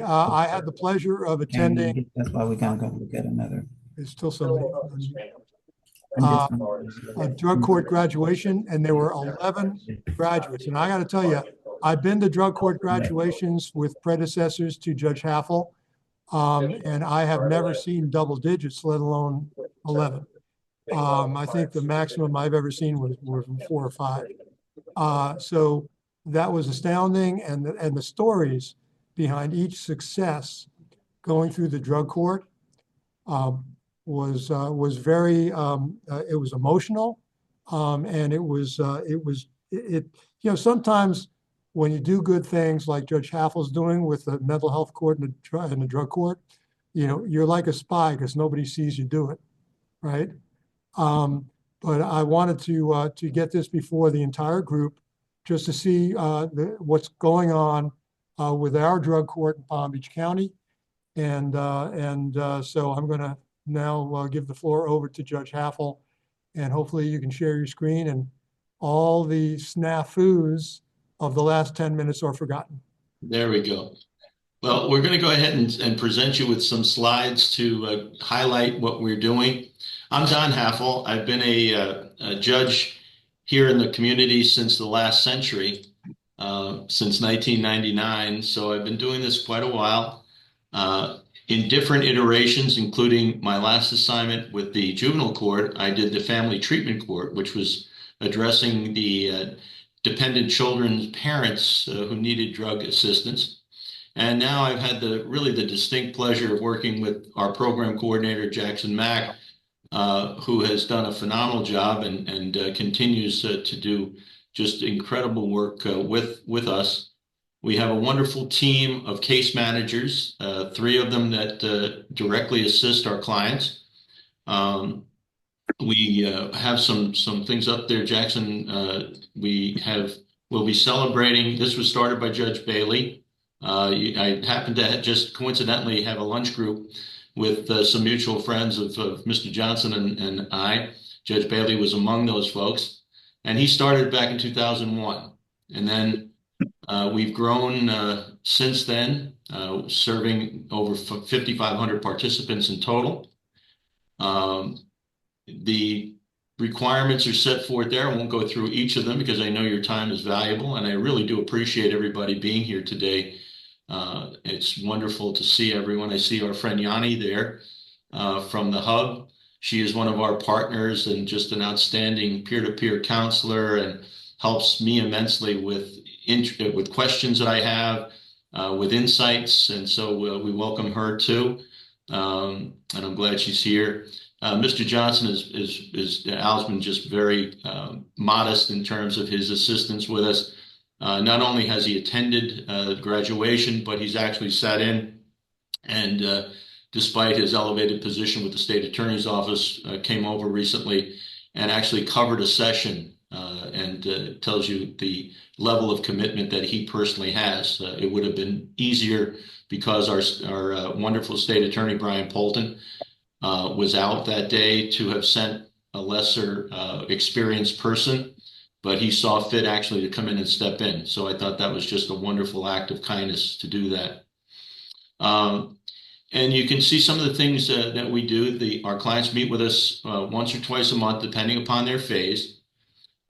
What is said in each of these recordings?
I had the pleasure of attending. That's why we're gonna go look at another. There's still somebody. I'm Uh, just a drug court graduation, and there were 11 graduates. And I got to tell you, I've been to drug court graduations with predecessors to Judge Haffel, and I have never seen double digits, let alone 11. I think the maximum I've ever seen was 4 or 5. So that was astounding, and the stories behind each success going through the drug court was very it was emotional, and it sometimes when you do good things like Judge Haffel's doing with the mental health court and the drug court, you're like a spy because nobody sees you do it, right? Um, but I wanted to get this before the entire group just to see what's going on with our drug court in Palm Beach County. And so I'm going to now give the floor over to Judge Haffel, and hopefully you can share your screen and all the snafus of the last 10 minutes are forgotten. There we go. Well, we're going to go ahead and present you with some slides to highlight what we're doing. I'm Don Haffel. I've been a judge here in the community since the last century, since 1999. So I've been doing this quite a while in different iterations, including my last assignment with the juvenile court. I did the family treatment court, which was addressing the dependent children's parents who needed drug assistance. And now I've had really the distinct pleasure of working with our program coordinator, Jackson Mack, who has done a phenomenal job and continues to do just incredible work with us. We have a wonderful team of case managers, 3 of them that directly assist our clients. We have some things up there, Jackson. We'll be celebrating. This was started by Judge Bailey. I happened to just coincidentally have a lunch group with some mutual friends of Mr. Johnson and I. Judge Bailey was among those folks, and he started back in 2001. And then we've grown since then, serving over 5,500 participants in total. The requirements are set forth there. I won't go through each of them because I know your time is valuable, and I really do appreciate everybody being here today. It's wonderful to see everyone. I see our friend Yanni there from the Hub. She is one of our partners and just an outstanding peer-to-peer counselor and helps me immensely with questions that I have, with insights. And so we welcome her too. And I'm glad she's here. Mr. Johnson Al's been just very modest in terms of his assistance with us. Not only has he attended graduation, but he's actually sat in and despite his elevated position with the state attorney's office, came over recently and actually covered a session and tells you the level of commitment that he personally has. It would have been easier because our wonderful state attorney, Brian Polton, was out that day to have sent a lesser experienced person, but he saw fit actually to come in and step in. So I thought that was just a wonderful act of kindness to do that. And you can see some of the things that we do. Our clients meet with us once or twice a month, depending upon their phase.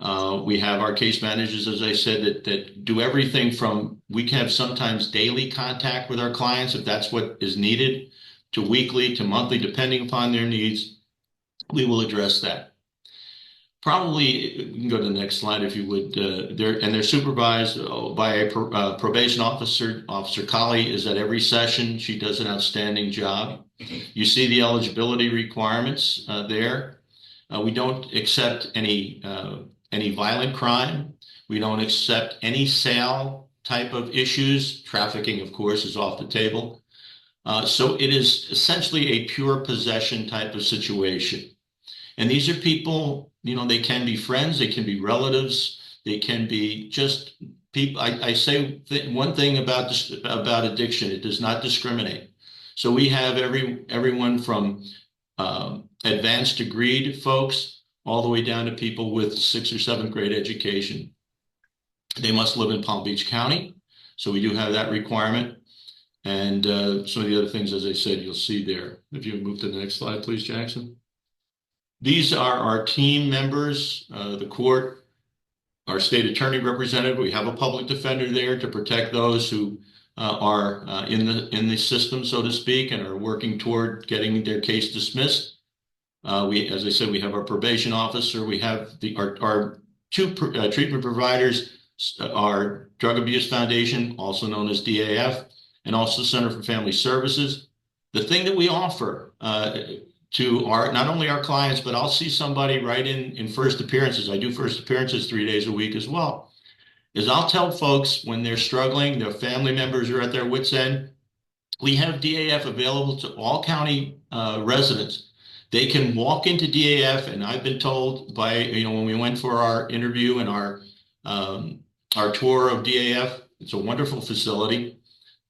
We have our case managers, as I said, that do everything from, we can have sometimes daily contact with our clients if that's what is needed, to weekly, to monthly, depending upon their needs. We will address that. Probably, you can go to the next slide if you would. They're supervised by a probation officer. Officer Colley is at every session. She does an outstanding job. You see the eligibility requirements there. We don't accept any violent crime. We don't accept any sale type of issues. Trafficking, of course, is off the table. So it is essentially a pure possession type of situation. And these are people, they can be friends, they can be relatives, they can be just people. I say one thing about addiction: it does not discriminate. So we have everyone from advanced degreed folks all the way down to people with 6th or 7th grade education. They must live in Palm Beach County, so we do have that requirement. And some of the other things, as I said, you'll see there. If you move to the next slide, please, Jackson. These are our team members, the court, our state attorney representative. We have a public defender there to protect those who are in the system, so to speak, and are working toward getting their case dismissed. As I said, we have our probation officer. We have our two treatment providers, our Drug Abuse Foundation, also known as DAF, and also Center for Family Services. The thing that we offer to not only our clients, but I'll see somebody right in first appearances. I do first appearances 3 days a week as well. Is I'll tell folks when they're struggling, their family members are at their wits' end. We have DAF available to all county residents. They can walk into DAF, and I've been told by, when we went for our interview and our tour of DAF, it's a wonderful facility.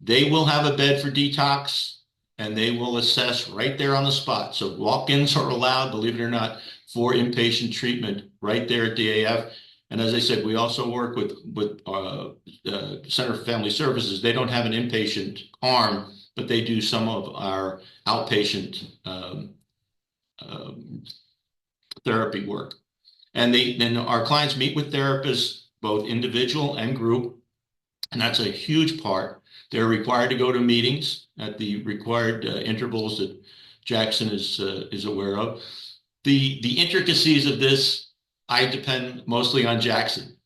They will have a bed for detox, and they will assess right there on the spot. So walk-ins are allowed, believe it or not, for inpatient treatment right there at DAF. And as I said, we also work with Center for Family Services. They don't have an inpatient arm, but they do some of our outpatient therapy work. And then our clients meet with therapists, both individual and group, and that's a huge part. They're required to go to meetings at the required intervals that Jackson is aware of. The intricacies of this, I depend mostly on Jackson.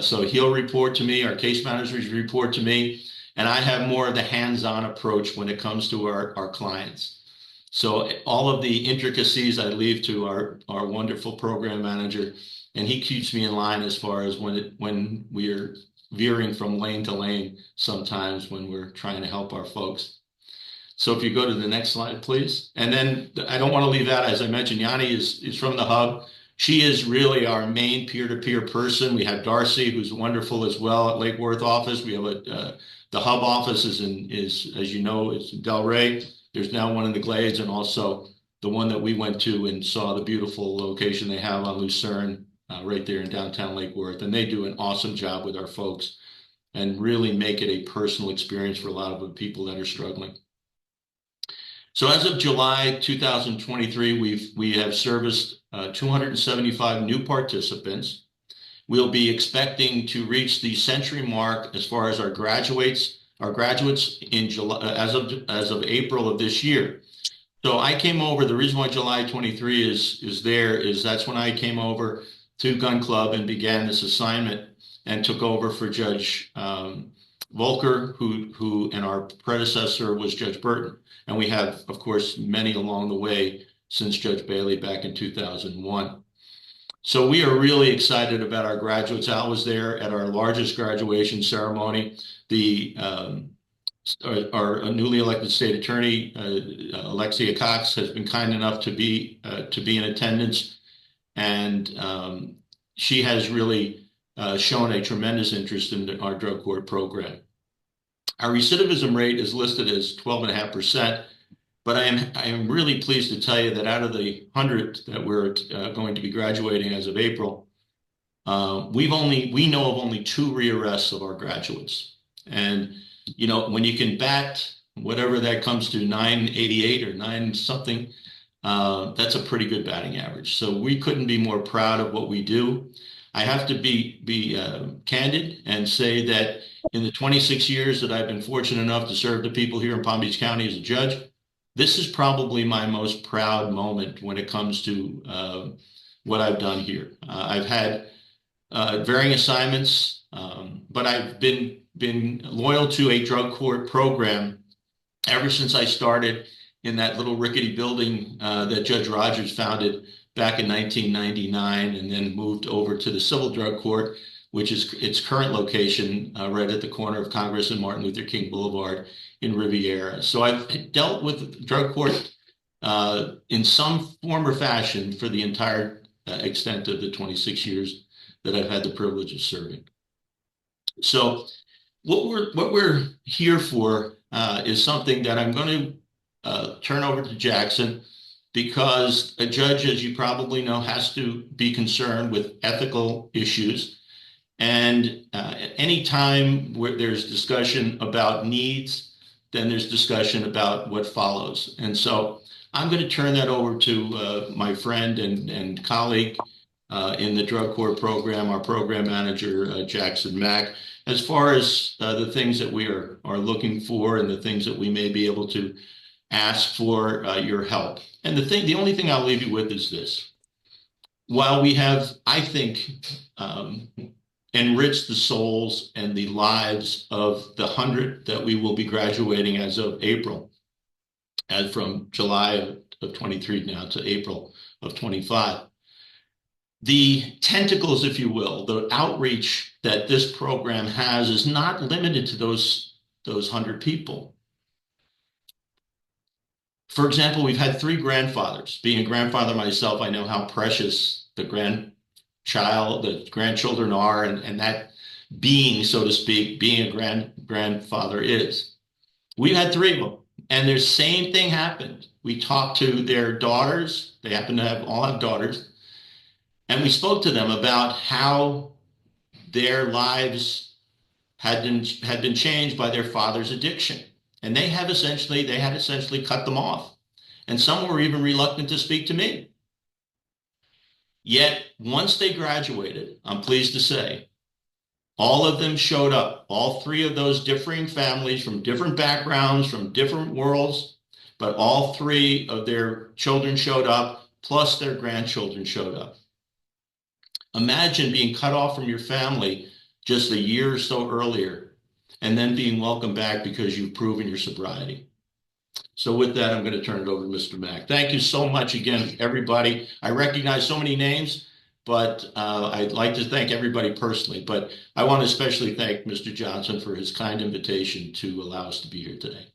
So he'll report to me, our case managers report to me, and I have more of the hands-on approach when it comes to our clients. So all of the intricacies I leave to our wonderful program manager, and he keeps me in line as far as when we're veering from lane to lane sometimes when we're trying to help our folks. So if you go to the next slide, please. And then I don't want to leave out, as I mentioned, Yanni is from the hub. She is really our main peer-to-peer person. We have Darcy, who's wonderful as well at Lake Worth office. We have the hub office is as you know, it's in Delray. There's now one in the Glades, and also the one that we went to and saw the beautiful location they have on Lucerne, right there in downtown Lake Worth. And they do an awesome job with our folks and really make it a personal experience for a lot of the people that are struggling. So as of July 2023, we have serviced 275 new participants. We'll be expecting to reach the century mark as far as our graduates in July, as of April of this year. So I came over. The reason why July 23 is there is that's when I came over to Gun Club and began this assignment and took over for Judge Volker, who and our predecessor was Judge Burton. And we have, of course, many along the way since Judge Bailey back in 2001. So we are really excited about our graduates. Al was there at our largest graduation ceremony. Our newly elected state attorney, Alexia Cox, has been kind enough to be in attendance, and she has really shown a tremendous interest in our drug court program. Our recidivism rate is listed as 12.5%, but I am really pleased to tell you that out of the 100 that we're going to be graduating as of April, we know of only 2 rearrests of our graduates. And when you can bat whatever that comes to 988 or 9 something, that's a pretty good batting average. So we couldn't be more proud of what we do. I have to be candid and say that in the 26 years that I've been fortunate enough to serve the people here in Palm Beach County as a judge, this is probably my most proud moment when it comes to what I've done here. I've had varying assignments, but I've been loyal to a drug court program ever since I started in that little rickety building that Judge Rogers founded back in 1999, and then moved over to the civil drug court, which is its current location right at the corner of Congress and Martin Luther King Boulevard in Riviera. So I've dealt with drug court in some form or fashion for the entire extent of the 26 years that I've had the privilege of serving. So what we're here for is something that I'm going to turn over to Jackson, because a judge, as you probably know, has to be concerned with ethical issues. And any time where there's discussion about needs then there's discussion about what follows. And so I'm going to turn that over to my friend and colleague in the drug court program, our program manager, Jackson Mack, as far as the things that we are looking for and the things that we may be able to ask for your help. And the only thing I'll leave you with is this. While we have, I think, enriched the souls and the lives of the 100 that we will be graduating as of April, as from July of 23 now to April of 25. The tentacles, if you will, the outreach that this program has is not limited to those 100 people. For example, we've had 3 grandfathers. Being a grandfather myself, I know how precious the grandchildren are, and that being, so to speak, being a grandfather is. We've had 3 of them, and the same thing happened. We talked to their daughters. They happen to all have daughters. And we spoke to them about how their lives had been changed by their father's addiction. And they had essentially cut them off. And some were even reluctant to speak to me. Yet, once they graduated, I'm pleased to say, all of them showed up. All 3 of those differing families from different backgrounds, from different worlds, but all 3 of their children showed up, plus their grandchildren showed up. Imagine being cut off from your family just a year or so earlier, and then being welcomed back because you've proven your sobriety. So with that, I'm going to turn it over to Mr. Mack. Thank you so much again, everybody. I recognize so many names, but I'd like to thank everybody personally. But I want to especially thank Mr. Johnson for his kind invitation to allow us to be here today.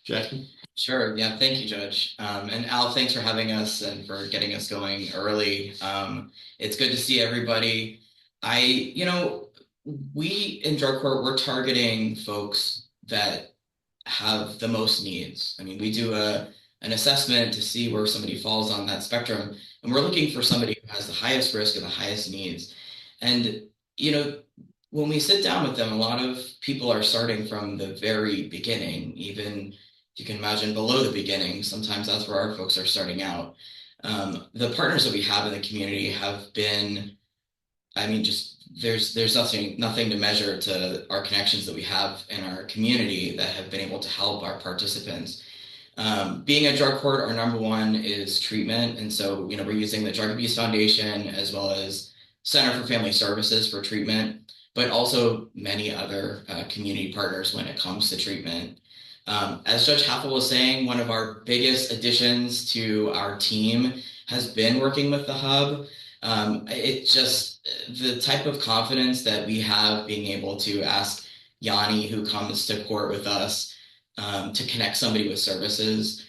Jackie? Sure. Yeah. Thank you, Judge. And Al, thanks for having us and for getting us going early. It's good to see everybody. We in drug court, we're targeting folks that have the most needs. I mean, we do an assessment to see where somebody falls on that spectrum, and we're looking for somebody who has the highest risk and the highest needs. And, when we sit down with them, a lot of people are starting from the very beginning, even you can imagine below the beginning. Sometimes that's where our folks are starting out. The partners that we have in the community have been, there's nothing to measure to our connections that we have in our community that have been able to help our participants. Being a drug court, our number one is treatment. And so, we're using the Drug Abuse Foundation as well as Center for Family Services for treatment, but also many other community partners when it comes to treatment. As Judge Haffel was saying, one of our biggest additions to our team has been working with the Hub. The type of confidence that we have being able to ask Yanni, who comes to court with us, to connect somebody with services,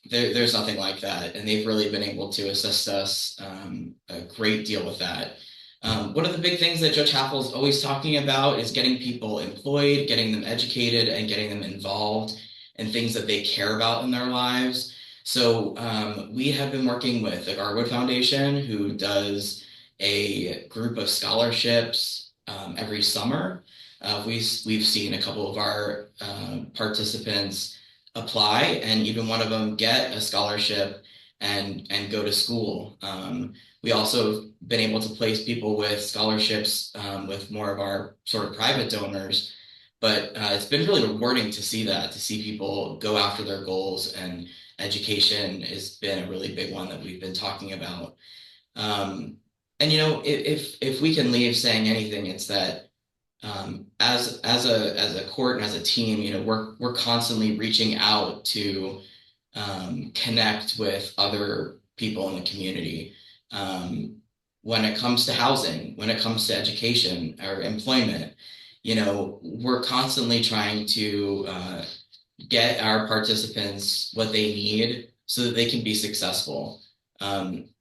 there's nothing like that. And they've really been able to assist us a great deal with that. One of the big things that Judge Haffel is always talking about is getting people employed, getting them educated, and getting them involved in things that they care about in their lives. So we have been working with the Garwood Foundation, who does a group of scholarships every summer. We've seen a couple of our participants apply, and even one of them get a scholarship and go to school. We also have been able to place people with scholarships with more of our sort of private donors. But it's been really rewarding to see people go after their goals, and education has been a really big one that we've been talking about. If we can leave saying anything, it's that as a court and as a team, we're constantly reaching out to connect with other people in the community. When it comes to housing, when it comes to education or employment, we're constantly trying to get our participants what they need so that they can be successful.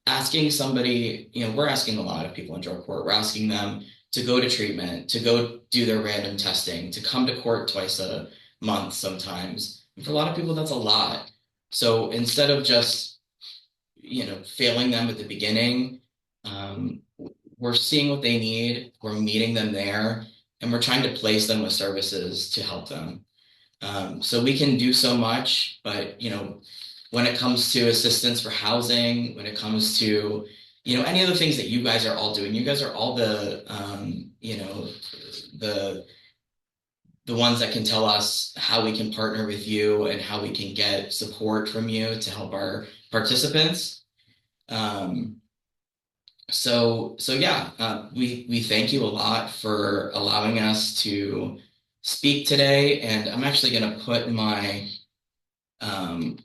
Asking somebody, we're asking a lot of people in drug court, we're asking them to go to treatment, to go do their random testing, to come to court twice a month sometimes. And for a lot of people, that's a lot. So instead of just, failing them at the beginning, we're seeing what they need, we're meeting them there, and we're trying to place them with services to help them. So we can do so much, but when it comes to assistance for housing, when it comes to any of the things that you guys are all doing, you guys are all the the ones that can tell us how we can partner with you and how we can get support from you to help our participants. Um, so yeah, we thank you a lot for allowing us to speak today, and I'm actually going to put um,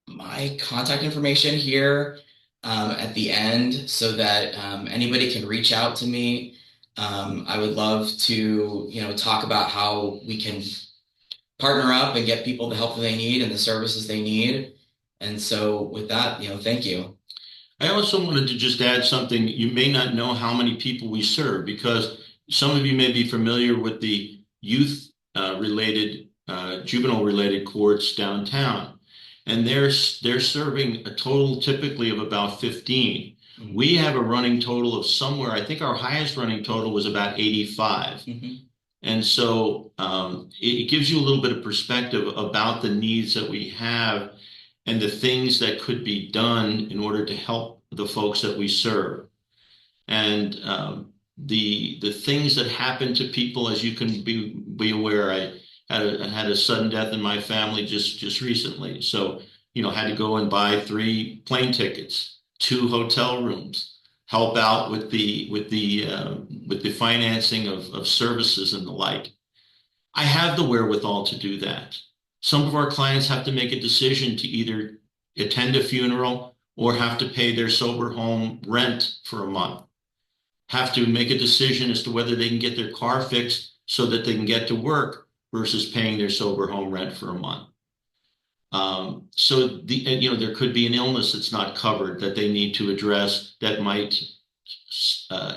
my contact information here at the end so that anybody can reach out to me. I would love to, talk about how we can partner up and get people the help that they need and the services they need. And so with that, thank you. I also wanted to just add something. You may not know how many people we serve because some of you may be familiar with the youth related, juvenile related courts downtown. And they're serving a total typically of about 15. Mhm. We have a running total of somewhere, I think our highest running total was about 85. Mhm. And so it gives you a little bit of perspective about the needs that we have and the things that could be done in order to help the folks that we serve. And the things that happen to people, as you can be aware, I had a sudden death in my family just recently. So, had to go and buy 3 plane tickets, 2 hotel rooms, help out with the financing of services and the like. I have the wherewithal to do that. Some of our clients have to make a decision to either attend a funeral or have to pay their sober home rent for a month, have to make a decision as to whether they can get their car fixed so that they can get to work versus paying their sober home rent for a month. So there could be an illness that's not covered that they need to address that might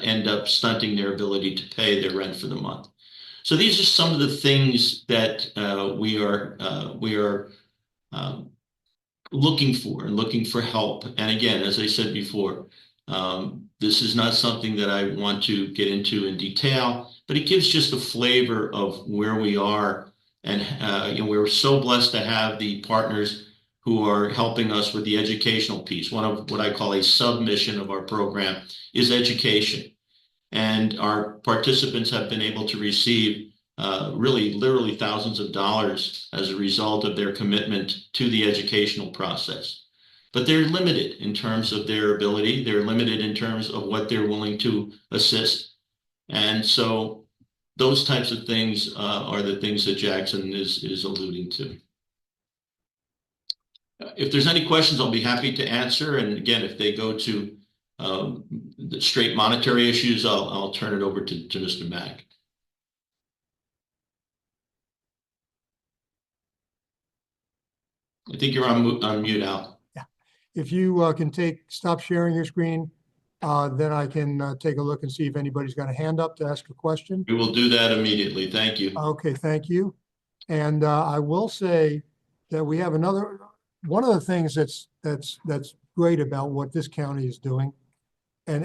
end up stunting their ability to pay their rent for the month. So these are some of the things that we are um, looking for help. And again, as I said before, this is not something that I want to get into in detail, but it gives just a flavor of where we are. And we're so blessed to have the partners who are helping us with the educational piece. One of what I call a submission of our program is education. And our participants have been able to receive really literally thousands of dollars as a result of their commitment to the educational process. But they're limited in terms of their ability. They're limited in terms of what they're willing to assist. And so those types of things are the things that Jackson is alluding to. If there's any questions, I'll be happy to answer. And again, if they go to the straight monetary issues, I'll turn it over to Mr. Mack. I think you're on mute, Al. If you can stop sharing your screen, then I can take a look and see if anybody's got a hand up to ask a question. We will do that immediately. Thank you. Okay, thank you. And I will say that we have one of the things that's great about what this county is doing. And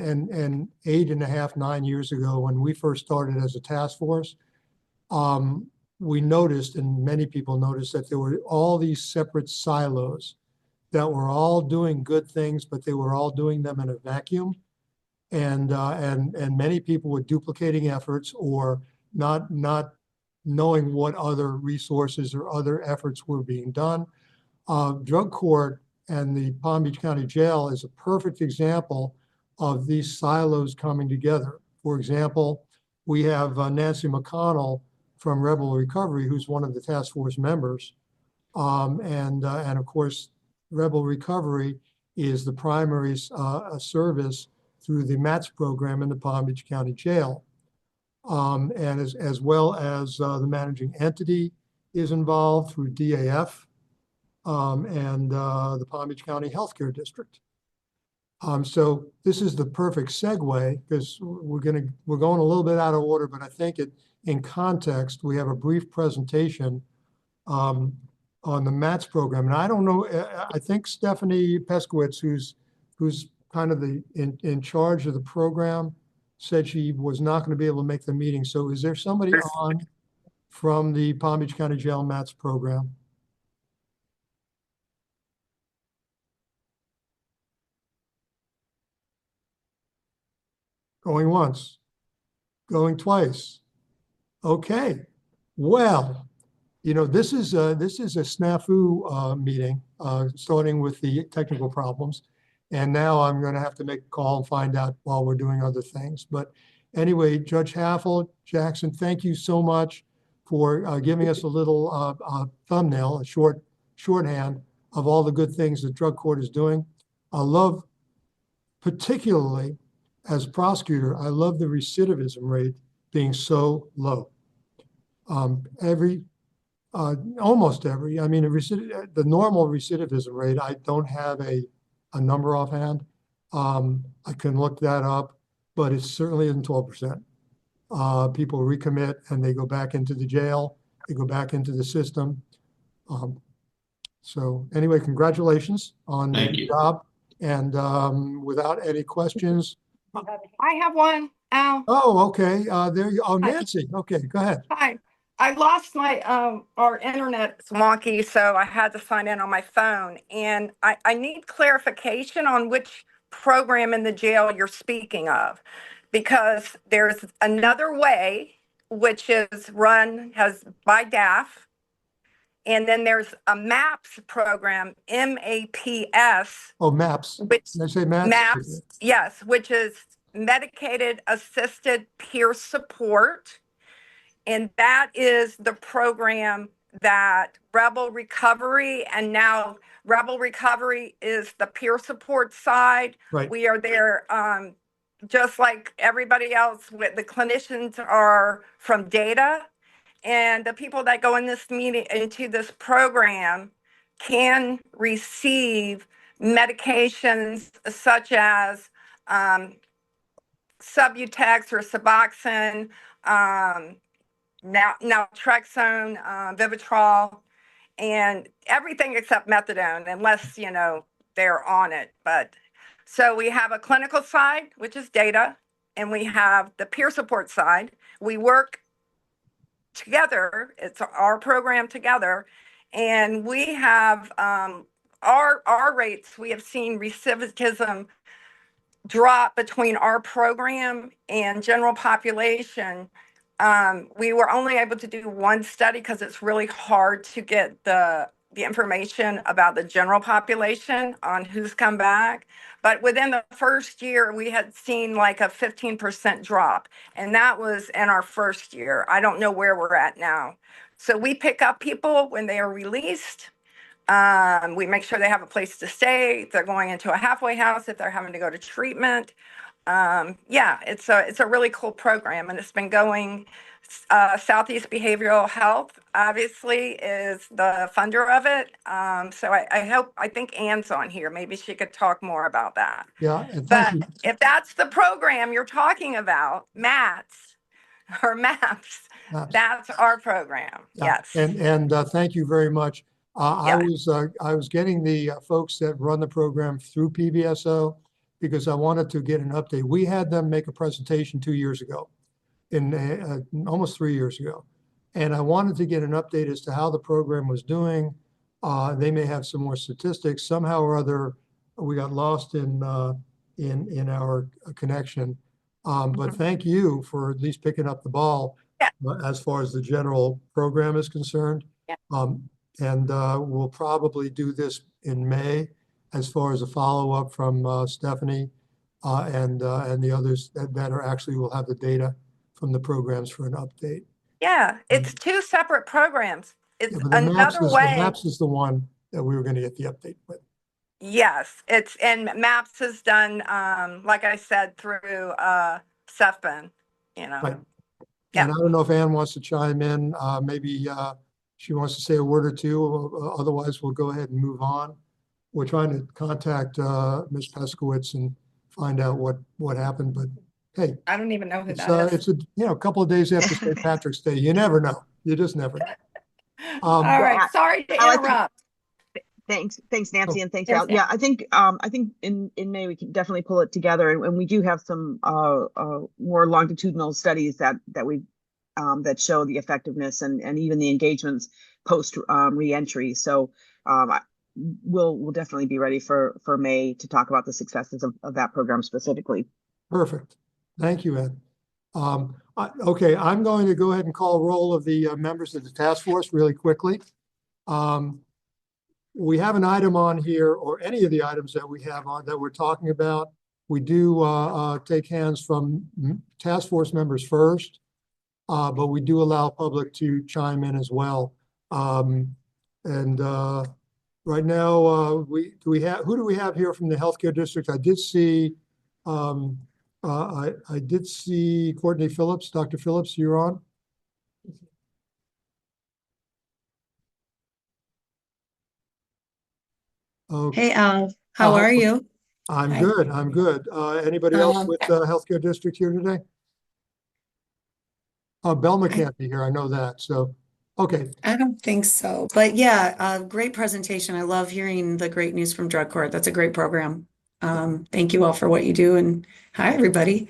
8.5, 9 years ago, when we first started as a task force, we noticed, and many people noticed, that there were all these separate silos that were all doing good things, but they were all doing them in a vacuum. And many people were duplicating efforts or not knowing what other resources or other efforts were being done. Drug court and the Palm Beach County Jail is a perfect example of these silos coming together. For example, we have Nancy McConnell from Rebel Recovery, who's one of the task force members. And of course, Rebel Recovery is the primary service through the MATS program in the Palm Beach County Jail. And as well as the managing entity is involved through DAF and the Palm Beach County Healthcare District. So this is the perfect segue because we're going a little bit out of order, but I think in context, we have a brief presentation on the MATS program. And I don't know, I think Stephanie Peskowitz, who's kind of in charge of the program, said she was not going to be able to make the meeting. So is there somebody on from the Palm Beach County Jail MATS program? Going once, going twice. Okay, well, this is a snafu meeting, starting with the technical problems. And now I'm going to have to make a call and find out while we're doing other things. But anyway, Judge Haffel, Jackson, thank you so much for giving us a little thumbnail, a shorthand of all the good things the drug court is doing. I love, particularly as prosecutor, I love the recidivism rate being so low. Almost every, I mean, the normal recidivism rate, I don't have a number offhand. I can look that up, but it certainly isn't 12%. People recommit and they go back into the jail, they go back into the system. So anyway, congratulations on Thank the you. job. And without any questions. I have one, Al. Oh, okay. There you, oh, Hi. Nancy. Okay, go ahead. Hi. I lost my, our internet's wonky, so I had to sign in on my phone. And I need clarification on which program in the jail you're speaking of. Because there's another way, which is has by DAF. And then there's a MAPS program, MAPS, Oh, MAPS. which Did I say MAPS? MAPS, yes, which is medicated assisted peer support. And that is the program that Rebel Recovery, and now Rebel Recovery is the peer support side. Right. We are there just like everybody else. With the clinicians are from data, and the people that go into this program can receive medications such as Subutex or Suboxone, naltrexone, Vivitrol, and everything except methadone, unless, they're on it. But so we have a clinical side, which is data, and we have the peer support side. We work together. It's our program together. And we have our rates, we have seen recidivism drop between our program and general population. We were only able to do one study because it's really hard to get the information about the general population on who's come back. But within the first year, we had seen like a 15% drop. And that was in our first year. I don't know where we're at now. So we pick up people when they are released. We make sure they have a place to stay. If they're going into a halfway house, if they're having to go to treatment. Yeah, it's a really cool program, and it's been going. Southeast Behavioral Health obviously is the funder of it. So I think Ann's on here. Maybe she could talk more about that. Yeah, and But thank you. if that's the program you're talking about, MATS or MAPS, MAPS. that's our program. Yeah. Yes. And thank you very much. Yeah. I was getting the folks that run the program through PBSO because I wanted to get an update. We had them make a presentation 2 years ago, almost 3 years ago, and I wanted to get an update as to how the program was doing. They may have some more statistics. Somehow or other, we got lost in our connection. But thank you for at least picking up the ball. Yeah. As far as the general program is concerned. Yeah. And we'll probably do this in May as far as a follow-up from Stephanie and the others that are actually will have the data from the programs for an update. Yeah, it's two separate programs. It's Yeah, but the another way. The MAPS is the one that we were going to get the update with. Yes, and MAPS is done, like I said, through Saartf, Right. Yeah. And I don't know if Ann wants to chime in. Maybe she wants to say a word or two. Otherwise, we'll go ahead and move on. We're trying to contact Ms. Peskowitz and find out what happened. But hey, I don't even know who that is. it's a couple of days after St. Patrick's Day. You never know. You just never know. All right, sorry to interrupt. Thanks, Nancy, and thanks, Yes, Al. Yeah, I think in May we can definitely pull it together, and we do have some more longitudinal studies that we that show the effectiveness and even the engagements post reentry. So we'll definitely be ready for May to talk about the successes of that program specifically. Perfect. Thank you, Ed. Okay, I'm going to go ahead and call roll of the members of the task force really quickly. We have an item on here, or any of the items that we have on that we're talking about. We do take hands from task force members first, but we do allow public to chime in as well. Right now, who do we have here from the healthcare district? I did see I did see Courtney Phillips. Dr. Phillips, you're on. Okay. Hey Al, how are you? I'm Hi. good. I'm good. Anybody else Um, with the healthcare district here today? Belma can't be here. I know that. So, okay. I don't think so, but yeah, great presentation. I love hearing the great news from Drug Court. That's a great program. Thank you all for what you do, and hi everybody.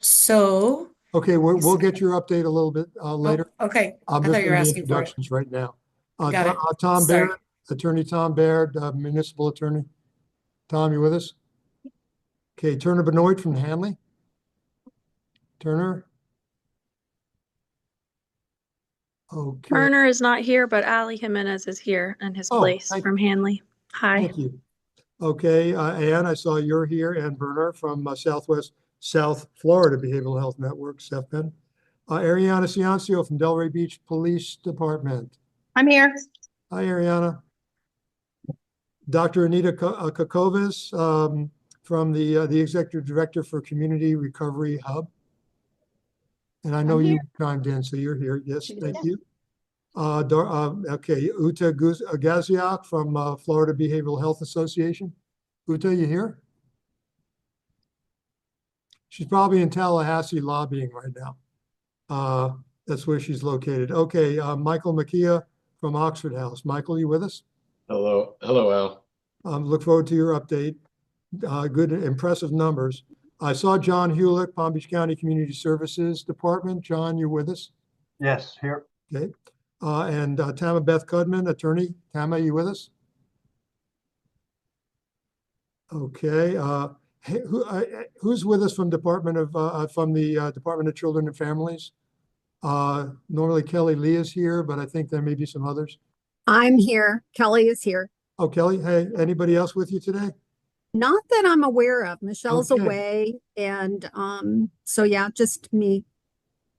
So Okay, we'll get your update a little bit later. okay. I'm I just thought you were doing the asking for it. introductions right now. Got it. Tom Sorry. Baird, Attorney Tom Baird, municipal attorney. Tom, you with us? Okay, Turner Benoit from Hanley. Turner. Okay. Turner is not here, but Ali Jimenez is here in his Oh, place thank- from Hanley. Hi. Thank you. Okay, Ann, I saw you're here, Ann Berner from South Florida Behavioral Health Network, SEFPEN. Ariana Ciancio from Delray Beach Police Department. I'm here. Hi, Ariana. Dr. Anita Kakovis from the Executive Director for Community Recovery Hub. And I know you chimed in, so you're here. Yes, thank you. Okay, Uta Gaziak from Florida Behavioral Health Association. Uta, you here? She's probably in Tallahassee lobbying right now. That's where she's located. Okay, Michael Makia from Oxford House. Michael, you with us? Hello, Al. Look forward to your update. Good, impressive numbers. I saw John Hewlick, Palm Beach County Community Services Department. John, you with us? Yes, here. Okay. And Tama Beth Cudman, attorney. Tama, you with us? Okay. Hey, who's with us from the Department of Children and Families? Normally Kelly Lee is here, but I think there may be some others. I'm here. Kelly is here. Oh, Kelly. Hey, anybody else with you today? Not that I'm aware of. Michelle's Okay. away, and so yeah, just me.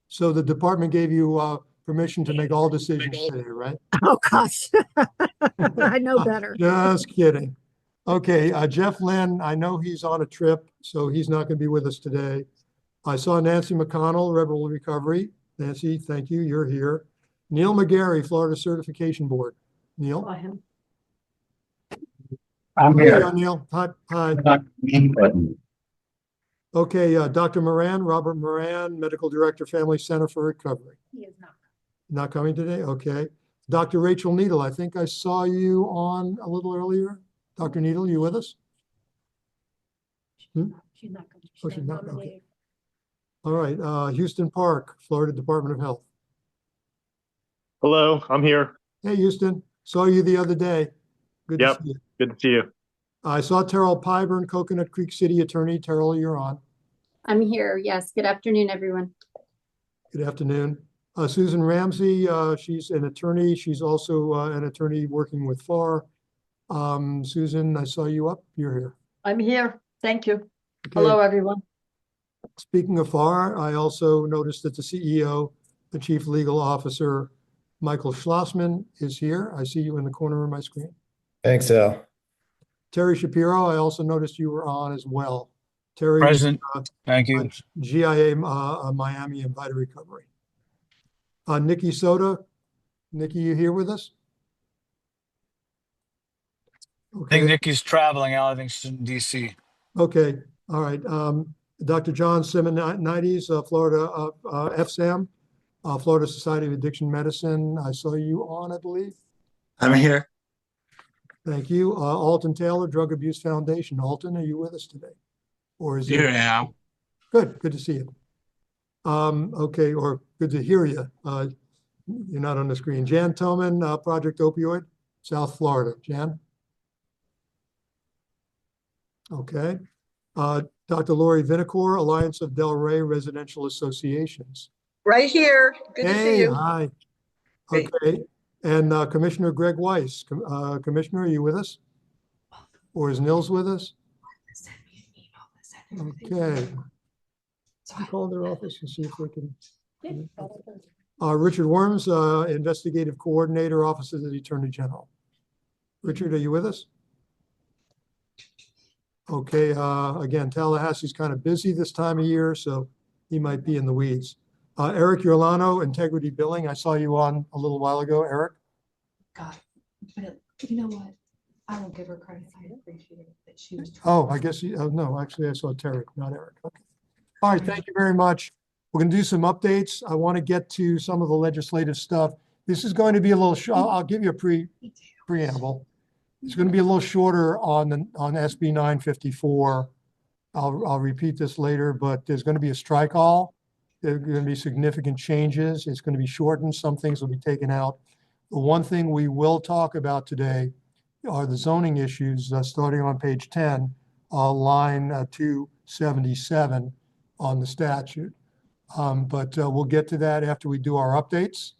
So the department gave you permission to make all decisions today, right? Oh gosh, I know better. Just kidding. Okay, Jeff Lynn, I know he's on a trip, so he's not going to be with us today. I saw Nancy McConnell, Rebel Recovery. Nancy, thank you. You're here. Neil McGarry, Florida Certification Board. Neil? I'm Hey, here. Neil. Hi. Hi. Button. Okay, Dr. Moran, Robert Moran, Medical Director, Family Center for Recovery. He is not. Not coming today? Okay. Dr. Rachel Needle, I think I saw you on a little earlier. Dr. Needle, you with us? She's not coming. Oh, she's not, okay. All right, Houston Park, Florida Department of Health. Hello, I'm here. Hey, Houston, saw you the other day. Good to Yep. see you. Good to see you. I saw Terrell Pyburn, Coconut Creek City Attorney. Terrell, you're on. I'm here. Yes. Good afternoon, everyone. Good afternoon. Susan Ramsey, she's an attorney. She's also an attorney working with FAR. Susan, I saw you up. You're here. I'm here. Thank you. Okay. Hello, everyone. Speaking of FAR, I also noticed that the CEO, the Chief Legal Officer, Michael Schlossman, is here. I see you in the corner of my screen. Thanks, Al. Terry Shapiro, I also noticed you were on as well. Terry, Present. Thank you. GIA Miami and Vita Recovery. Nikki Soda. Nikki, you here with us? I think Okay. Nikki's traveling, Al. I think she's in DC. Okay. All right. Dr. John Simonides, Florida FSAM, Florida Society of Addiction Medicine. I saw you on, I believe. I'm here. Thank you. Alton Taylor, Drug Abuse Foundation. Alton, are you with us today? Or is Here it? I am. Good to see you. Okay, or good to hear you. You're not on the screen. Jan Tillman, Project Opioid, South Florida. Jan? Okay. Dr. Lori Vinacore, Alliance of Delray Residential Associations. Right here. Good to see Hey, you. hi. Hey. Okay. And Commissioner Greg Weiss. Commissioner, are you with us? Or is Nils with us? Okay. You call their office and see if they can. Richard Worms, Investigative Coordinator, Office of the Attorney General. Richard, are you with us? Okay, again, Tallahassee's kind of busy this time of year, so he might be in the weeds. Eric Urlano, Integrity Billing. I saw you on a little while ago, Eric. God, but you know what? I will give her credit. I appreciate it that she was. Oh, I guess, no, actually I saw Terry, not Eric. Okay. All right, thank you very much. We're going to do some updates. I want to get to some of the legislative stuff. This is going to be a little, I'll give you a preamble. It's going to be a little shorter on SB 954. I'll repeat this later, but there's going to be a strike all. There are going to be significant changes. It's going to be shortened. Some things will be taken out. The one thing we will talk about today are the zoning issues, starting on page 10, line 277 on the statute. But we'll get to that after we do our updates.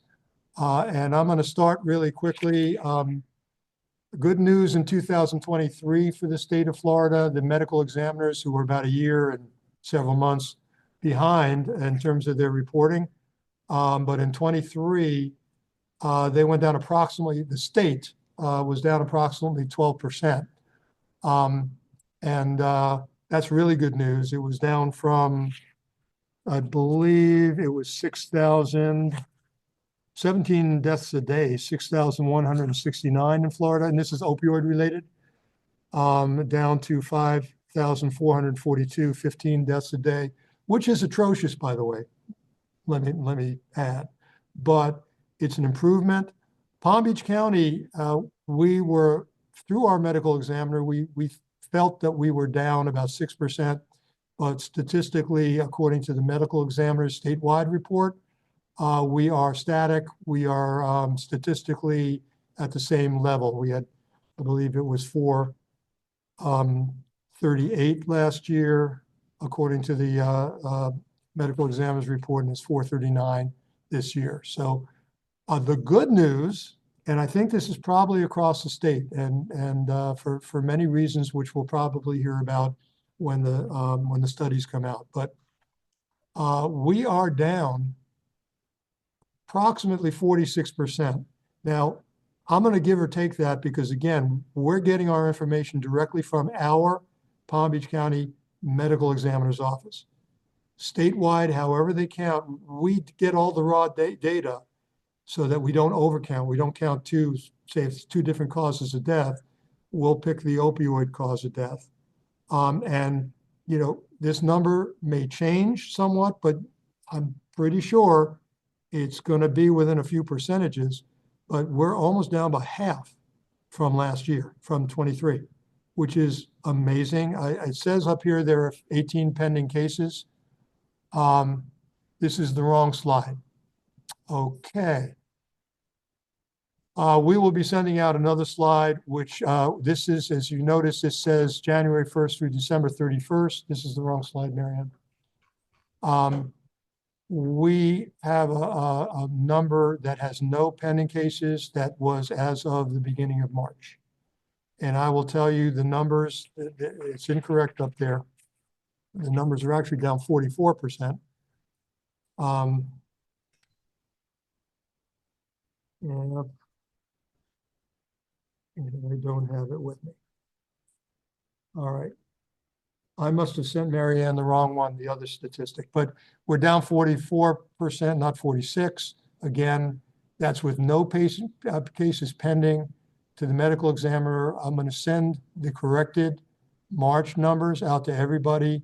And I'm going to start really quickly. Good news in 2023 for the state of Florida, the medical examiners who were about a year and several months behind in terms of their reporting. But in 23, they went down approximately, the state was down approximately 12%. And that's really good news. It was down from, I believe it was 17 deaths a day, 6,169 in Florida, and this is opioid related, down to 5,442, 15 deaths a day, which is atrocious, by the way. Let me add, but it's an improvement. Palm Beach County, we were, through our medical examiner, we felt that we were down about 6%, but statistically, according to the medical examiner's statewide report, we are static. We are statistically at the same level. We had, I believe it was 438 last year, according to the medical examiner's report, and it's 439 this year. So the good news, and I think this is probably across the state, and for many reasons, which we'll probably hear about when the studies come out, but we are down approximately 46%. Now, I'm going to give or take that because, again, we're getting our information directly from our Palm Beach County Medical Examiner's Office. Statewide, however they count, we get all the raw data so that we don't overcount. We don't count two, say if it's two different causes of death, we'll pick the opioid cause of death. And, you know, this number may change somewhat, but I'm pretty sure it's going to be within a few percentages, but we're almost down by half from last year, from 23, which is amazing. It says up here there are 18 pending cases. This is the wrong slide. Okay. We will be sending out another slide, which this is, as you notice, it says January 1st through December 31st. This is the wrong slide, Marianne. We have a number that has no pending cases that was as of the beginning of March. And I will tell you the numbers, it's incorrect up there. The numbers are actually down 44%. And I don't have it with me. All right. I must have sent Marianne the wrong one, the other statistic, but we're down 44%, not 46. Again, that's with no patient cases pending to the medical examiner. I'm going to send the corrected March numbers out to everybody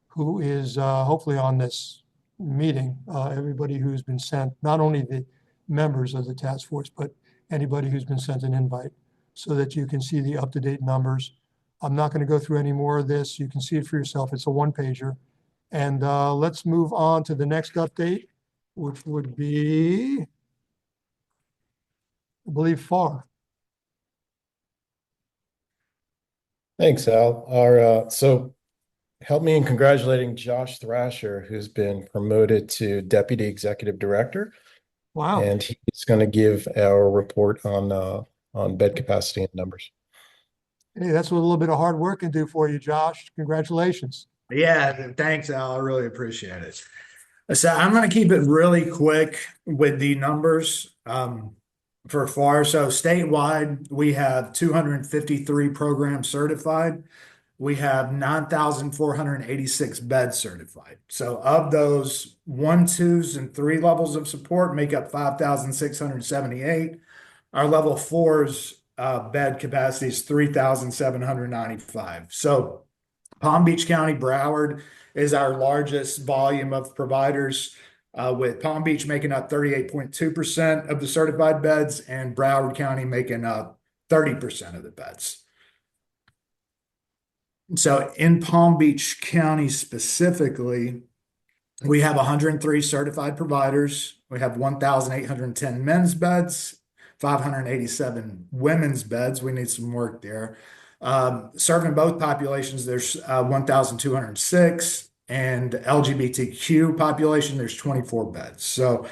who is hopefully on this meeting, everybody who's been sent, not only the members of the task force, but anybody who's been sent an invite so that you can see the up-to-date numbers. I'm not going to go through any more of this. You can see it for yourself. It's a one-pager. And let's move on to the next update, which would be, I believe, FAR. Thanks, Al. So help me in congratulating Josh Thrasher, who's been promoted to Deputy Executive Director. Wow. And he's going to give our report on bed capacity and numbers. Hey, that's what a little bit of hard work can do for you, Josh. Congratulations. Yeah, thanks, Al. I really appreciate it. So I'm going to keep it really quick with the numbers for FAR. So statewide, we have 253 programs certified. We have 9,486 beds certified. So of those, 1, 2s, and 3 levels of support make up 5,678. Our level 4s bed capacity is 3,795. So Palm Beach County, Broward is our largest volume of providers, with Palm Beach making up 38.2% of the certified beds and Broward County making up 30% of the beds. So in Palm Beach County specifically, we have 103 certified providers. We have 1,810 men's beds, 587 women's beds. We need some work there. Serving both populations, there's 1,206, and LGBTQ population, there's 24 beds. So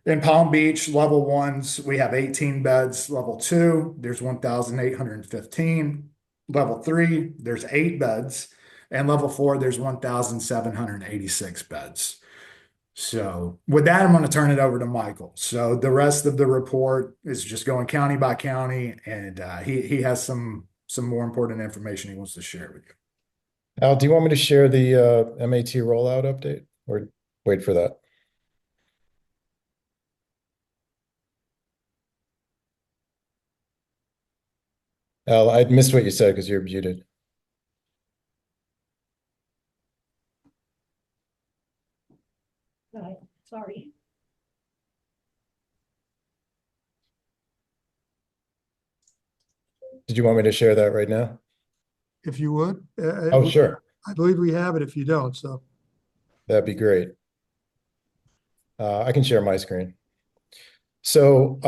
in Palm Beach, level 1s, we have 18 beds. Level 2, there's 1,815. Level 3, there's 8 beds. And level 4, there's 1,786 beds. So with that, I'm going to turn it over to Michael. So the rest of the report is just going county by county, and he has some more important information he wants to share with you. Al, do you want me to share the MAT rollout update or wait for that? Al, I missed what you said because you're muted. Sorry. Did you want me to share that right now? If you would. Oh, sure. I believe we have it if you don't, so. That'd be great. I can share my screen. So,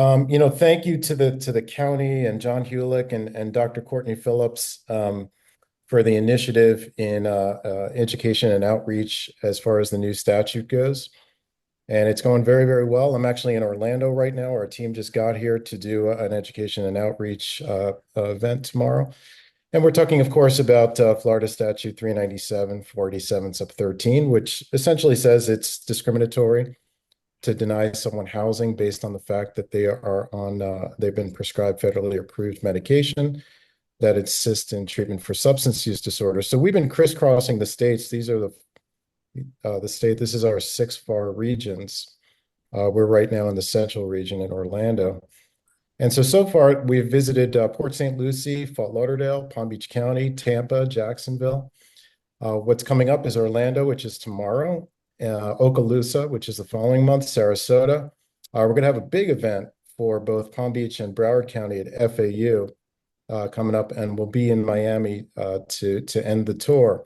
thank you to the county and John Hewlick and Dr. Courtney Phillips for the initiative in education and outreach as far as the new statute goes. And it's going very, very well. I'm actually in Orlando right now. Our team just got here to do an education and outreach event tomorrow. And we're talking, of course, about Florida Statute 397, 487, sub 13, which essentially says it's discriminatory to deny someone housing based on the fact that they are on, they've been prescribed federally approved medication that assists in treatment for substance use disorder. So we've been crisscrossing the states. These are the state, this is our 6 FAR regions. We're right now in the central region in Orlando. And so far we've visited Port St. Lucie, Fort Lauderdale, Palm Beach County, Tampa, Jacksonville. What's coming up is Orlando, which is tomorrow, Okaloosa, which is the following month, Sarasota. We're going to have a big event for both Palm Beach and Broward County at FAU coming up, and we'll be in Miami to end the tour.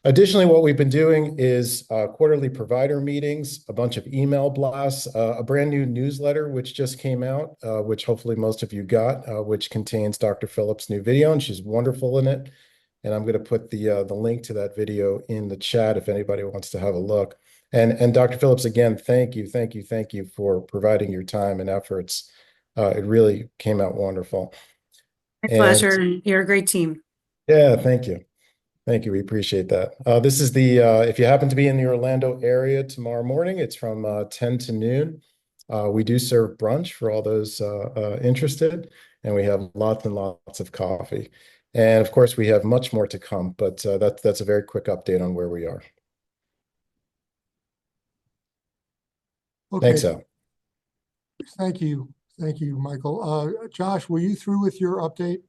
Additionally, what we've been doing is quarterly provider meetings, a bunch of email blasts, a brand new newsletter which just came out, which hopefully most of you got, which contains Dr. Phillips' new video, and she's wonderful in it. And I'm going to put the link to that video in the chat if anybody wants to have a look. And Dr. Phillips, again, thank you for providing your time and efforts. It really came out wonderful. My pleasure. You're a great team. Yeah, thank you. Thank you. We appreciate that. This is if you happen to be in the Orlando area tomorrow morning, it's from 10 to noon. We do serve brunch for all those interested, and we have lots and lots of coffee. And of course, we have much more to come, but that's a very quick update on where we are. Okay. Thanks, Al. Thank you. Thank you, Michael. Josh, were you through with your update?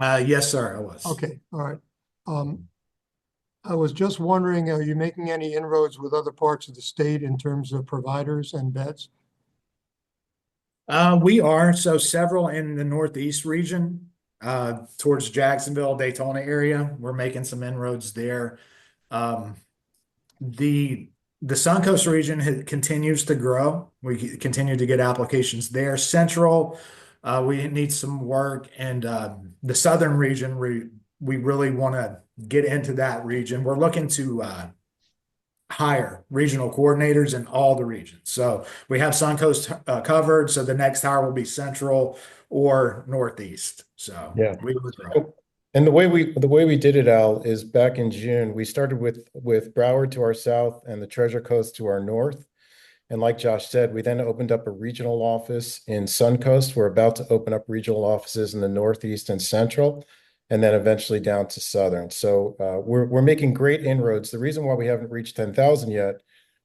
Yes, sir, I was. Okay, all right. I was just wondering, are you making any inroads with other parts of the state in terms of providers and beds? We are. So several in the Northeast region towards Jacksonville, Daytona area. We're making some inroads there. The Suncoast region continues to grow. We continue to get applications there. Central, we need some work, and the southern region, we really want to get into that region. We're looking to hire regional coordinators in all the regions. So we have Suncoast covered. So the next hire will be Central or Northeast. So Yeah. we will grow. And the way we did it, Al, is back in June, we started with Broward to our south and the Treasure Coast to our north. And like Josh said, we then opened up a regional office in Suncoast. We're about to open up regional offices in the Northeast and Central, and then eventually down to Southern. So we're making great inroads. The reason why we haven't reached 10,000 yet,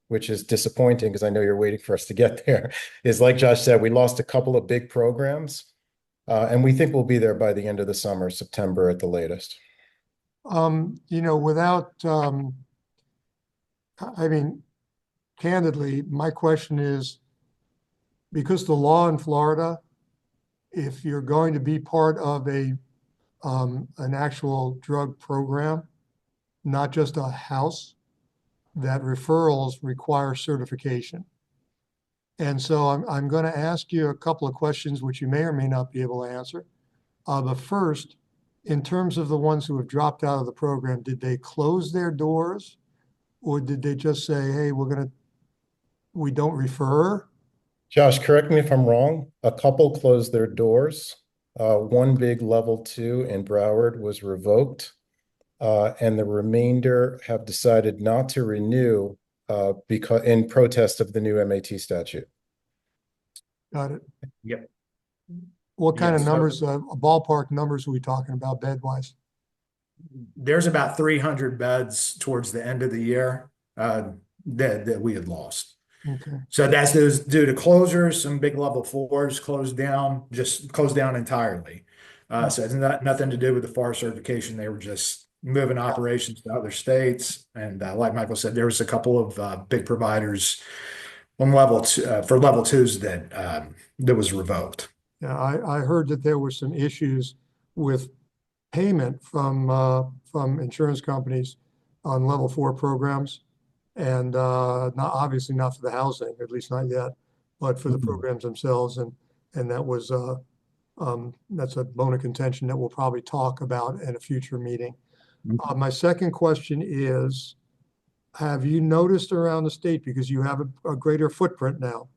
which is disappointing because I know you're waiting for us to get there, is like Josh said, we lost a couple of big programs. And we think we'll be there by the end of the summer, September at the latest. Without, I mean, candidly, my question is, because the law in Florida, if you're going to be part of an actual drug program, not just a house, that referrals require certification. And so I'm going to ask you a couple of questions which you may or may not be able to answer. But first, in terms of the ones who have dropped out of the program, did they close their doors, or did they just say, hey, we don't refer? Josh, correct me if I'm wrong. A couple closed their doors. One big level 2 in Broward was revoked. And the remainder have decided not to renew because in protest of the new MAT statute. Got it. Yep. What kind of Yes. numbers, ballpark numbers are we talking about bed-wise? There's about 300 beds towards the end of the year that we had lost. Okay. So that's those due to closures. Some big level 4s closed down entirely. So it's nothing to do with the FAR certification. They were just moving operations to other states. And like Michael said, there was a couple of big providers on level 2 for level 2s that was revoked. Yeah, I heard that there were some issues with payment from insurance companies on level 4 programs, and obviously not for the housing, at least not yet, but for the programs themselves, and that's a bone of contention that we'll probably talk about in a future meeting. My second question is, have you noticed around the state, because you have a greater footprint now,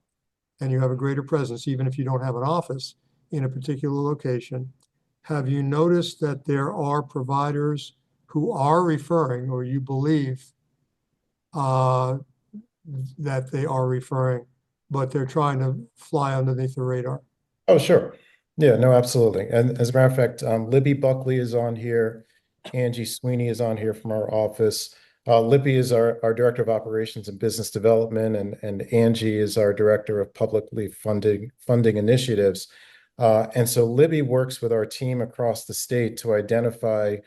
and you have a greater presence, even if you don't have an office in a particular location, have you noticed that there are providers who are referring, or you believe that they are referring, but they're trying to fly underneath the radar? Oh, sure. Yeah, no, absolutely. And as a matter of fact, Libby Buckley is on here. Angie Sweeney is on here from our office. Libby is our Director of Operations and Business Development, and Angie is our Director of Publicly Funding Initiatives. And so Libby works with our team across the state to identify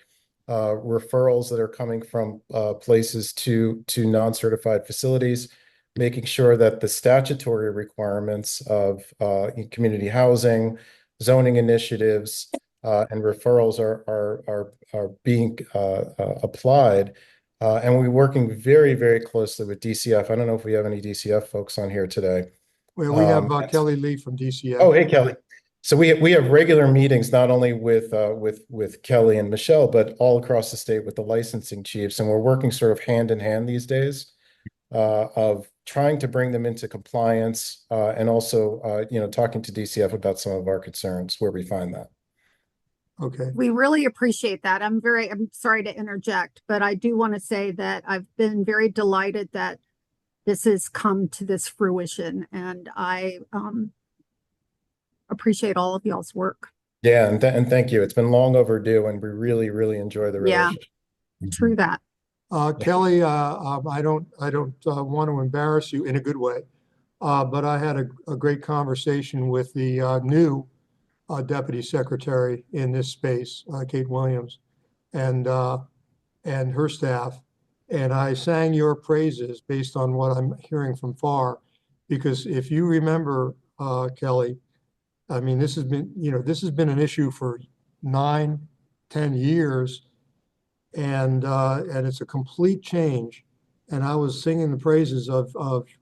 referrals that are coming from places to non-certified facilities, making sure that the statutory requirements of community housing, zoning initiatives, and referrals are being applied. And we're working very, very closely with DCF. I don't know if we have any DCF folks on here today. Well, we have Kelly Lee from DCF. Oh, hey, Kelly. So we have regular meetings, not only with Kelly and Michelle, but all across the state with the licensing chiefs. And we're working sort of hand in hand these days of trying to bring them into compliance and also, talking to DCF about some of our concerns where we find that. Okay. We really appreciate that. I'm sorry to interject, but I do want to say that I've been very delighted that this has come to this fruition, and I appreciate all of y'all's work. Yeah, and thank you. It's been long overdue, and we really, really enjoy the relationship. Yeah, true that. Kelly, I don't want to embarrass you in a good way, but I had a great conversation with the new Deputy Secretary in this space, Kate Williams, and her staff. And I sang your praises based on what I'm hearing from FAR, because if you remember, Kelly, I mean, this has been an issue for 9, 10 years. And it's a complete change. And I was singing the praises of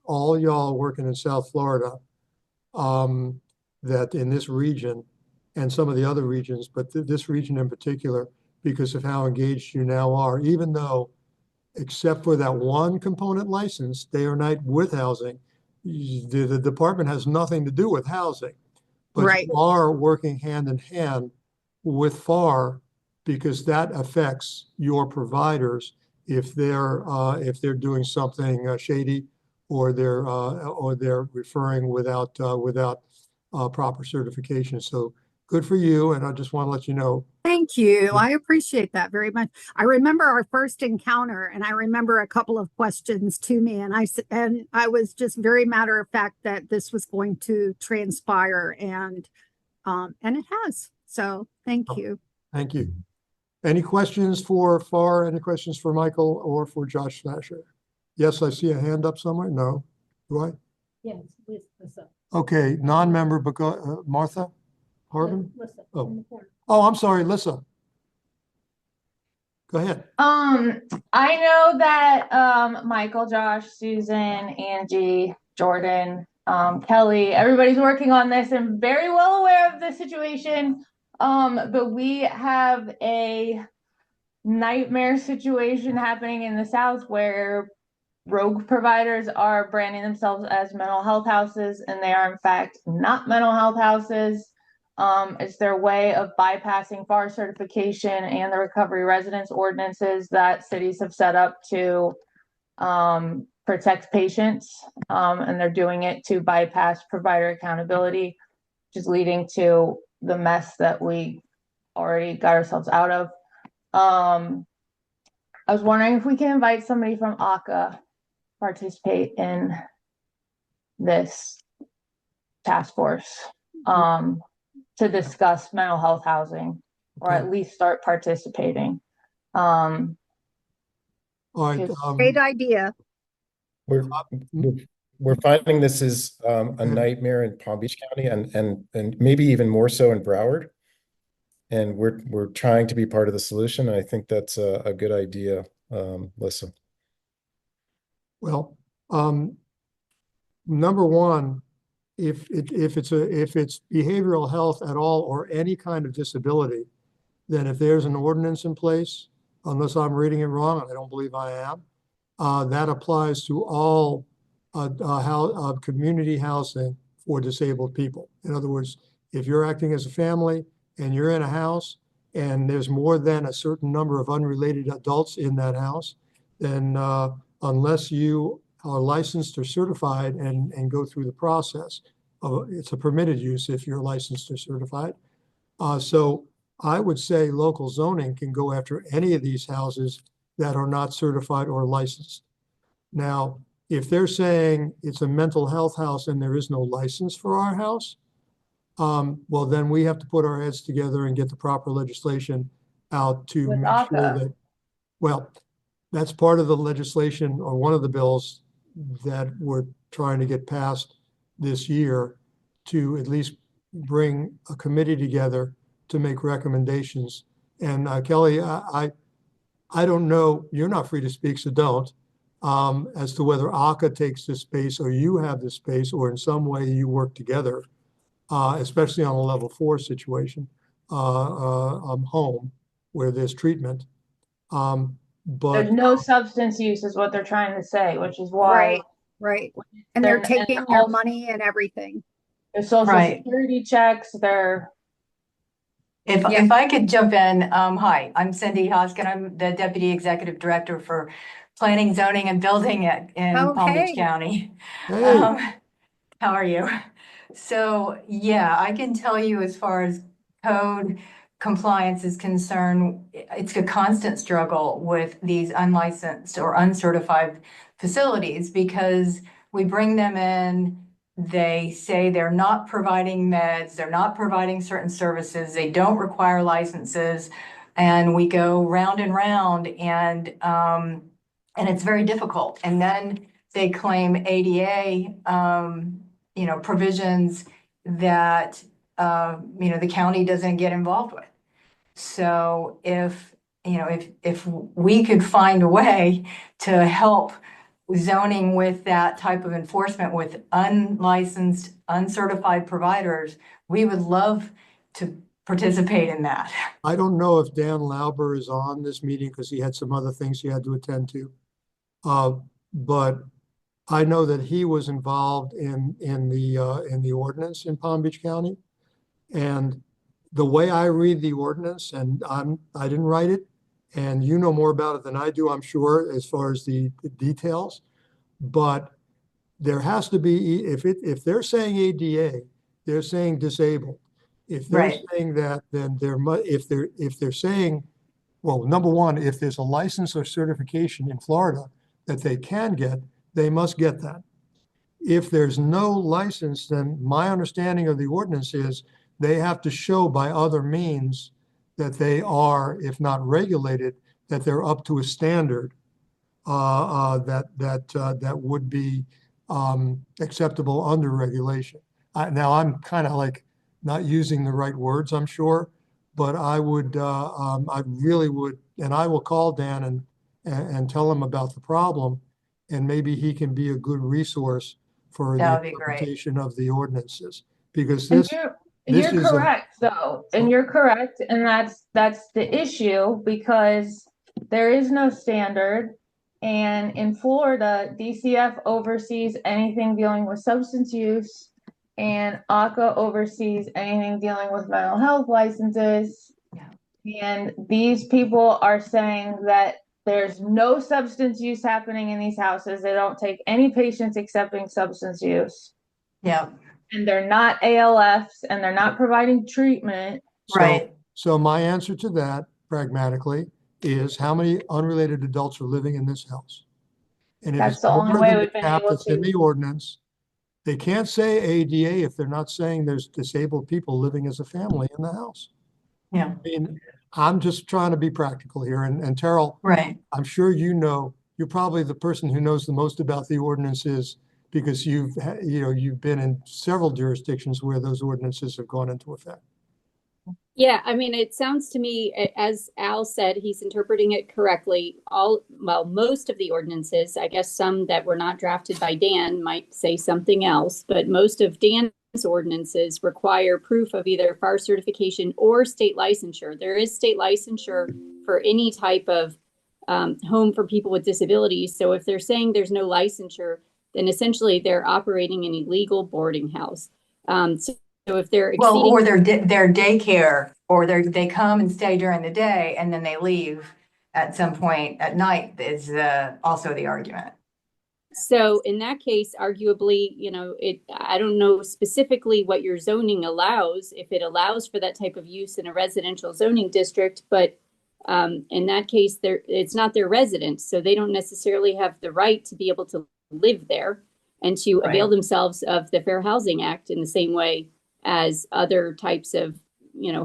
all y'all working in South Florida, that in this region and some of the other regions, but this region in particular, because of how engaged you now are, even though, except for that one component license, day or night with housing, the department has nothing to do with housing. But Right. you are working hand in hand with FAR because that affects your providers if they're doing something shady or they're referring without proper certification. So good for you, and I just want to let you know. Thank you. I appreciate that very much. I remember our first encounter, and I remember a couple of questions to me, and I was just very matter of fact that this was going to transpire, and it has. So thank you. Thank you. Any questions for FAR? Any questions for Michael or for Josh Smasher? Yes, I see a hand up somewhere. No, do I? Yes, Lisa. Okay, non-member, Martha Harvin? Lisa. Oh. Oh, I'm sorry, Lissa. Go ahead. I know that Michael, Josh, Susan, Angie, Jordan, Kelly, everybody's working on this and very well aware of the situation. But we have a nightmare situation happening in the South where rogue providers are branding themselves as mental health houses, and they are in fact not mental health houses. It's their way of bypassing FAR certification and the recovery residence ordinances that cities have set up to protect patients. And they're doing it to bypass provider accountability, which is leading to the mess that we already got ourselves out of. I was wondering if we can invite somebody from ACA participate in this task force to discuss mental health housing, or at least start participating. All right. Great idea. We're finding this is a nightmare in Palm Beach County and maybe even more so in Broward. And we're trying to be part of the solution. And I think that's a good idea, Lissa. Well, number one, if it's behavioral health at all or any kind of disability, then if there's an ordinance in place, unless I'm reading it wrong, and I don't believe I am, that applies to all community housing for disabled people. In other words, if you're acting as a family and you're in a house and there's more than a certain number of unrelated adults in that house, then unless you are licensed or certified and go through the process, it's a permitted use if you're licensed or certified. So I would say local zoning can go after any of these houses that are not certified or licensed. Now, if they're saying it's a mental health house and there is no license for our house, well, then we have to put our heads together and get the proper legislation out to make sure that, well, that's part of the legislation or one of the bills that we're trying to get passed this year to at least bring a committee together to make recommendations. And Kelly, I don't know, you're not free to speak, so don't, as to whether ACA takes this space or you have this space or in some way you work together, especially on a level 4 situation, home where there's treatment. But there's no substance use is what they're trying to say, which is why. Right. And they're taking their money and everything. Their social security checks, their. If I could jump in, hi, I'm Cindy Hoskin. I'm the Deputy Executive Director for Planning, Zoning, and Building in Palm Beach County. How are you? So yeah, I can tell you as far as code compliance is concerned, it's a constant struggle with these unlicensed or uncertified facilities because we bring them in, they say they're not providing meds, they're not providing certain services, they don't require licenses, and we go round and round, and it's very difficult. And then they claim ADA, provisions that the county doesn't get involved with. So if we could find a way to help zoning with that type of enforcement with unlicensed, uncertified providers, we would love to participate in that. I don't know if Dan Lauber is on this meeting because he had some other things he had to attend to. But I know that he was involved in the ordinance in Palm Beach County. And the way I read the ordinance, and I didn't write it, and you know more about it than I do, I'm sure, as far as the details. But there has to be, if they're saying ADA, they're saying disabled. If they're Right. saying that, then if they're saying, well, number one, if there's a license or certification in Florida that they can get, they must get that. If there's no license, then my understanding of the ordinance is they have to show by other means that they are, if not regulated, that they're up to a standard that would be acceptable under regulation. Now I'm kind of like not using the right words, I'm sure, but I really would, and I will call Dan and tell him about the problem, and maybe he can be a good resource for the That would be great. interpretation of the ordinances, because And this you're is correct though, and you're correct, and that's the issue, because there is no standard. And in Florida, DCF oversees anything dealing with substance use, and ACA oversees anything dealing with mental health licenses. And these people are saying that there's no substance use happening in these houses. They don't take any patients accepting substance use. Yeah. And they're not ALFs, and they're not providing treatment. Right. So my answer to that, pragmatically, is how many unrelated adults are living in this house? And if That's it's the only more way than the we've been cap able that's in to. the ordinance, they can't say ADA if they're not saying there's disabled people living as a family in the house. Yeah. I mean, I'm just trying to be practical here. And Terrell, Right. I'm sure you're probably the person who knows the most about the ordinances, because you've been in several jurisdictions where those ordinances have gone into effect. Yeah, I mean, it sounds to me, as Al said, he's interpreting it correctly. Most of the ordinances, I guess some that were not drafted by Dan might say something else, but most of Dan's ordinances require proof of either FAR certification or state licensure. There is state licensure for any type of home for people with disabilities. So if they're saying there's no licensure, then essentially they're operating an illegal boarding house. So if they're exceeding, or their daycare, or they come and stay during the day and then they leave at some point at night is also the argument. so in that case, arguably, I don't know specifically what your zoning allows, if it allows for that type of use in a residential zoning district, but in that case, it's not their residence, so they don't necessarily have the right to be able to live there and to avail themselves of the Fair Housing Act in the same way as other types of,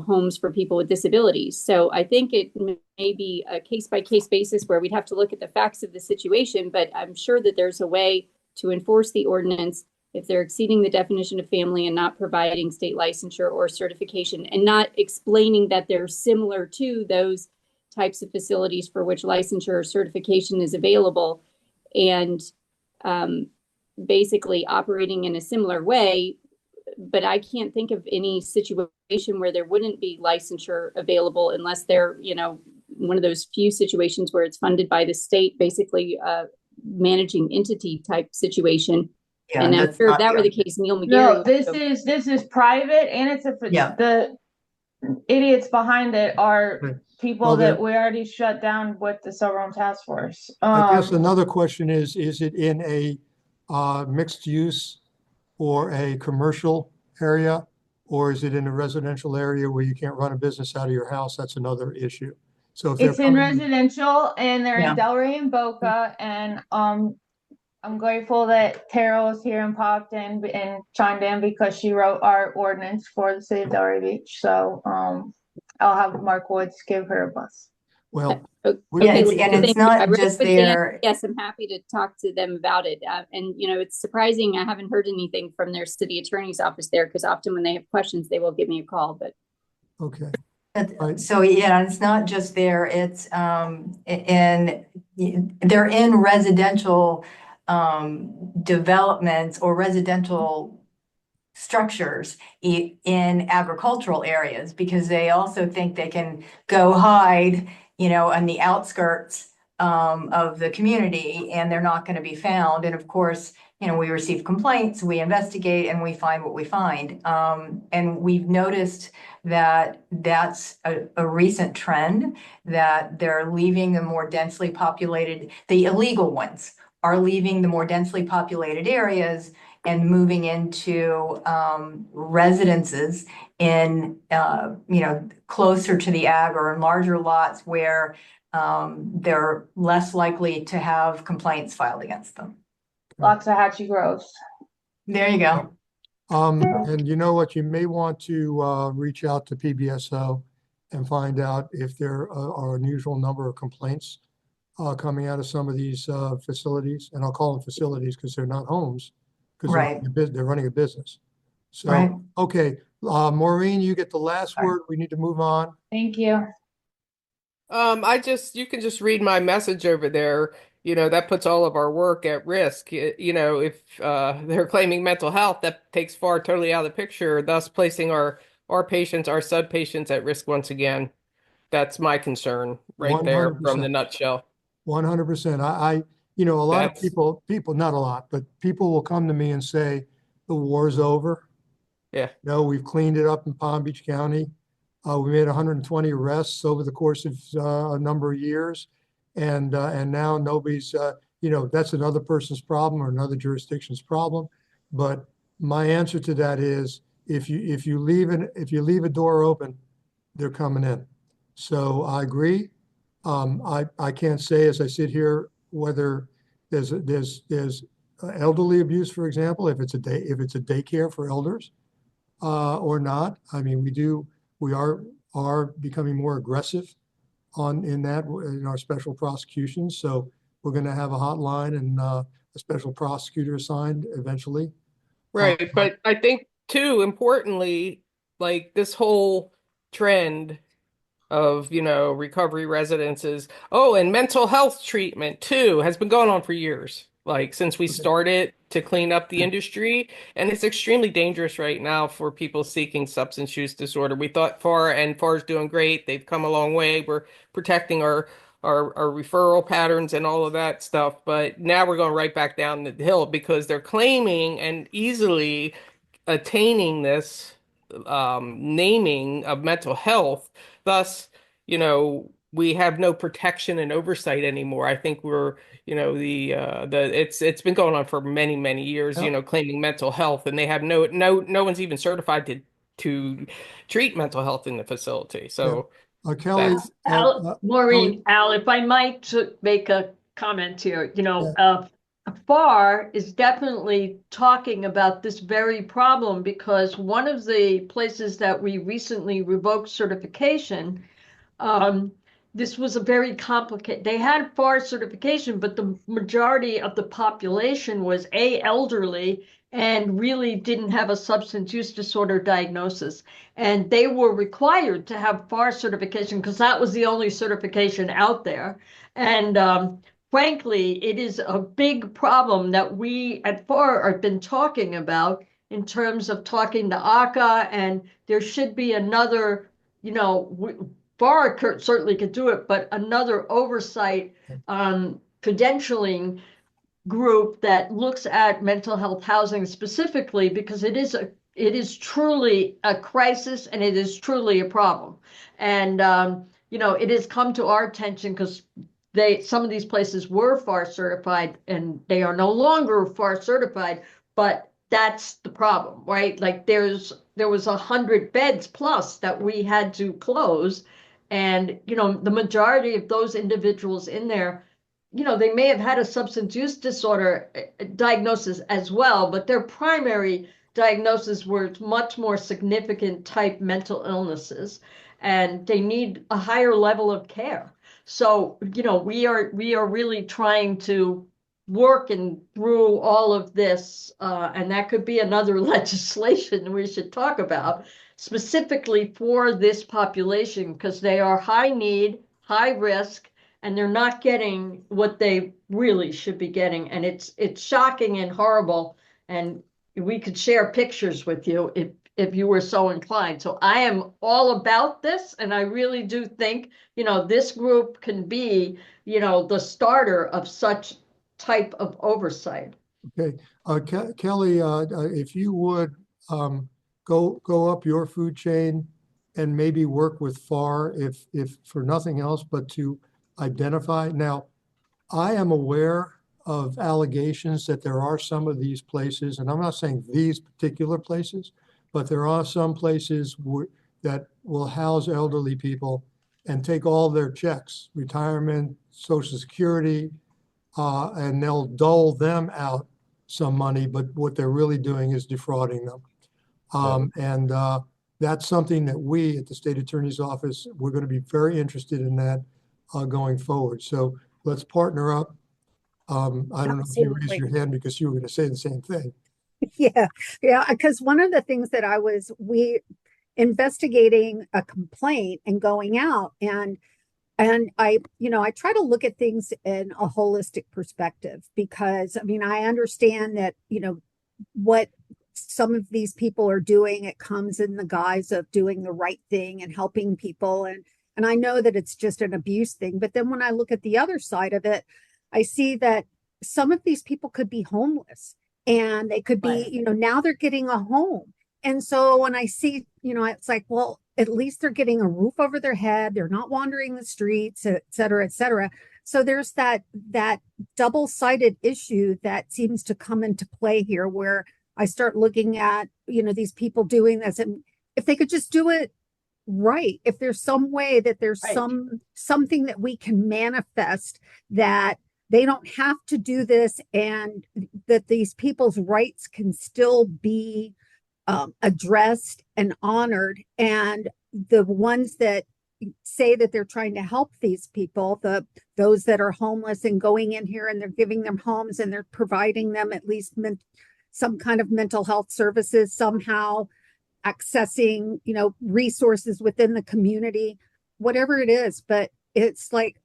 homes for people with disabilities. So I think it may be a case-by-case basis where we'd have to look at the facts of the situation, but I'm sure that there's a way to enforce the ordinance if they're exceeding the definition of family and not providing state licensure or certification, and not explaining that they're similar to those types of facilities for which licensure or certification is available, and basically operating in a similar way. But I can't think of any situation where there wouldn't be licensure available unless they're, one of those few situations where it's funded by the state, basically managing entity type situation. Yeah, and after if that were the case, Neil McGarry. No, this is private, and it's the idiots behind it are people that we already shut down with the Silver Home Task Force. I guess another question is it in a mixed use or a commercial area, or is it in a residential area where you can't run a business out of your house? That's another issue. So if it's in residential, and they're in Delray and Boca, and I'm grateful that Terrell is here and popped in and chimed in because she wrote our ordinance for the city of Delray Beach. So I'll have Mark Woods give her a bus. Well, it's not just their. Yes, I'm happy to talk to them about it. And it's surprising I haven't heard anything from their city attorney's office there, because often when they have questions, they will give me a call. But okay, Right. So yeah, it's not just there, it's in they're in residential developments or residential structures in agricultural areas because they also think they can go hide, on the outskirts of the community and they're not going to be found. And of course, we receive complaints, we investigate, and we find what we find. And we've noticed that that's a recent trend that they're leaving the more densely populated, the illegal ones are leaving the more densely populated areas and moving into residences in, closer to the ag or in larger lots where they're less likely to have complaints filed against them. Loxahatchee Groves. There you go. And you know what, you may want to reach out to PBSO and find out if there are an unusual number of complaints coming out of some of these facilities. And I'll call them facilities because they're not homes, because Right. they're running a business. So, Right. okay, Maureen, you get the last word. We need to move on. Thank you. You can just read my message over there. That puts all of our work at risk. If they're claiming mental health, that takes FAR totally out of the picture, thus placing our patients, our sub patients at risk once again. That's my concern right there from the 100%. nutshell. 100%. A lot of That's people, not a lot, but people will come to me and say, the war's over. yeah. No, we've cleaned it up in Palm Beach County. We made 120 arrests over the course of a number of years. And now nobody's, that's another person's problem or another jurisdiction's problem. But my answer to that is if you leave a door open, they're coming in. So I agree. I can't say as I sit here whether there's elderly abuse, for example, if it's a daycare for elders or not. I mean, we are becoming more aggressive in our special prosecutions. So we're going to have a hotline and a special prosecutor assigned eventually. Right. But I think too, importantly, like this whole trend of, recovery residences. Oh, and mental health treatment too has been going on for years, like since we started to clean up the industry. And it's extremely dangerous right now for people seeking substance use disorder. We thought FAR is doing great. They've come a long way. We're protecting our referral patterns and all of that stuff. But now we're going right back down the hill because they're claiming and easily attaining this naming of mental health. Thus, we have no protection and oversight anymore. I think we're, it's been going on for many, many years, claiming mental health, and they have no one's even certified to treat mental health in the facility. So Kelly, Maureen, Al, if I might make a comment here, FAR is definitely talking about this very problem because one of the places that we recently revoked certification, this was a very complicated, they had FAR certification, but the majority of the population was elderly and really didn't have a substance use disorder diagnosis. And they were required to have FAR certification because that was the only certification out there. And frankly, it is a big problem that we at FAR have been talking about in terms of talking to ACA, and there should be another, FAR certainly could do it, but another oversight credentialing group that looks at mental health housing specifically because it is truly a crisis and it is truly a problem. And it has come to our attention because some of these places were FAR certified and they are no longer FAR certified, but that's the problem, right? Like there was 100 beds plus that we had to close. And, the majority of those individuals in there, they may have had a substance use disorder diagnosis as well, but their primary diagnosis were much more significant type mental illnesses, and they need a higher level of care. So, we are really trying to work and through all of this, and that could be another legislation we should talk about specifically for this population because they are high need, high risk, and they're not getting what they really should be getting. And it's shocking and horrible. And we could share pictures with you if you were so inclined. So I am all about this, and I really do think, this group can be, the starter of such type of oversight. Okay, Kelly, if you would go up your food chain and maybe work with FAR if for nothing else but to identify. Now, I am aware of allegations that there are some of these places, and I'm not saying these particular places, but there are some places that will house elderly people and take all their checks, retirement, Social Security, and they'll dole them out some money, but what they're really doing is defrauding them. And that's something that we at the State Attorney's Office, we're going to be very interested in that going forward. So let's partner up. I don't know if you raised your hand because you were going to say the same thing. Yeah, because one of the things that we investigating a complaint and going out and I try to look at things in a holistic perspective because I understand that, what some of these people are doing, it comes in the guise of doing the right thing and helping people. And I know that it's just an abuse thing. But then when I look at the other side of it, I see that some of these people could be homeless and they could be, now they're getting a home. And so when I see, it's like, well, at least they're getting a roof over their head. They're not wandering the streets, et cetera, et cetera. So there's that double-sided issue that seems to come into play here where I start looking at, these people doing this. And if they could just do it right, if there's some way that there's something that we can manifest that they don't have to do this and that these people's rights can still be addressed and honored, and the ones that say that they're trying to help these people, those that are homeless and going in here and they're giving them homes and they're providing them at least some kind of mental health services, somehow accessing resources within the community, whatever it is. But it's like,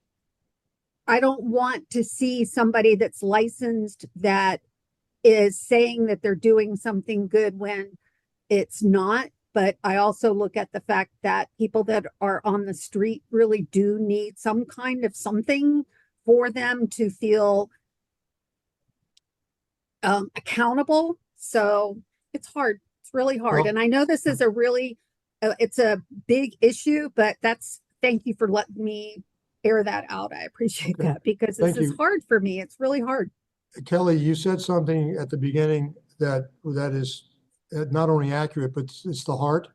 I don't want to see somebody that's licensed that is saying that they're doing something good when it's not. But I also look at the fact that people that are on the street really do need some kind of something for them to feel accountable. So it's hard. It's really hard. Well, and I know this is it's a big issue, but thank you for letting me air that out. I appreciate that because this is hard for me. It's really hard. Kelly, you said something at the beginning that is not only accurate, but it's the heart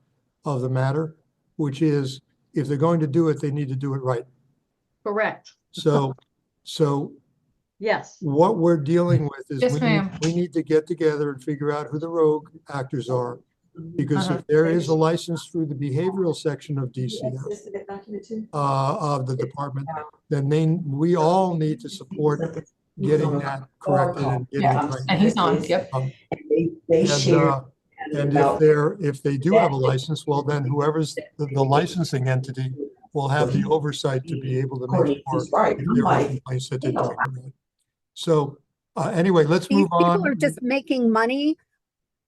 of the matter, which is if they're going to do it, they need to do it right. Correct. So yes, what we're dealing with is Yes, we need to get together and figure out who the rogue actors are. Because if there is a license through the behavioral section of DCF, of the department, then we all need to support getting that corrected and getting it right. And he's on, yep. And if they do have a license, well, then whoever's the licensing entity will have the oversight to be able to make sure if there are complaints that they're doing it right. So anyway, let's move on. People are just making money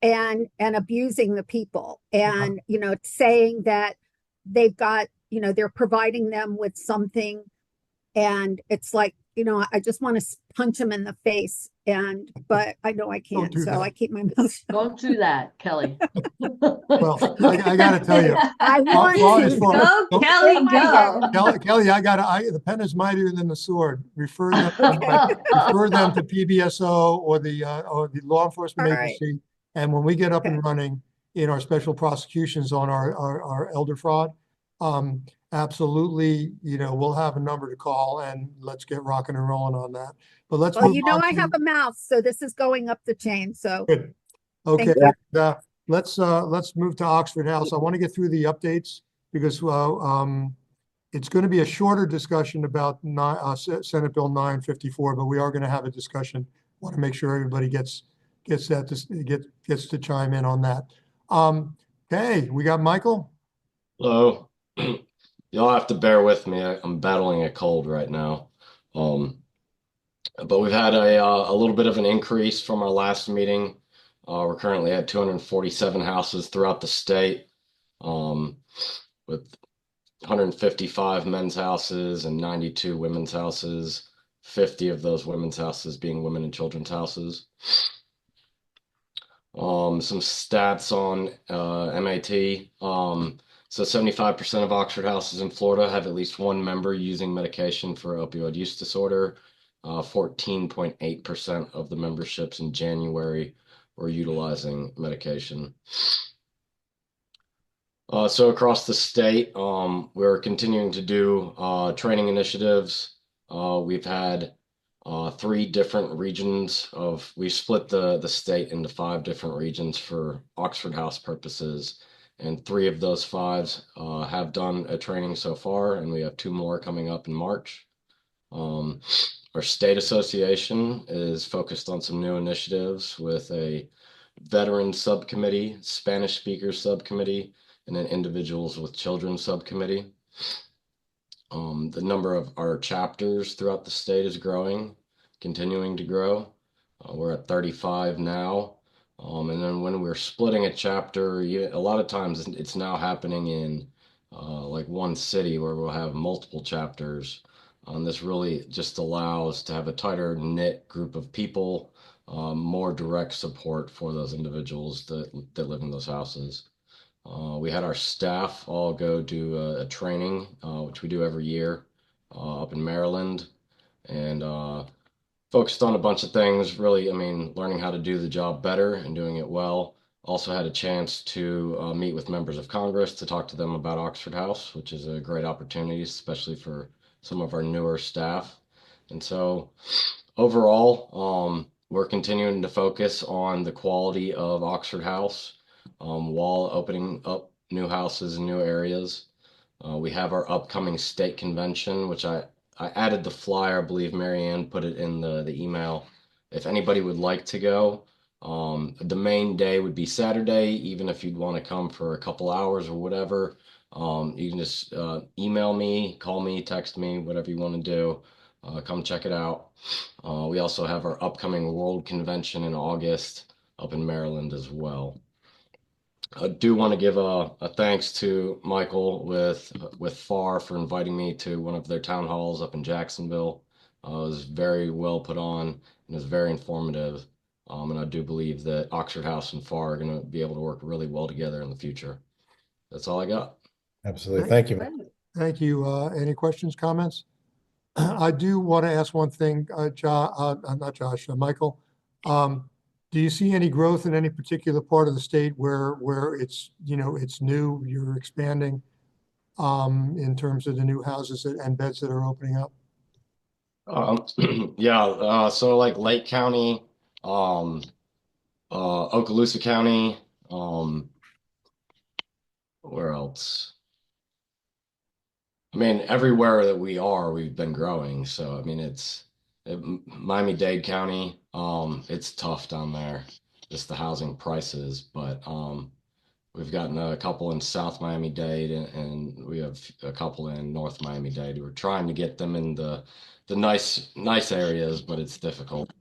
and abusing the people and, saying that they've got, they're providing them with something. And it's like, I just want to punch them in the face. But I know I can't, so I keep my mouth shut. Don't do that, Kelly. Well, I got to tell you, I want to go, Kelly, go. Kelly, the pen is mightier than the sword. Refer them to PBSO or the law enforcement agency. And when we get up and running in our special prosecutions on our elder fraud, absolutely, we'll have a number to call and let's get rocking and rolling on that. But let's move on I have a mouth, so this is going up the chain. So good. Okay, let's move to Oxford House. I want to get through the updates because it's going to be a shorter discussion about Senate Bill 954, but we are going to have a discussion. I want to make sure everybody gets to chime in on that. Okay, we got Michael. Hello. You'll have to bear with me. I'm battling a cold right now. Um, but we've had a little bit of an increase from our last meeting. We're currently at 247 houses throughout the state, with 155 men's houses and 92 women's houses, 50 of those women's houses being women and children's houses. Some stats on MAT. So 75% of Oxford houses in Florida have at least one member using medication for opioid use disorder. 14.8% of the memberships in January were utilizing medication. So across the state, we're continuing to do training initiatives. We've had 3 different regions we split the state into 5 different regions for Oxford House purposes, and 3 of those 5 have done a training so far, and we have 2 more coming up in March. Our state association is focused on some new initiatives with a veteran subcommittee, Spanish speakers subcommittee, and an individuals with children subcommittee. The number of our chapters throughout the state is growing, continuing to grow. We're at 35 now. And then when we're splitting a chapter, a lot of times it's now happening in like one city where we'll have multiple chapters. This really just allows to have a tighter knit group of people, more direct support for those individuals that live in those houses. We had our staff all go do a training, which we do every year up in Maryland, and focused on a bunch of things, really, I mean, learning how to do the job better and doing it well. Also had a chance to meet with members of Congress to talk to them about Oxford House, which is a great opportunity, especially for some of our newer staff. And so overall, we're continuing to focus on the quality of Oxford House while opening up new houses in new areas. We have our upcoming state convention, which I added the flyer. I believe Marianne put it in the email. If anybody would like to go, the main day would be Saturday, even if you'd want to come for a couple hours or whatever. You can just email me, call me, text me, whatever you want to do. Come check it out. We also have our upcoming World Convention in August up in Maryland as well. I do want to give a thanks to Michael with FAR for inviting me to one of their town halls up in Jacksonville. It was very well put on and it was very informative. And I do believe that Oxford House and FAR are going to be able to work really well together in the future. That's all I got. Absolutely. Thank you. Thank you. Any questions, comments? I do want to ask one thing, not Josh, Michael. Do you see any growth in any particular part of the state where it's, it's new, you're expanding in terms of the new houses and beds that are opening up? Yeah, so like Lake County, Okaloosa County, where else? I mean, everywhere that we've been growing. So, I mean, Miami-Dade County, it's tough down there, just the housing prices. But we've gotten a couple in South Miami-Dade and we have a couple in North Miami-Dade. We're trying to get them in the nice areas, but it's difficult.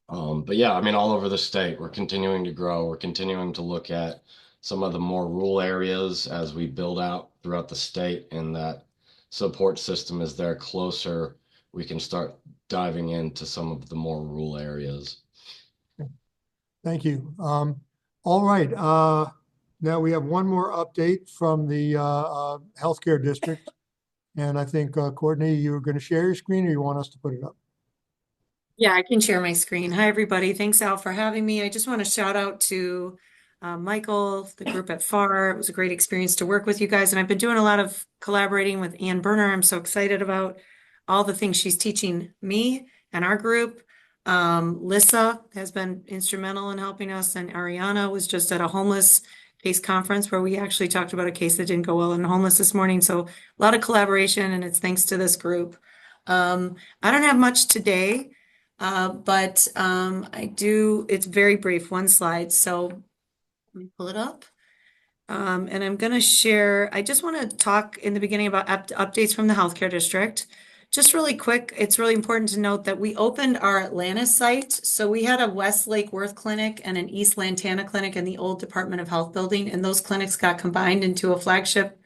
But yeah, I mean, all over the state, we're continuing to grow. We're continuing to look at some of the more rural areas as we build out throughout the state, and that support system is there closer. We can start diving into some of the more rural areas. Thank you. All right. Now we have one more update from the healthcare district. And I think, Courtney, you were going to share your screen or you want us to put it up? Yeah, I can share my screen. Hi, everybody. Thanks, Al, for having me. I just want to shout out to Michael, the group at FAR. It was a great experience to work with you guys. And I've been doing a lot of collaborating with Ann Berner. I'm so excited about all the things she's teaching me and our group. Lissa has been instrumental in helping us. And Ariana was just at a homeless case conference where we actually talked about a case that didn't go well in homeless this morning. So a lot of collaboration, and it's thanks to this group. I don't have much today. But I do, it's very brief, one slide. So Let me pull it up. And I'm going to share, I just want to talk in the beginning about updates from the healthcare district. Just really quick, it's really important to note that we opened our Atlanta site. So we had a West Lake Worth clinic and an East Lantana clinic in the old Department of Health building, and those clinics got combined into a flagship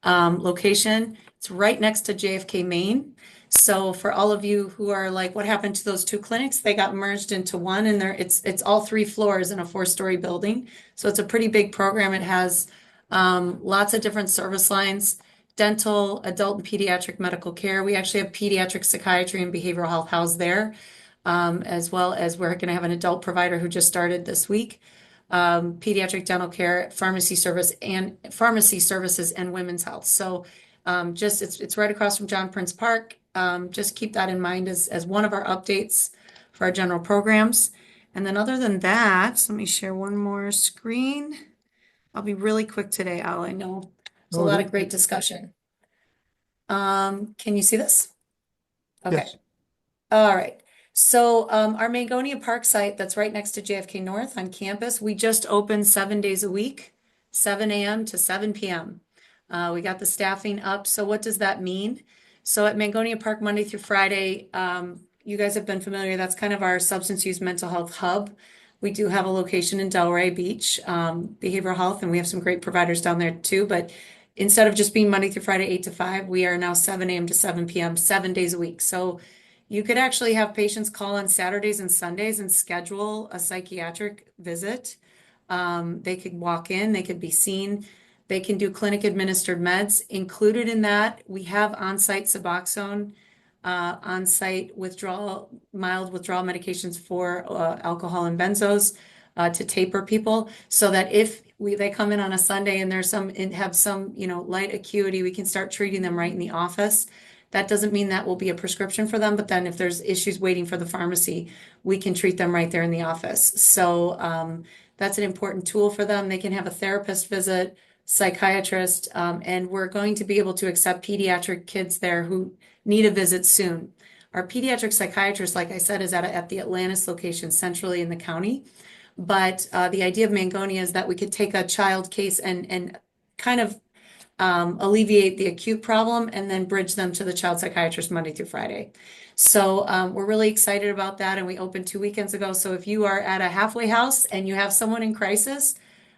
location. It's right next to JFK Main. So for all of you who are like, what happened to those two clinics? They got merged into one, and it's all 3 floors in a 4-story building. So it's a pretty big program. It has lots of different service lines: dental, adult and pediatric medical care. We actually have pediatric psychiatry and behavioral health housed there, as well as we're going to have an adult provider who just started this week. Pediatric dental care, pharmacy services, and women's health. So it's right across from John Prince Park. Just keep that in mind as one of our updates for our general programs. And then other than that, let me share one more screen. I'll be really quick today, Al. I know there's a lot of great discussion. Can you see this? Okay. Yes. All right. So our Mangonia Park site that's right next to JFK North on campus, we just opened 7 days a week, 7 a.m. to 7 p.m. We got the staffing up. So what does that mean? So at Mangonia Park, Monday through Friday, you guys have been familiar. That's kind of our substance use mental health hub. We do have a location in Delray Beach, behavioral health, and we have some great providers down there too. But instead of just being Monday through Friday, 8 to 5, we are now 7 a.m. to 7 p.m., 7 days a week. So you could actually have patients call on Saturdays and Sundays and schedule a psychiatric visit. They could walk in, they could be seen, they can do clinic administered meds. Included in that, we have on-site Suboxone, on-site mild withdrawal medications for alcohol and benzos to taper people, so that if they come in on a Sunday and have some light acuity, we can start treating them right in the office. That doesn't mean that will be a prescription for them, but then if there's issues waiting for the pharmacy, we can treat them right there in the office. So that's an important tool for them. They can have a therapist visit, psychiatrist, and we're going to be able to accept pediatric kids there who need a visit soon. Our pediatric psychiatrist, like I said, is at the Atlantis location centrally in the county. But the idea of Mangonia is that we could take a child case and kind of alleviate the acute problem and then bridge them to the child psychiatrist Monday through Friday. So we're really excited about that. And we opened 2 weekends ago. So if you are at a halfway house and you have someone in crisis,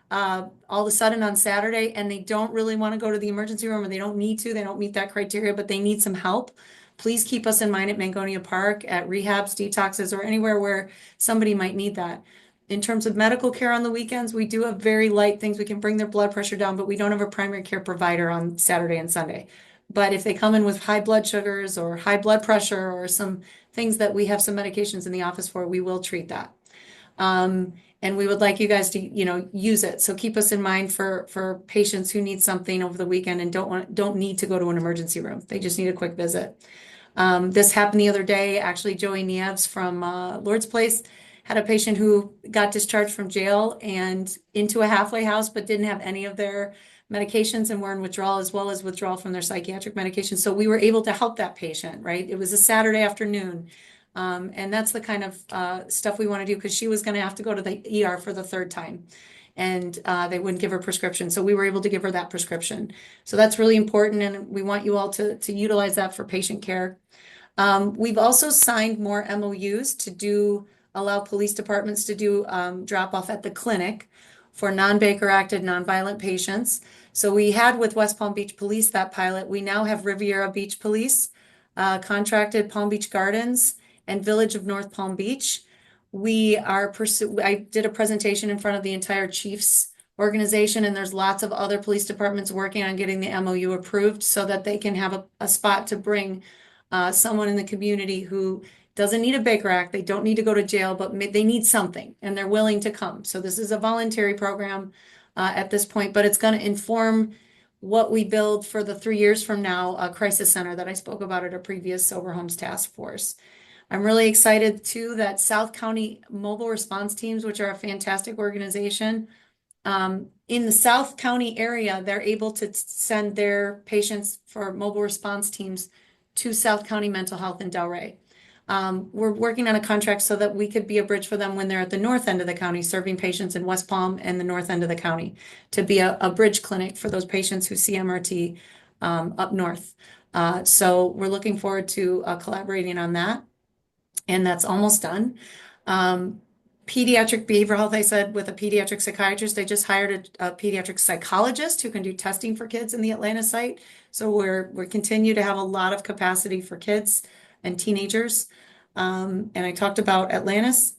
all of a sudden on Saturday, and they don't really want to go to the emergency room, or they don't need to, they don't meet that criteria, but they need some help, please keep us in mind at Mangonia Park, at rehabs, detoxes, or anywhere where somebody might need that. In terms of medical care on the weekends, we do have very light things. We can bring their blood pressure down, but we don't have a primary care provider on Saturday and Sunday. But if they come in with high blood sugars or high blood pressure or some things that we have some medications in the office for, we will treat that. And we would like you guys to, use it. So keep us in mind for patients who need something over the weekend and don't need to go to an emergency room. They just need a quick visit. This happened the other day. Actually, Joey Nieves from Lord's Place had a patient who got discharged from jail and into a halfway house, but didn't have any of their medications and were in withdrawal, as well as withdrawal from their psychiatric medication. So we were able to help that patient, right? It was a Saturday afternoon. And that's the kind of stuff we want to do, because she was going to have to go to the ER for the 3rd time, and they wouldn't give her prescription. So we were able to give her that prescription. So that's really important, and we want you all to utilize that for patient care. We've also signed more MOUs to allow police departments to do drop off at the clinic for non-Baker acted, non-violent patients. So we had with West Palm Beach Police that pilot. We now have Riviera Beach Police, contracted Palm Beach Gardens, and Village of North Palm Beach. I did a presentation in front of the entire Chiefs organization, and there's lots of other police departments working on getting the MOU approved so that they can have a spot to bring someone in the community who doesn't need a Baker Act, they don't need to go to jail, but they need something, and they're willing to come. So this is a voluntary program at this point, but it's going to inform what we build for the 3 years from now, a crisis center that I spoke about at a previous Sober Homes Task Force. I'm really excited too that South County Mobile Response Teams, which are a fantastic organization, in the South County area, they're able to send their patients for mobile response teams to South County Mental Health in Delray. We're working on a contract so that we could be a bridge for them when they're at the north end of the county, serving patients in West Palm and the north end of the county, to be a bridge clinic for those patients who see MRT up north. So we're looking forward to collaborating on that. And that's almost done. Pediatric behavioral health, I said, with a pediatric psychiatrist. They just hired a pediatric psychologist who can do testing for kids in the Atlanta site. So we continue to have a lot of capacity for kids and teenagers. And I talked about Atlantis.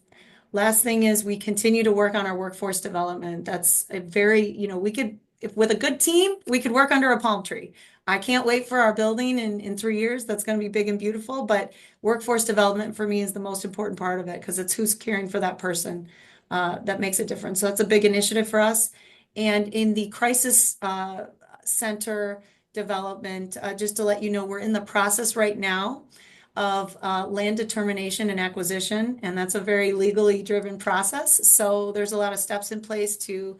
Last thing is we continue to work on our workforce development. That's a very, if with a good team, we could work under a palm tree. I can't wait for our building in 3 years. That's going to be big and beautiful, but workforce development for me is the most important part of it because it's who's caring for that person that makes a difference. So that's a big initiative for us. And in the crisis center development, just to let you know, we're in the process right now of land determination and acquisition, and that's a very legally driven process. So there's a lot of steps in place to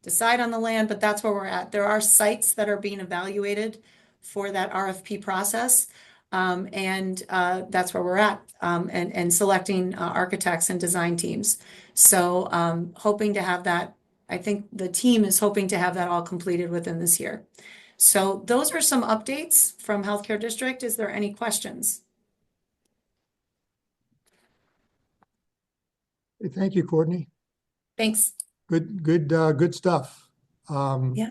decide on the land, but that's where we're at. There are sites that are being evaluated for that RFP process. And that's where we're at, and selecting architects and design teams. So hoping to have that, I think the team is hoping to have that all completed within this year. So those are some updates from Healthcare District. Is there any questions? Thank you, Courtney. Thanks. Good stuff. Yeah.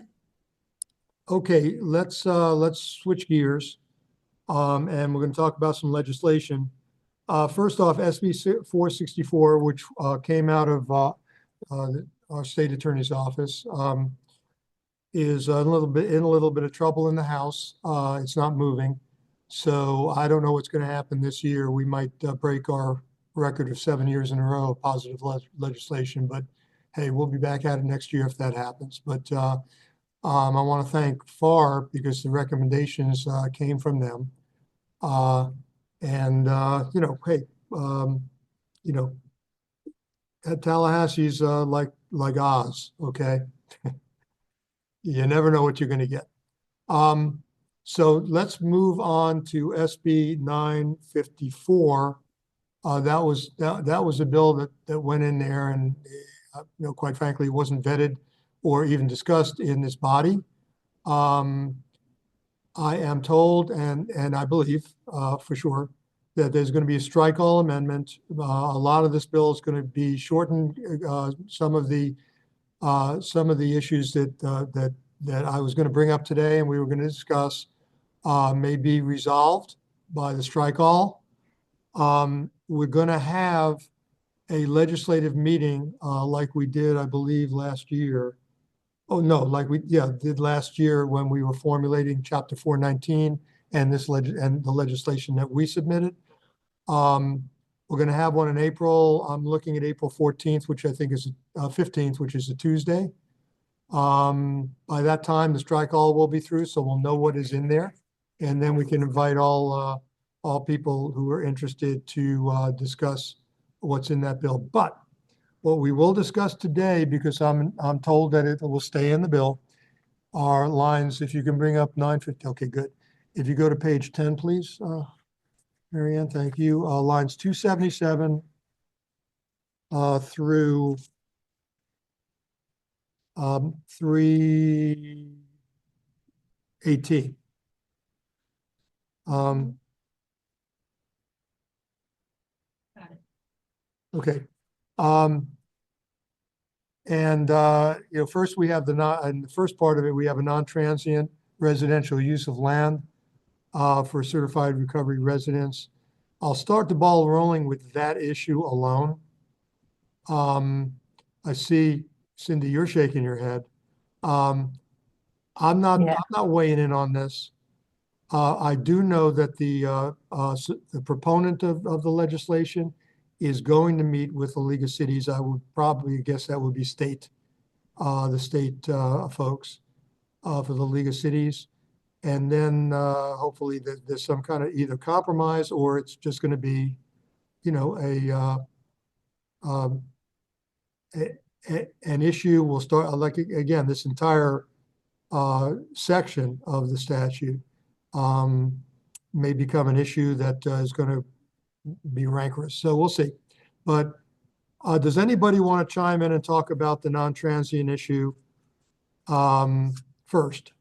Okay, let's switch gears, and we're going to talk about some legislation. First off, SB 464, which came out of our state attorney's office, is in a little bit of trouble in the House. It's not moving, so I don't know what's going to happen this year. We might break our record of 7 years in a row of positive legislation, but hey, we'll be back at it next year if that happens. But I want to thank FAR because the recommendations came from them. Hey, Tallahassee's like Oz, okay? You never know what you're going to get. So let's move on to SB 954. That was a bill that went in there, and quite frankly, it wasn't vetted or even discussed in this body. I am told, and I believe for sure, that there's going to be a strike all amendment. A lot of this bill is going to be shortened. Some of the issues that I was going to bring up today and we were going to discuss may be resolved by the strike all. We're going to have a legislative meeting like we did, I believe, last year. Oh, no, did last year when we were formulating Chapter 419 and the legislation that we submitted. We're going to have one in April. I'm looking at April 14th, which I think is 15th, which is a Tuesday. By that time, the strike all will be through, so we'll know what is in there, and then we can invite all people who are interested to discuss what's in that bill. But what we will discuss today, because I'm told that it will stay in the bill, are lines. If you can bring up 950. Okay, good. If you go to page 10, please, Marianne, thank you. Lines 277 through 318. Okay. First we have in the first part of it, we have a non-transient residential use of land for certified recovery residents. I'll start the ball rolling with that issue alone. I see, Cindy, you're shaking your head. I'm not weighing in on this. I do know that the proponent of the legislation is going to meet with the League of Cities. I would probably guess that would be the state folks for the League of Cities. And then hopefully there's some kind of either compromise or it's just going to be, an issue. Will start like, again, this entire section of the statute may become an issue that is going to be rancorous. So we'll see. But does anybody want to chime in and talk about the non-transient issue first?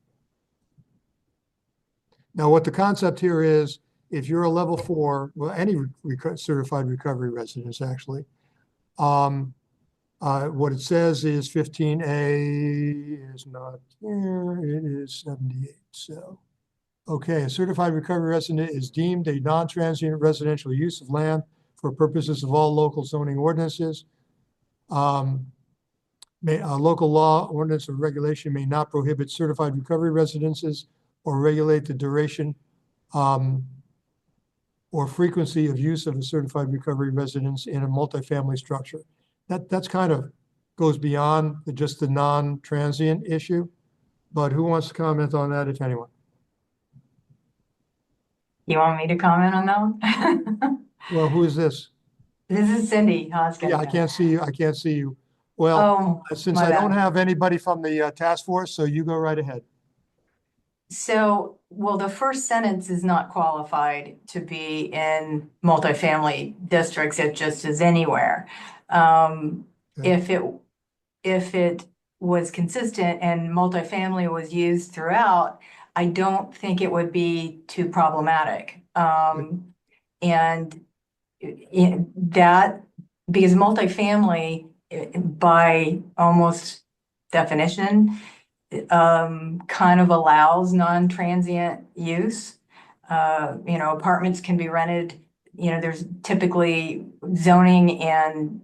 Now, what the concept here is, if you're a level 4, well, any certified recovery residence actually, what it says is 15A is not here, it is 78. So, okay, a certified recovery resident is deemed a non-transient residential use of land for purposes of all local zoning ordinances. Local law, ordinance, or regulation may not prohibit certified recovery residences or regulate the duration or frequency of use of a certified recovery residence in a multifamily structure. That's kind of goes beyond just the non-transient issue, but who wants to comment on that, if anyone? You want me to comment on that one? Well, who is this? This is Cindy Hoskin. Yeah, I can't see you. I can't see you. Well, since I don't have anybody from the task force, so you go right ahead. So, well, the first sentence is not qualified to be in multifamily districts. It just is anywhere. If it was consistent and multifamily was used throughout, I don't think it would be too problematic. And that, because multifamily, by almost definition, kind of allows non-transient use. Apartments can be rented. There's typically zoning and,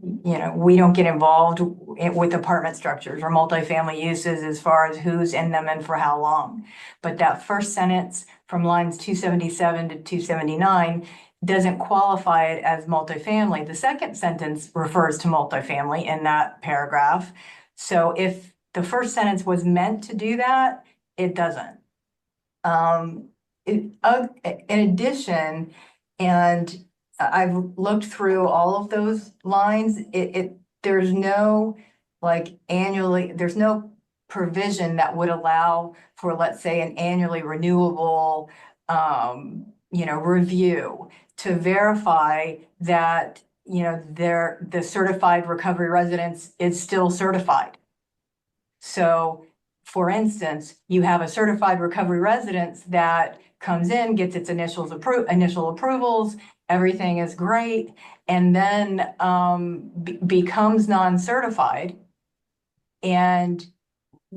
we don't get involved with apartment structures or multifamily uses as far as who's in them and for how long. But that first sentence from lines 277 to 279 doesn't qualify it as multifamily. The second sentence refers to multifamily in that paragraph. So if the first sentence was meant to do that, it doesn't. In addition, and I've looked through all of those lines, there's no there's no provision that would allow for, let's say, an annually renewable review to verify that the certified recovery residence is still certified. So, for instance, you have a certified recovery residence that comes in, gets its initial approvals, everything is great, and then becomes non-certified, and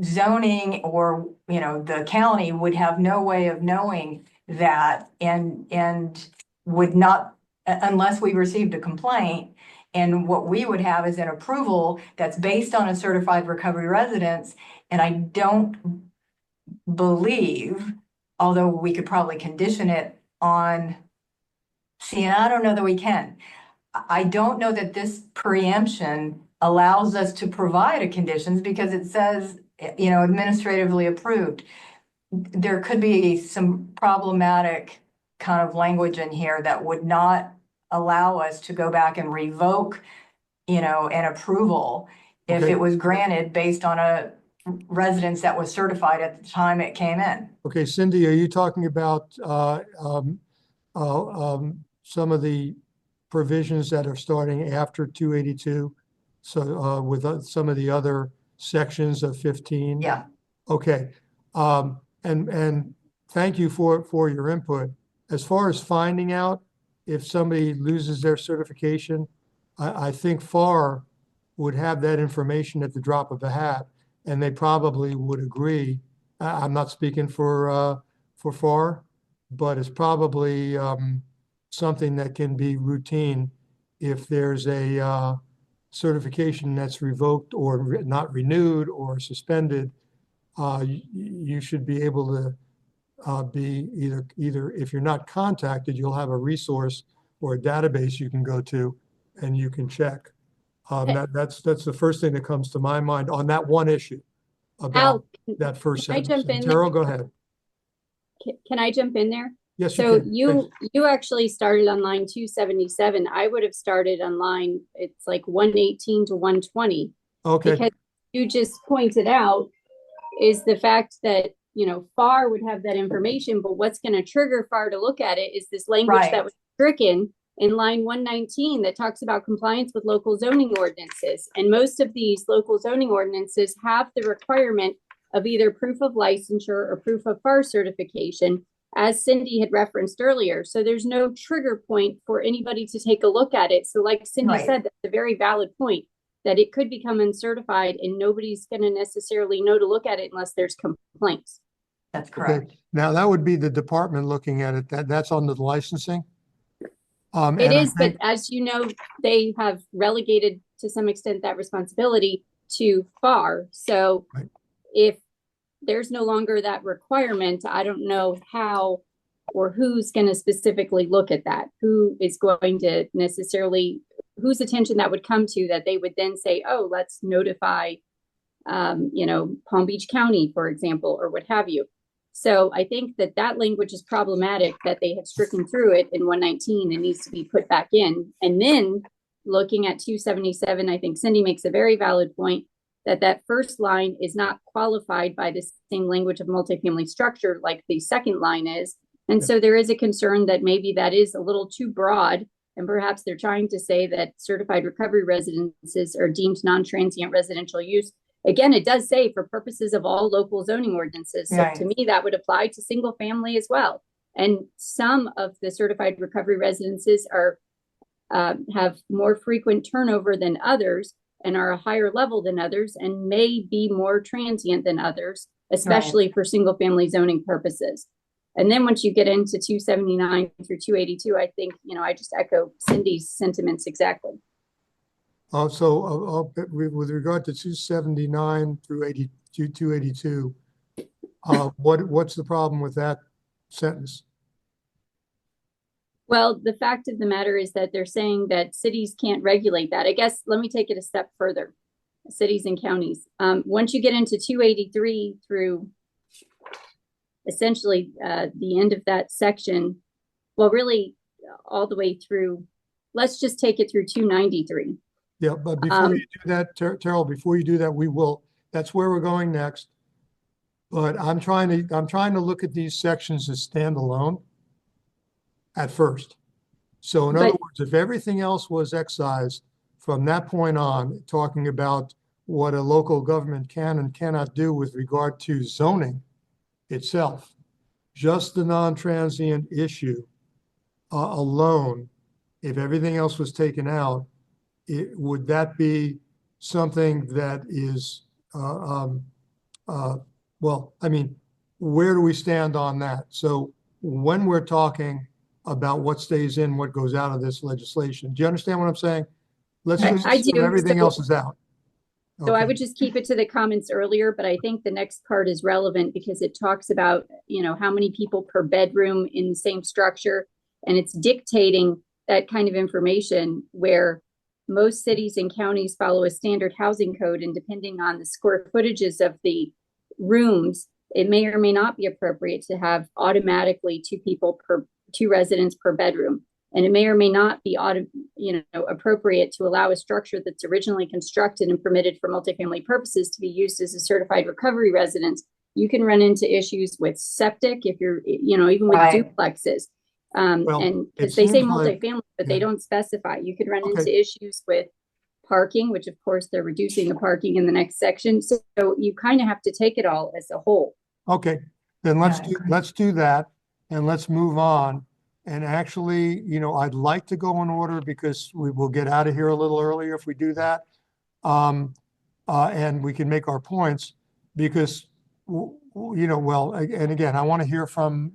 zoning or the county would have no way of knowing that, and would not, unless we received a complaint. And what we would have is an approval that's based on a certified recovery residence. And I don't believe, although we could probably condition it on, and I don't know that we can. I don't know that this preemption allows us to provide a conditions because it says, administratively approved. There could be some problematic kind of language in here that would not allow us to go back and revoke, an approval if it was granted based on a residence that was certified at the time it came in. Okay, Cindy, are you talking about some of the provisions that are starting after 282? So with some of the other sections of 15? Yeah. Okay. And thank you for your input. As far as finding out if somebody loses their certification, I think FAR would have that information at the drop of a hat, and they probably would agree. I'm not speaking for FAR, but it's probably something that can be routine if there's a certification that's revoked or not renewed or suspended. You should be able to be either if you're not contacted, you'll have a resource or a database you can go to and you can check. That's the first thing that comes to my mind on that one issue about that first sentence. Terrell, go ahead. Can I jump in there? Yes, so you can. you actually started on line 277. I would have started on line, it's like 118 to 120. Okay. Because you just pointed out is the fact that FAR would have that information, but what's going to trigger FAR to look at it is this language that was stricken in line 119 that talks about compliance with local zoning ordinances. And most of these local zoning ordinances have the requirement of either proof of licensure or proof of FAR certification, as Cindy had referenced earlier. So there's no trigger point for anybody to take a look at it. So like Cindy said, that's a very valid point, that it could become uncertified and nobody's going to necessarily know to look at it unless there's complaints. That's Okay. Now that would be the department looking at it. That's on the licensing. It is, but as you know, they have relegated to some extent that responsibility to FAR. So if there's no longer that requirement, I don't know how or who's going to specifically look at that. Who is going to necessarily, whose attention that would come to, that they would then say, oh, let's notify, Palm Beach County, for example, or what have you. So I think that language is problematic, that they have stricken through it in 119 and needs to be put back in. And then looking at 277, I think Cindy makes a very valid point that first line is not qualified by the same language of multifamily structure like the second line is. And so there is a concern that maybe that is a little too broad, and perhaps they're trying to say that certified recovery residences are deemed non-transient residential use. Again, it does say for purposes of all local zoning ordinances. So to me, that would apply to single family as well. And some of the certified recovery residences are have more frequent turnover than others and are a higher level than others and may be more transient than others, especially for single family zoning purposes. And then once you get into 279 through 282, I think, I just echo Cindy's sentiments exactly. So with regard to 279 through 282, what's the problem with that sentence? Well, the fact of the matter is that they're saying that cities can't regulate that. I guess let me take it a step further. Cities and counties. Once you get into 283 through essentially the end of that section, well, really all the way through, let's just take it through 293. Yeah, but before you do that, Terrell, before you do that, that's where we're going next. But I'm trying to look at these sections as standalone at first. So in other words, if everything else was excised from that point on, talking about what a local government can and cannot do with regard to zoning itself, just the non-transient issue alone, if everything else was taken out, would that be something that is, well, I mean, where do we stand on that? So when we're talking about what stays in, what goes out of this legislation, do you understand what I'm saying? Let's just assume everything else is out. So I would just keep it to the comments earlier, but I think the next part is relevant because it talks about, how many people per bedroom in the same structure, and it's dictating that kind of information where most cities and counties follow a standard housing code, and depending on the square footages of the rooms, it may or may not be appropriate to have automatically two residents per bedroom. And it may or may not be appropriate to allow a structure that's originally constructed and permitted for multifamily purposes to be used as a certified recovery residence. You can run into issues with septic if you're, even with duplexes. And because they say multifamily, but they don't specify. You could run into issues with parking, which of course they're reducing the parking in the next section. So you kind of have to take it all as a whole. Okay, then let's do that, and let's move on. And actually, I'd like to go in order because we will get out of here a little earlier if we do that. And we can make our points because, well, and again, I want to hear from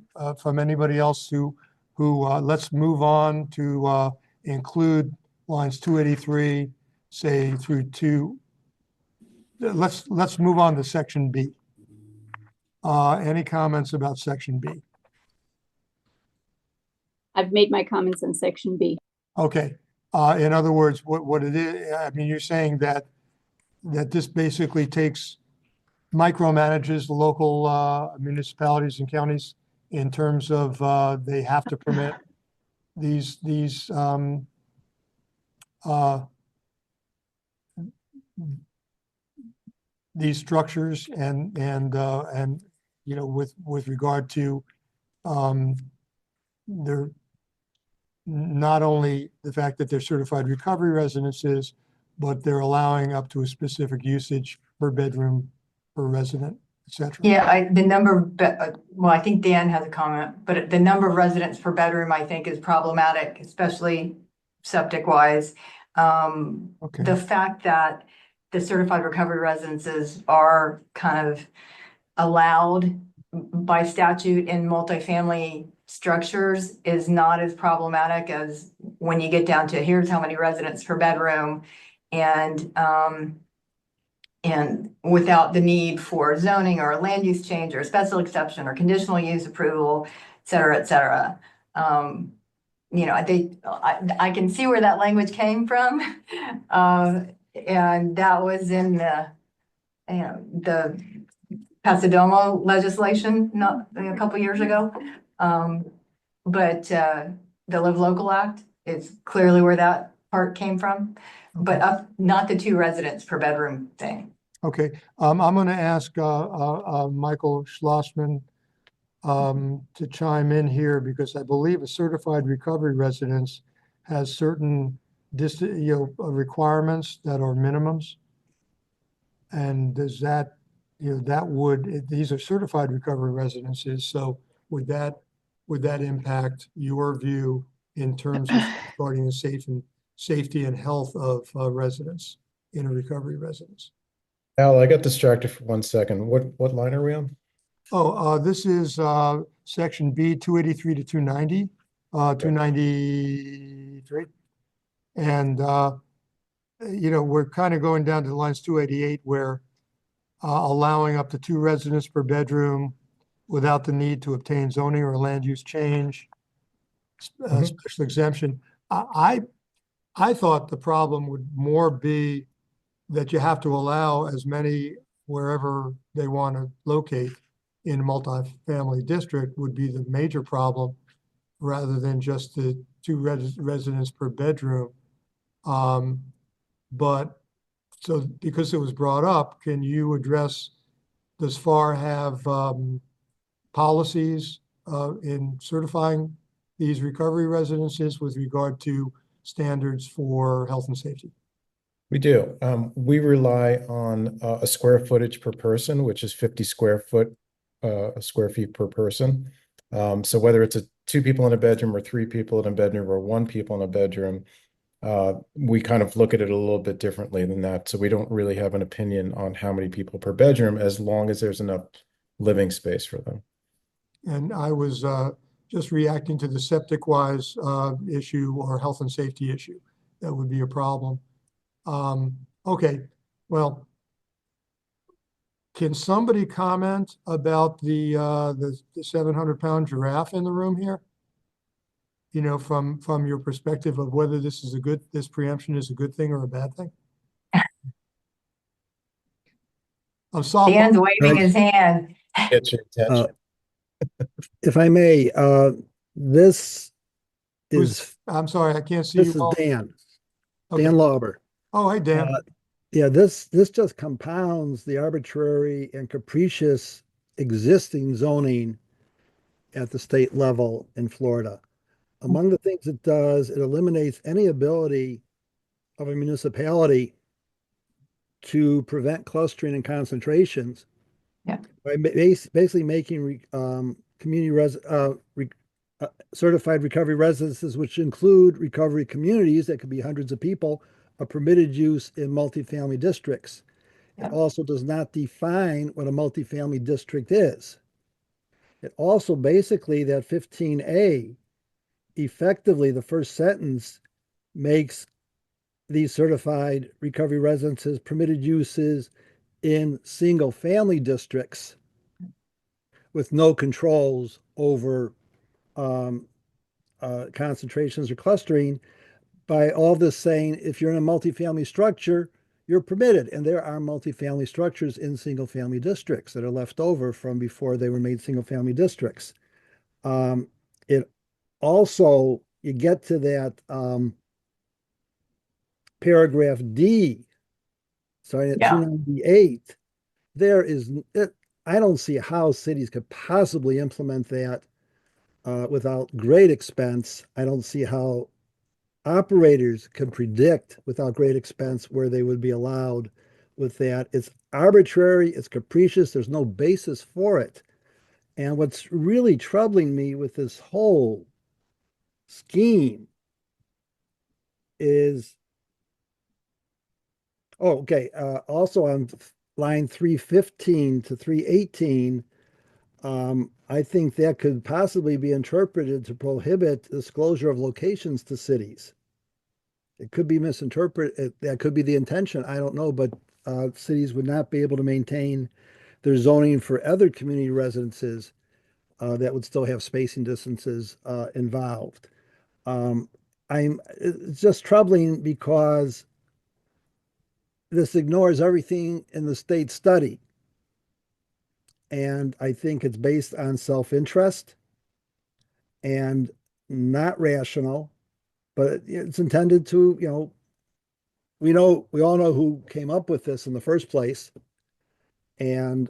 anybody else who let's move on to include lines 283, say through let's move on to section B. Any comments about section B? I've made my comments on section B. Okay. In other words, what it is, I mean, you're saying that this basically micromanages the local municipalities and counties in terms of they have to permit these structures and with regard to not only the fact that they're certified recovery residences, but they're allowing up to a specific usage per bedroom, per resident, et cetera. Yeah, the number of, well, I think Dan has a comment, but the number of residents per bedroom, I think, is problematic, especially septic wise. The fact that the certified recovery residences are kind of allowed by statute in multifamily structures is not as problematic as when you get down to here's how many residents per bedroom and without the need for zoning or a land use change or a special exception or conditional use approval, et cetera, et cetera. You know, I can see where that language came from. And that was in the Pasadomo legislation not a couple years ago. But the Live Local Act is clearly where that part came from, but not the 2 residents per bedroom thing. Okay, I'm going to ask Michael Schlossman to chime in here because I believe a certified recovery residence has certain requirements that are minimums. And does that, these are certified recovery residences, so would that impact your view in terms of regarding the safety and health of residents in a recovery residence? Al, I got distracted for 1 second. What line are we on? Oh, this is section B, 283 to 290, 293. And, we're kind of going down to lines 288 where allowing up to 2 residents per bedroom without the need to obtain zoning or land use change, special exemption. I thought the problem would more be that you have to allow as many wherever they want to locate in a multifamily district would be the major problem rather than just the 2 residents per bedroom. But so because it was brought up, can you address, does FAR have policies in certifying these recovery residences with regard to standards for health and safety? We do. We rely on a square footage per person, which is 50 square feet per person. So whether it's 2 people in a bedroom or 3 people in a bedroom or 1 people in a bedroom, we kind of look at it a little bit differently than that. So we don't really have an opinion on how many people per bedroom as long as there's enough living space for them. And I was just reacting to the septic-wise issue or health and safety issue. That would be a problem. Okay, well, can somebody comment about the 700-pound giraffe in the room here? From your perspective of whether this preemption is a good thing or a bad thing? Dan's waving his hand. Get your attention. If I may, this is. I'm sorry, I can't see this you is all. Dan. Okay. Dan Lauber. Oh, hey, Dan. Yeah, this just compounds the arbitrary and capricious existing zoning at the state level in Florida. Among the things it does, it eliminates any ability of a municipality to prevent clustering and concentrations by basically making certified recovery residences, which include recovery communities that could be hundreds of people, a permitted use in multifamily districts. It also does not define what a multifamily district is. It also basically, that 15A, effectively the first sentence makes these certified recovery residences permitted uses in single family districts with no controls over concentrations or clustering, by all this saying, if you're in a multifamily structure, you're permitted. And there are multifamily structures in single family districts that are left over from before they were made single family districts. It also, you get to that paragraph D, starting at 298, I don't see how cities could possibly implement that without great expense, I don't see how operators can predict without great expense where they would be allowed with that. It's arbitrary, it's capricious, there's no basis for it. And what's really troubling me with this whole scheme is, oh, okay, also on line 315 to 318, I think that could possibly be interpreted to prohibit disclosure of locations to cities. It could be misinterpreted. That could be the intention. I don't know, but cities would not be able to maintain their zoning for other community residences that would still have spacing distances involved. It's just troubling because this ignores everything in the state study. And I think it's based on self-interest and not rational, but it's intended to, we all know who came up with this in the first place. And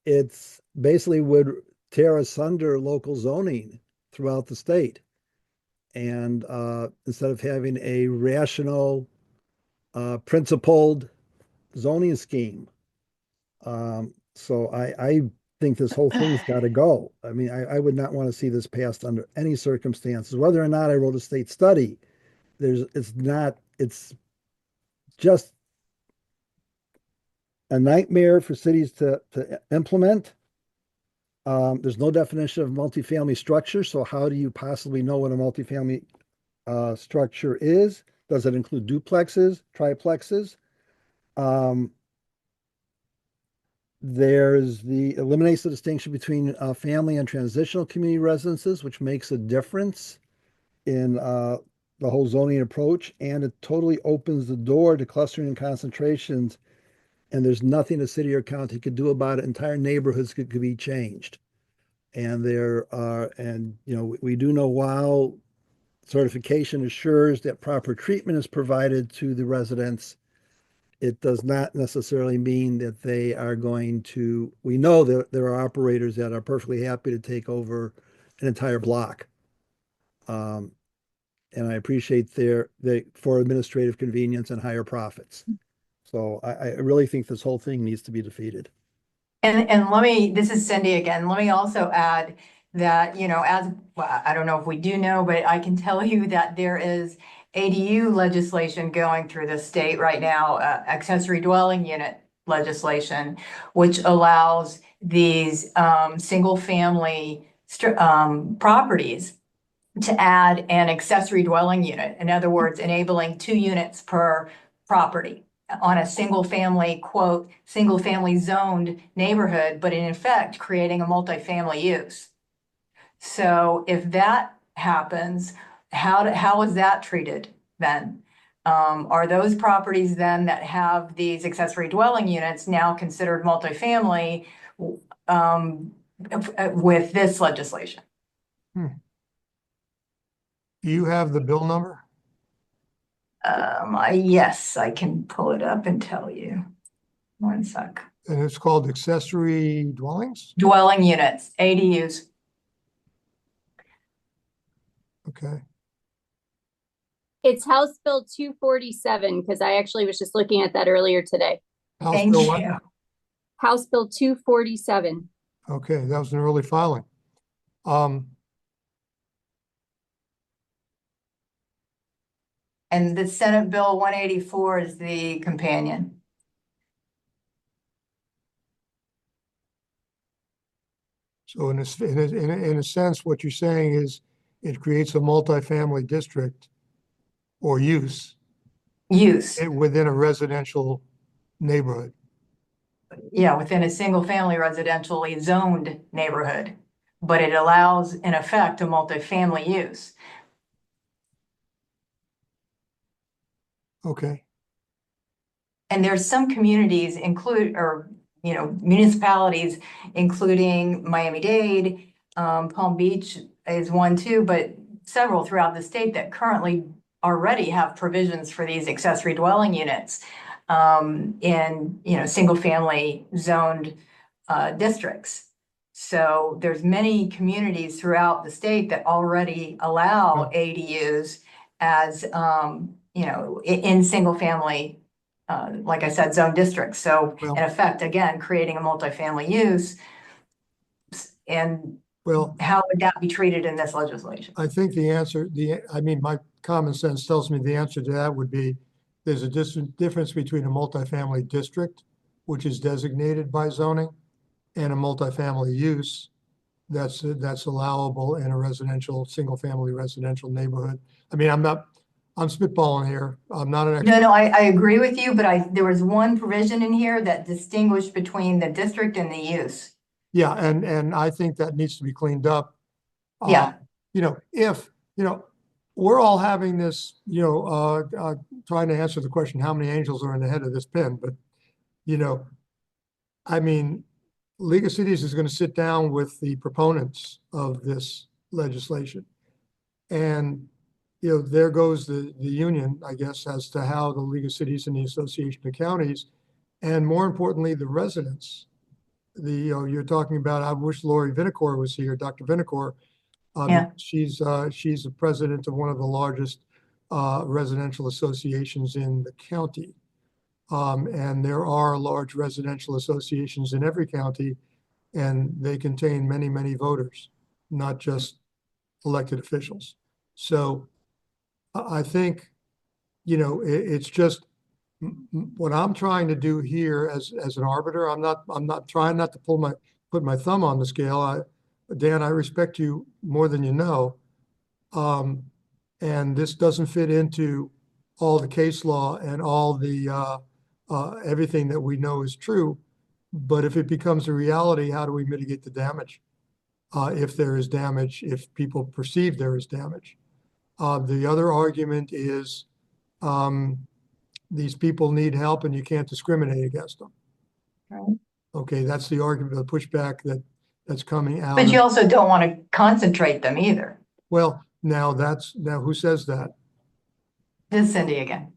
it's basically would tear asunder local zoning throughout the state. And instead of having a rational, principled zoning scheme. So I think this whole thing's got to go. I mean, I would not want to see this passed under any circumstances, whether or not I wrote a state study. It's just a nightmare for cities to implement. There's no definition of multifamily structure. So how do you possibly know what a multifamily structure is? Does it include duplexes, triplexes? There's eliminates the distinction between family and transitional community residences, which makes a difference in the whole zoning approach, and it totally opens the door to clustering and concentrations. And there's nothing a city or county could do about it. Entire neighborhoods could be changed. And we do know while certification assures that proper treatment is provided to the residents, it does not necessarily mean that they are going to, we know that there are operators that are perfectly happy to take over an entire block. And I appreciate for administrative convenience and higher profits. So I really think this whole thing needs to be defeated. And this is Cindy again. Let me also add that, I don't know if we do know, but I can tell you that there is ADU legislation going through the state right now, accessory dwelling unit legislation, which allows these single family properties to add an accessory dwelling unit. In other words, enabling 2 units per property on a single family, quote, single family zoned neighborhood, but in effect creating a multifamily use. So if that happens, how is that treated then? Are those properties then that have these accessory dwelling units now considered multifamily with this legislation? Do you have the bill number? Yes, I can pull it up and tell you. One sec. And it's called accessory dwellings? Dwelling units, ADUs. Okay. It's House Bill 247, because I actually was just looking at that earlier today. Thank you. House Bill 247. Okay, that was an early filing. And the Senate Bill 184 is the companion. So in a sense, what you're saying is it creates a multifamily district or use within a residential neighborhood. Yeah, within a single family residentially zoned neighborhood, but it allows in effect a multifamily use. Okay. And there's some communities municipalities, including Miami-Dade, Palm Beach is one too, but several throughout the state that currently already have provisions for these accessory dwelling units in single family zoned districts. So there's many communities throughout the state that already allow ADUs as, in single family, like I said, zone districts. So in effect, again, creating a multifamily use. And how would that be treated in this legislation? I think the answer, my common sense tells me the answer to that would be there's a difference between a multifamily district, which is designated by zoning, and a multifamily use that's allowable in a residential, single-family residential neighborhood. I mean, I'm spitballing here. I'm not an expert. No, I agree with you, but there was one provision in here that distinguished between the district and the use. Yeah, and I think that needs to be cleaned up. Yeah. If, we're all having this, trying to answer the question, how many angels are in the head of this pin? But, League of Cities is going to sit down with the proponents of this legislation. And, there goes the union, I guess, as to how the League of Cities and the Association of Counties, and more importantly, the residents. You're talking about, I wish Lori Vinacore was here, Dr. Vinacore. She's the president of one of the largest residential associations in the county. And there are large residential associations in every county, and they contain many, many voters, not just elected officials. So I think, it's just what I'm trying to do here as an arbiter. I'm not trying not to put my thumb on the scale. Dan, I respect you more than you know. And this doesn't fit into all the case law and all the everything that we know is true. But if it becomes a reality, how do we mitigate the damage? If there is damage, if people perceive there is damage. The other argument is these people need help and you can't discriminate against them. Right. Okay, that's the argument, the pushback that's coming out. But you also don't want to concentrate them either. Well, now who says that? Just Cindy again.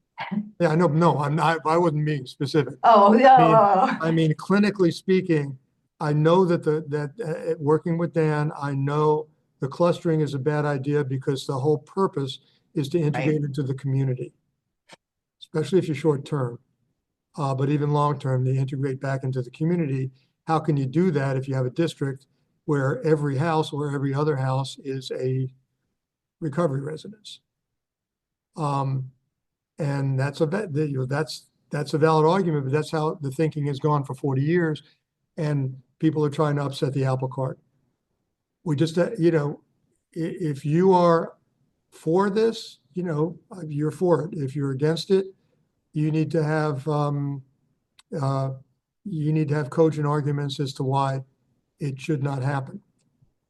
Yeah, I know. No, I wasn't being specific. Oh, no. I mean, clinically speaking, I know that working with Dan, I know the clustering is a bad idea because the whole purpose is to integrate into the community, especially if you're short term. But even long term, they integrate back into the community. How can you do that if you have a district where every house or every other house is a recovery residence? And that's a valid argument, but that's how the thinking has gone for 40 years, and people are trying to upset the apple cart. We just, if you are for this, you're for it. If you're against it, you need to have cogent arguments as to why it should not happen.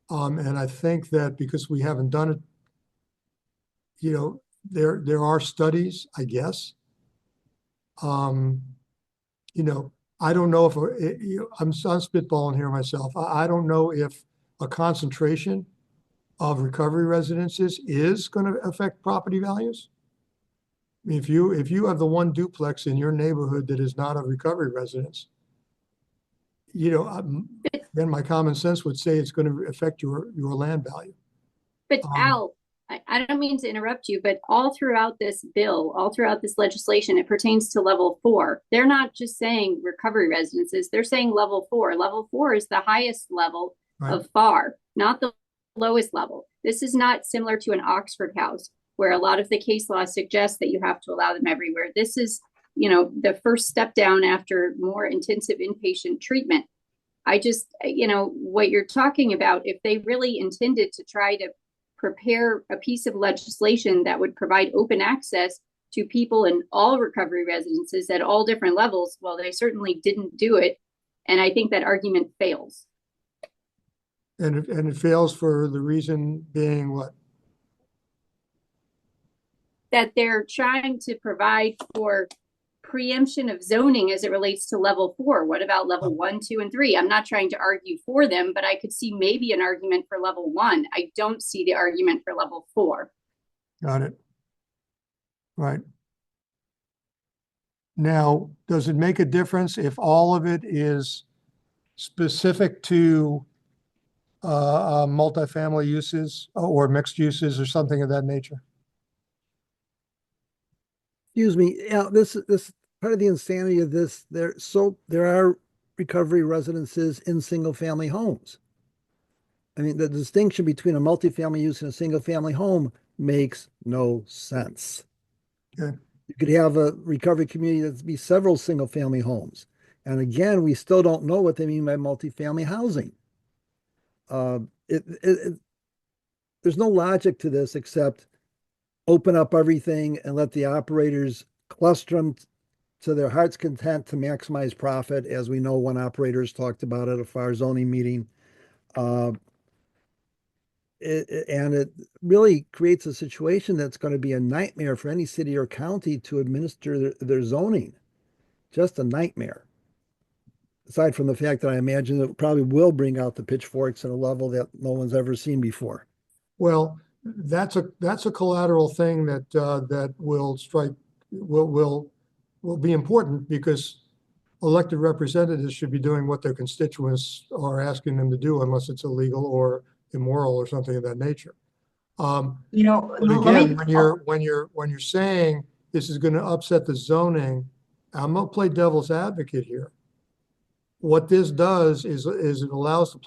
And I think that because we haven't done it, there are studies, I guess. I don't know if I'm spitballing here myself. I don't know if a concentration of recovery residences is going to affect property values. I mean, if you have the one duplex in your neighborhood that is not a recovery residence, then my common sense would say it's going to affect your land value. But Al, I don't mean to interrupt you, but all throughout this bill, all throughout this legislation, it pertains to level 4. They're not just saying recovery residences, they're saying level 4. Level 4 is the highest level of FAR, not the lowest level. This is not similar to an Oxford house, where a lot of the case law suggests that you have to allow them everywhere. This is, the first step down after more intensive inpatient treatment. I just, what you're talking about, if they really intended to try to prepare a piece of legislation that would provide open access to people in all recovery residences at all different levels, well, they certainly didn't do it. And I think that argument fails. And it fails for the reason being what? That they're trying to provide for preemption of zoning as it relates to level 4. What about level 1, 2, and 3? I'm not trying to argue for them, but I could see maybe an argument for level 1. I don't see the argument for level 4. Got it. Right. Now, does it make a difference if all of it is specific to multifamily uses or mixed uses or something of that nature? Excuse me, yeah, this part of the insanity of this, there are recovery residences in single family homes. I mean, the distinction between a multifamily use and a single family home makes no sense. Okay. You could have a recovery community that'd be several single family homes. And again, we still don't know what they mean by multifamily housing. Uh, there's no logic to this except open up everything and let the operators cluster them to their heart's content to maximize profit, as we know one operator's talked about at a FAR zoning meeting. And it really creates a situation that's going to be a nightmare for any city or county to administer their zoning. Just a nightmare. Aside from the fact that I imagine it probably will bring out the pitchforks at a level that no one's ever seen before. Well, that's a collateral thing that that will be important, because elected representatives should be doing what their constituents are asking them to do, unless it's illegal or immoral or something of that nature. But again, when you're saying this is going to upset the zoning, I'm going to play devil's advocate here. What this does is it allows the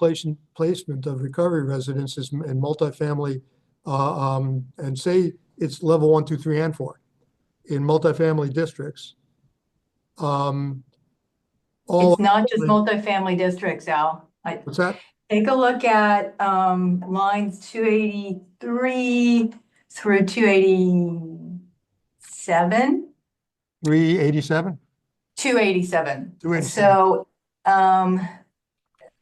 placement of recovery residences in multifamily, and say it's level 1, 2, 3, and 4 in multifamily districts. It's not just multifamily districts, Al. What's that? Take a look at lines 283 through 287. 387? 287. 287. So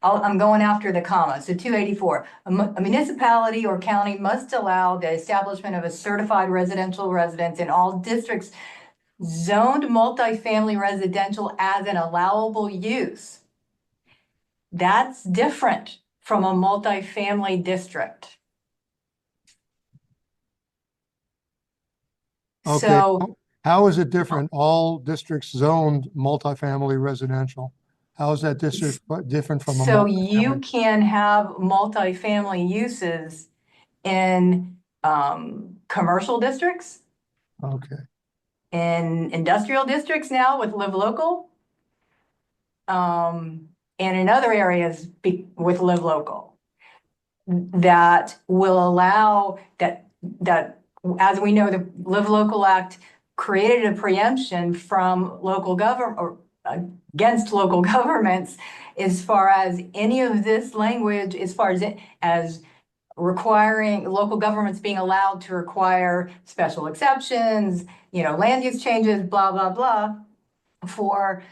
I'm going after the comma. So 284. A municipality or county must allow the establishment of a certified residential residence in all districts zoned multifamily residential as an allowable use. That's different from a multifamily district. Okay. So how is it different? All districts zoned multifamily residential. How is that district different from a so you multifamily? can have multifamily uses in commercial districts, Okay. in industrial districts now with Live Local, and in other areas with Live Local, that will allow that as we know, the Live Local Act created a preemption from local government or against local governments as far as any of this language, as far as requiring local governments being allowed to require special exceptions, land use changes, blah, blah, blah, for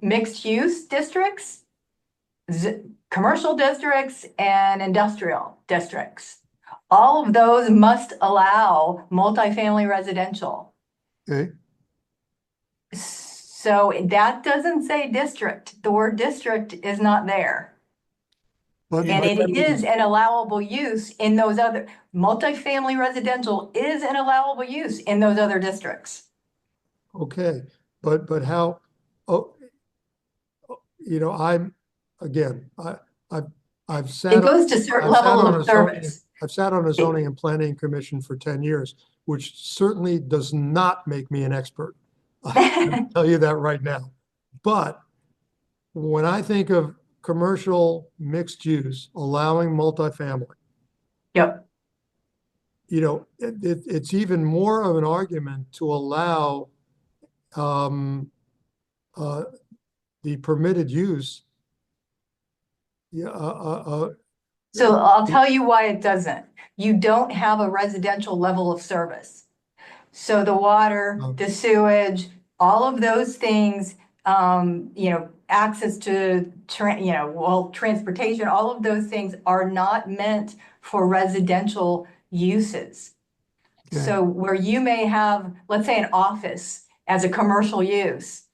mixed use districts, commercial districts, and industrial districts. All of those must allow multifamily residential. Okay. So that doesn't say district. The word district is not there. And it is an allowable use in those other, multifamily residential is an allowable use in those other districts. Okay, but how? I've sat. It goes to certain level of service. I've sat on a zoning and planning commission for 10 years, which certainly does not make me an expert. I can tell you that right now. But when I think of commercial mixed use, allowing multifamily. Yep. It's even more of an argument to allow the permitted use. So I'll tell you why it doesn't. You don't have a residential level of service. So the water, the sewage, all of those things, access to, transportation, all of those things are not meant for residential uses. Okay. So where you may have, let's say, an office as a commercial use,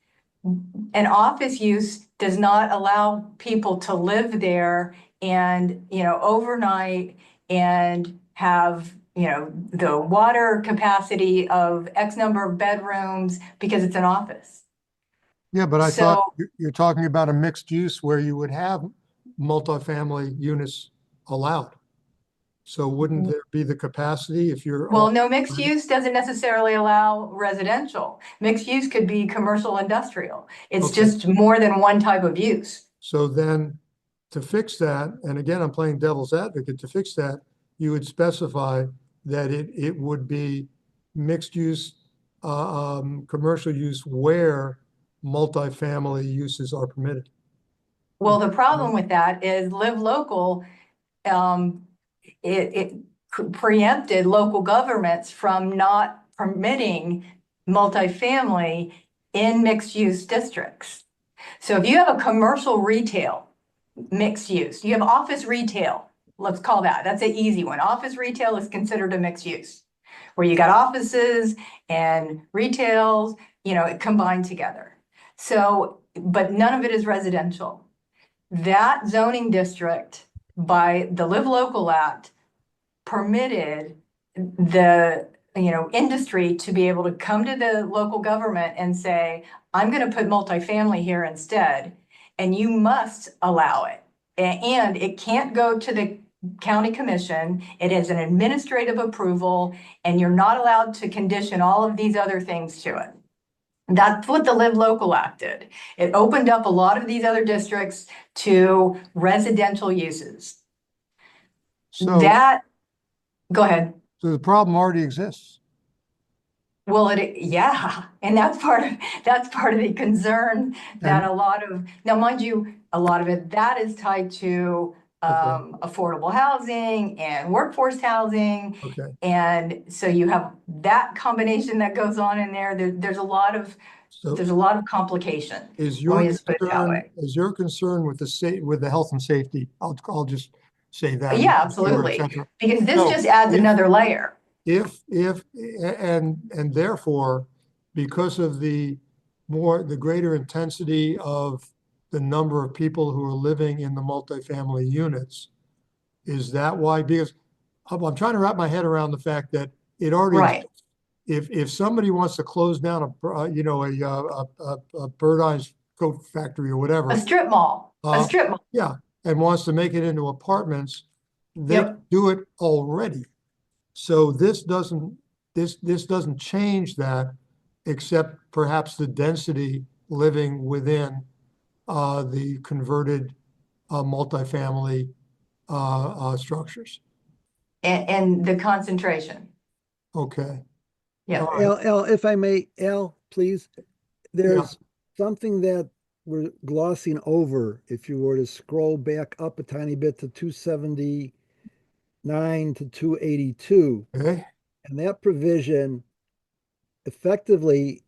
an office use does not allow people to live there and, overnight and have, the water capacity of X number of bedrooms because it's an office. Yeah, but I thought you're talking about a mixed use where you would have multifamily units allowed. So wouldn't there be the capacity if you're? Well, no, mixed use doesn't necessarily allow residential. Mixed use could be commercial industrial. It's just more than one type of use. So then to fix that, and again, I'm playing devil's advocate, to fix that, you would specify that it would be mixed use, commercial use where multifamily uses are permitted. Well, the problem with that is Live Local, it preempted local governments from not permitting multifamily in mixed use districts. So if you have a commercial retail mixed use, you have office retail, let's call that's an easy one. Office retail is considered a mixed use, where you got offices and retails, combined together. So, but none of it is residential. That zoning district by the Live Local Act permitted the industry to be able to come to the local government and say, I'm going to put multifamily here instead, and you must allow it. And it can't go to the county commission. It is an administrative approval, and you're not allowed to condition all of these other things to it. That's what the Live Local Act did. It opened up a lot of these other districts to residential uses. So Go ahead. So the problem already exists. Well, yeah, and that's part of the concern that a lot of, now mind you, a lot of it that is tied to affordable housing and workforce housing. Okay. And so you have that combination that goes on in there. There's a lot of complication. Is your concern with the health and safety? I'll just say that. Yeah, absolutely. Because this just adds another layer. And therefore, because of the greater intensity of the number of people who are living in the multifamily units, is that why? Because I'm trying to wrap my head around the fact that it already exists. If somebody wants to close down a bird eyes coat factory or whatever, a strip mall, yeah, and wants to make it into apartments, they do it already. So this doesn't change that, except perhaps the density living within the converted multifamily structures. And the concentration. Okay. Yeah. Al, if I may, Al, please, there's something that we're glossing over. If you were to scroll back up a tiny bit to 279 to 282, okay, and that provision effectively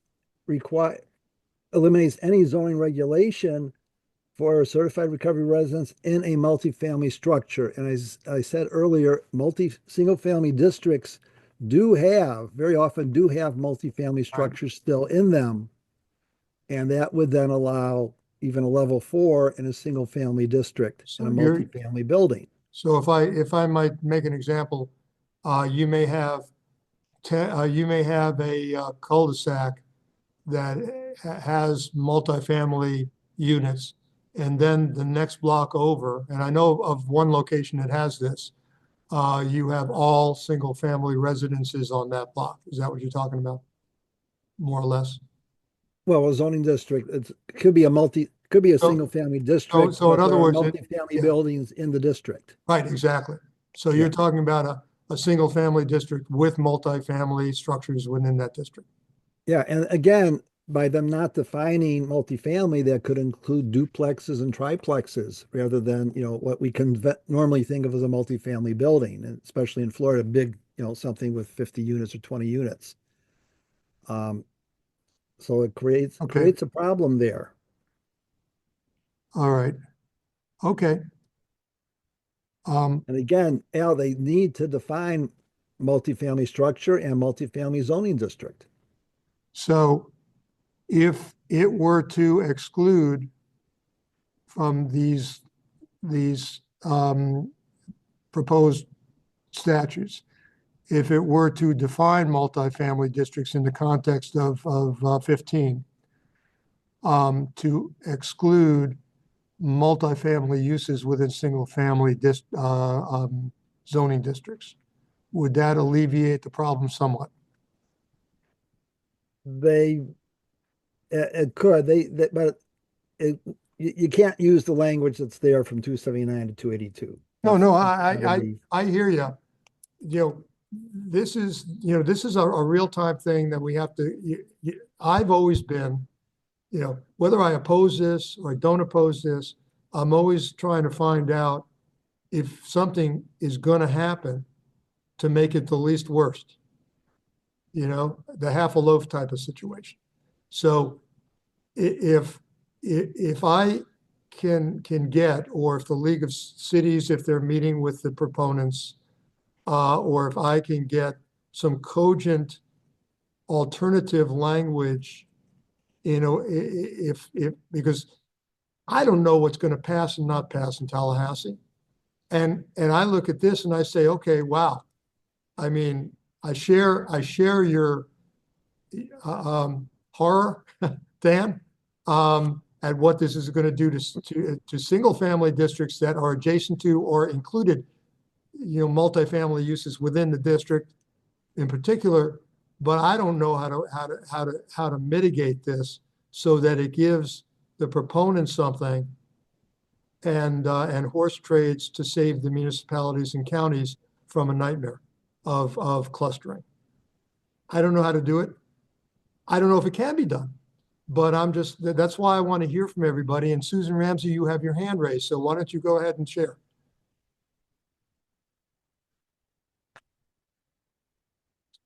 eliminates any zoning regulation for certified recovery residents in a multifamily structure. And as I said earlier, single-family districts very often do have multifamily structures still in them. And that would then allow even a level 4 in a single-family district in a multifamily building. So if I might make an example, you may have a cul-de-sac that has multifamily units, and then the next block over, and I know of one location that has this, you have all single-family residences on that block. Is that what you're talking about? More or less? Well, a zoning district, it could be a single-family district. So in other words, multifamily buildings in the district. Right, exactly. So you're talking about a single-family district with multifamily structures within that district. Yeah, and again, by them not defining multifamily, that could include duplexes and triplexes rather than, what we can normally think of as a multifamily building, and especially in Florida, big, something with 50 units or 20 units. So it creates a problem there. All right. Okay. And again, Al, they need to define multifamily structure and multifamily zoning district. So if it were to exclude from these proposed statutes, if it were to define multifamily districts in the context of 15, to exclude multifamily uses within single-family zoning districts. Would that alleviate the problem somewhat? It could, but you can't use the language that's there from 279 to 282. No, I hear you. This is a real-time thing that we have to, I've always been, whether I oppose this or I don't oppose this, I'm always trying to find out if something is going to happen to make it the least worst, the half a loaf type of situation. So if I can get, or if the League of Cities, if they're meeting with the proponents, or if I can get some cogent alternative language, because I don't know what's going to pass and not pass in Tallahassee. And I look at this and I say, okay, wow. I mean, I share your horror, Dan, at what this is going to do to single family districts that are adjacent to or included, multifamily uses within the district in particular. But I don't know how to mitigate this so that it gives the proponents something and horse trades to save the municipalities and counties from a nightmare of clustering. I don't know how to do it. I don't know if it can be done, but that's why I want to hear from everybody. And Susan Ramsey, you have your hand raised, so why don't you go ahead and share?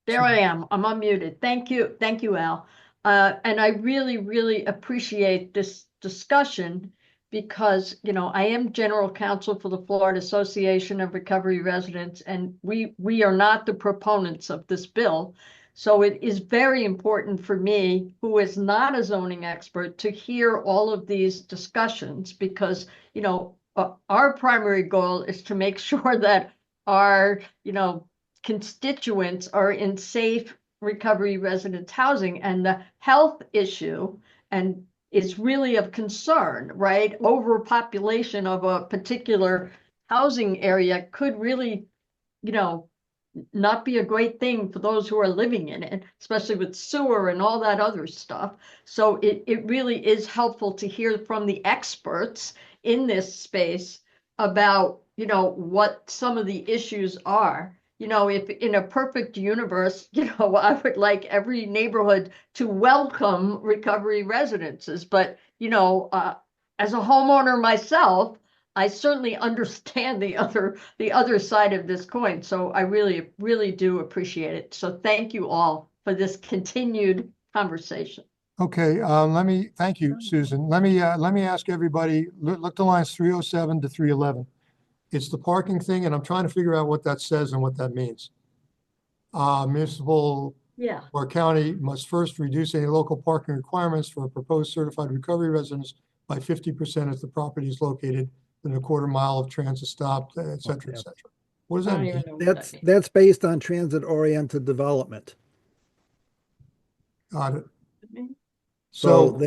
There I am. I'm unmuted. Thank you. Thank you, Al. And I really, really appreciate this discussion because, I am general counsel for the Florida Association of Recovery Residents, and we are not the proponents of this bill. So it is very important for me, who is not a zoning expert, to hear all of these discussions because, our primary goal is to make sure that our, constituents are in safe recovery residence housing, and the health issue and is really of concern, right? Overpopulation of a particular housing area could really, not be a great thing for those who are living in it, especially with sewer and all that other stuff. So it really is helpful to hear from the experts in this space about, what some of the issues are. If in a perfect universe, I would like every neighborhood to welcome recovery residences. But, as a homeowner myself, I certainly understand the other side of this coin. So I really, really do appreciate it. So thank you all for this continued conversation. Okay, thank you, Susan. Let me ask everybody, look to lines 307 to 311. It's the parking thing, and I'm trying to figure out what that says and what that means. Municipal or county must first reduce any local parking requirements for a proposed certified recovery residence by 50% if the property is located within a quarter mile of transit stop, et cetera, et cetera. What does that mean? That's based on transit-oriented development. Got it. So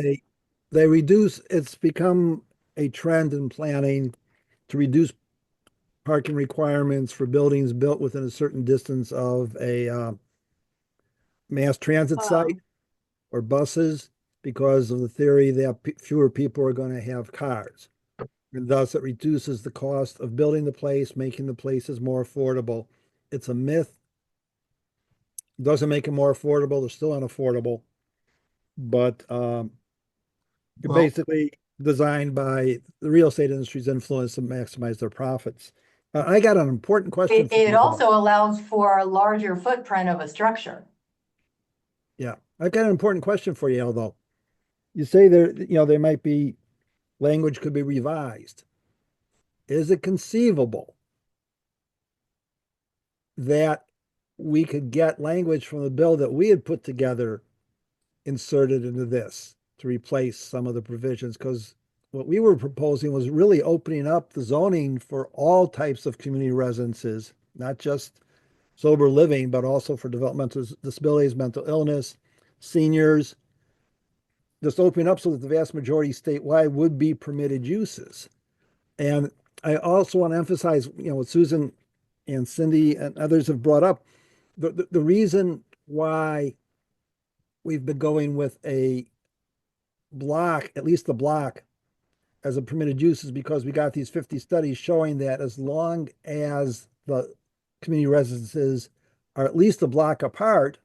they reduce, it's become a trend in planning to reduce parking requirements for buildings built within a certain distance of a mass transit site or buses because of the theory that fewer people are going to have cars. And thus it reduces the cost of building the place, making the places more affordable. It's a myth. It doesn't make it more affordable. They're still unaffordable. But basically designed by the real estate industry's influence to maximize their profits. I got an important question. It also allows for a larger footprint of a structure. Yeah, I've got an important question for you, although you say there might be language could be revised. Is it conceivable that we could get language from the bill that we had put together inserted into this to replace some of the provisions? Because what we were proposing was really opening up the zoning for all types of community residences, not just sober living, but also for developmental disabilities, mental illness, seniors, just opening up so that the vast majority statewide would be permitted uses. And I also want to emphasize, what Susan and Cindy and others have brought up, the reason why we've been going with a block, at least the block, as a permitted use is because we got these 50 studies showing that as long as the community residences are at least a block apart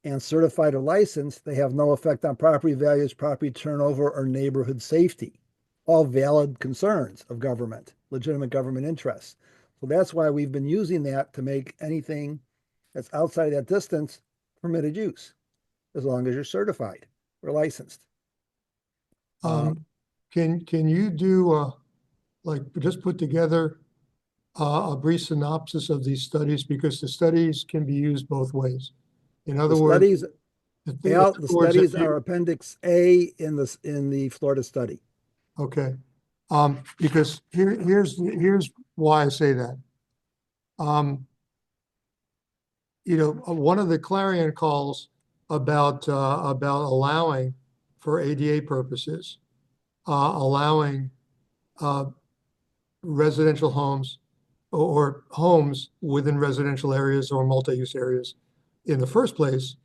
and certified or licensed, they have no effect on property values, property turnover, or neighborhood safety. All valid concerns of government, legitimate government interests. So that's why we've been using that to make anything that's outside of that distance permitted use, as long as you're certified or licensed. Can you do like just put together a brief synopsis of these studies, because the studies can be used both ways. In other words, the studies are Appendix A in the Florida study. Okay, because here's why I say that. One of the clarion calls about allowing for ADA purposes, allowing residential homes or homes within residential areas or multi-use areas in the first place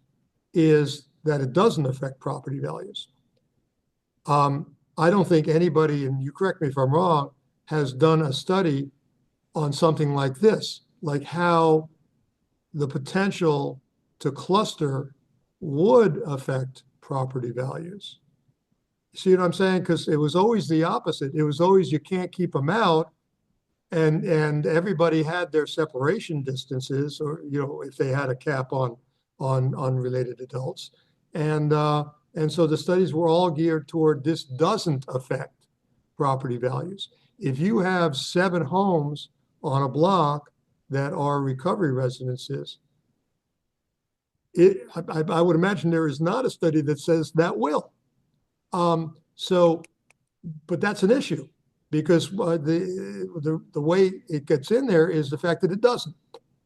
is that it doesn't affect property values. I don't think anybody, and you correct me if I'm wrong, has done a study on something like this, like how the potential to cluster would affect property values. See what I'm saying? Because it was always the opposite. It was always you can't keep them out, and everybody had their separation distances, or if they had a cap on unrelated adults, and so the studies were all geared toward this doesn't affect property values. If you have 7 homes on a block that are recovery residences, I would imagine there is not a study that says that will. But that's an issue, because the way it gets in there is the fact that it doesn't.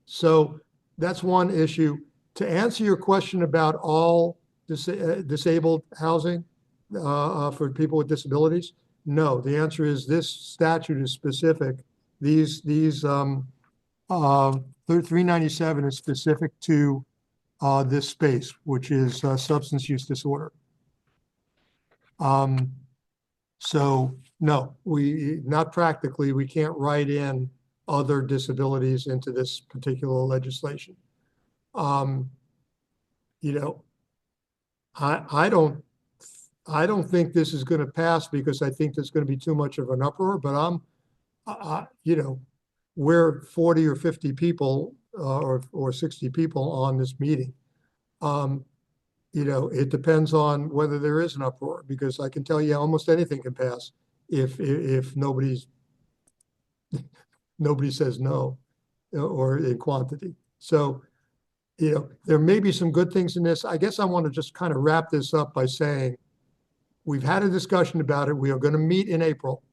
So that's one issue. To answer your question about all disabled housing for people with disabilities, no. The answer is this statute is specific. These 397 is specific to this space, which is substance use disorder. So no, not practically, we can't write in other disabilities into this particular legislation. I don't think this is going to pass because I think there's going to be too much of an uproar, but we're 40 or 50 people or 60 people on this meeting. It depends on whether there is an uproar, because I can tell you almost anything can pass if nobody says no or in quantity. So, there may be some good things in this. I guess I want to just kind of wrap this up by saying we've had a discussion about it. We are going to meet in April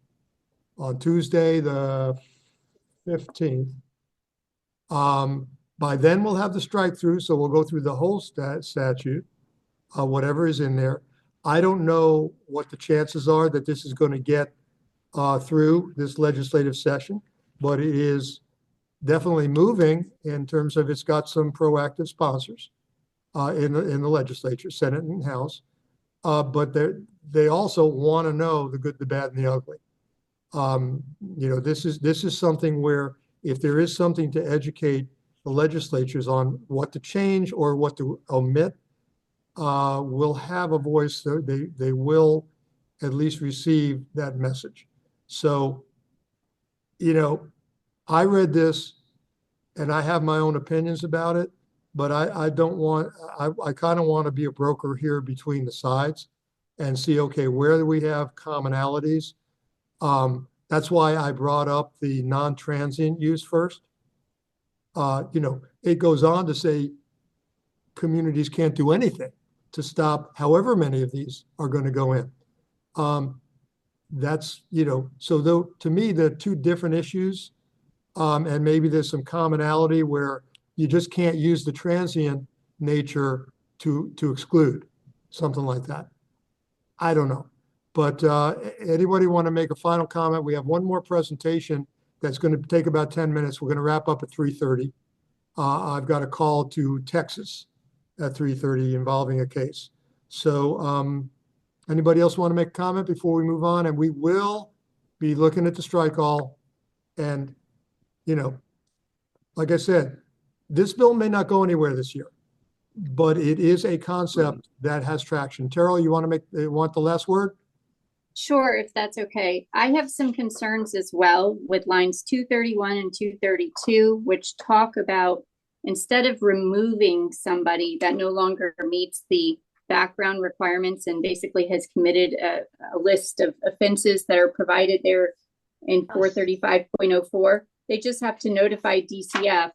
on Tuesday, the 15th. By then we'll have the strike through, so we'll go through the whole statute, whatever is in there. I don't know what the chances are that this is going to get through this legislative session, but it is definitely moving in terms of it's got some proactive sponsors in the legislature, Senate and House, but they also want to know the good, the bad, and the ugly. This is something where if there is something to educate the legislatures on what to change or what to omit, will have a voice. They will at least receive that message. So, I read this and I have my own opinions about it, but I kind of want to be a broker here between the sides and see, okay, where do we have commonalities? That's why I brought up the non-transient use first. It goes on to say communities can't do anything to stop however many of these are going to go in. So to me, they're two different issues. And maybe there's some commonality where you just can't use the transient nature to exclude, something like that. I don't know. But anybody want to make a final comment? We have one more presentation that's going to take about 10 minutes. We're going to wrap up at 3:30. I've got a call to Texas at 3:30 involving a case. So anybody else want to make a comment before we move on? And we will be looking at the strike all. And, you know, like I said, this bill may not go anywhere this year, but it is a concept that has traction. Terrell, you want the last word? Sure, if that's okay. I have some concerns as well with lines 231 and 232, which talk about instead of removing somebody that no longer meets the background requirements and basically has committed a list of offenses that are provided there in 435.04, they just have to notify DCF.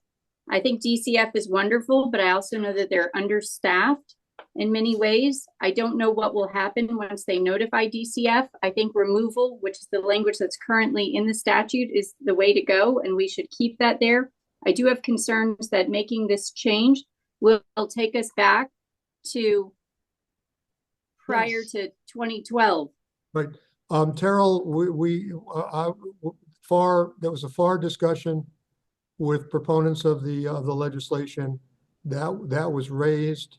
I think DCF is wonderful, but I also know that they're understaffed in many ways. I don't know what will happen once they notify DCF. I think removal, which is the language that's currently in the statute, is the way to go, and we should keep that there. I do have concerns that making this change will take us back to prior to 2012. Right. Terrell, there was a FAR discussion with proponents of the legislation that was raised.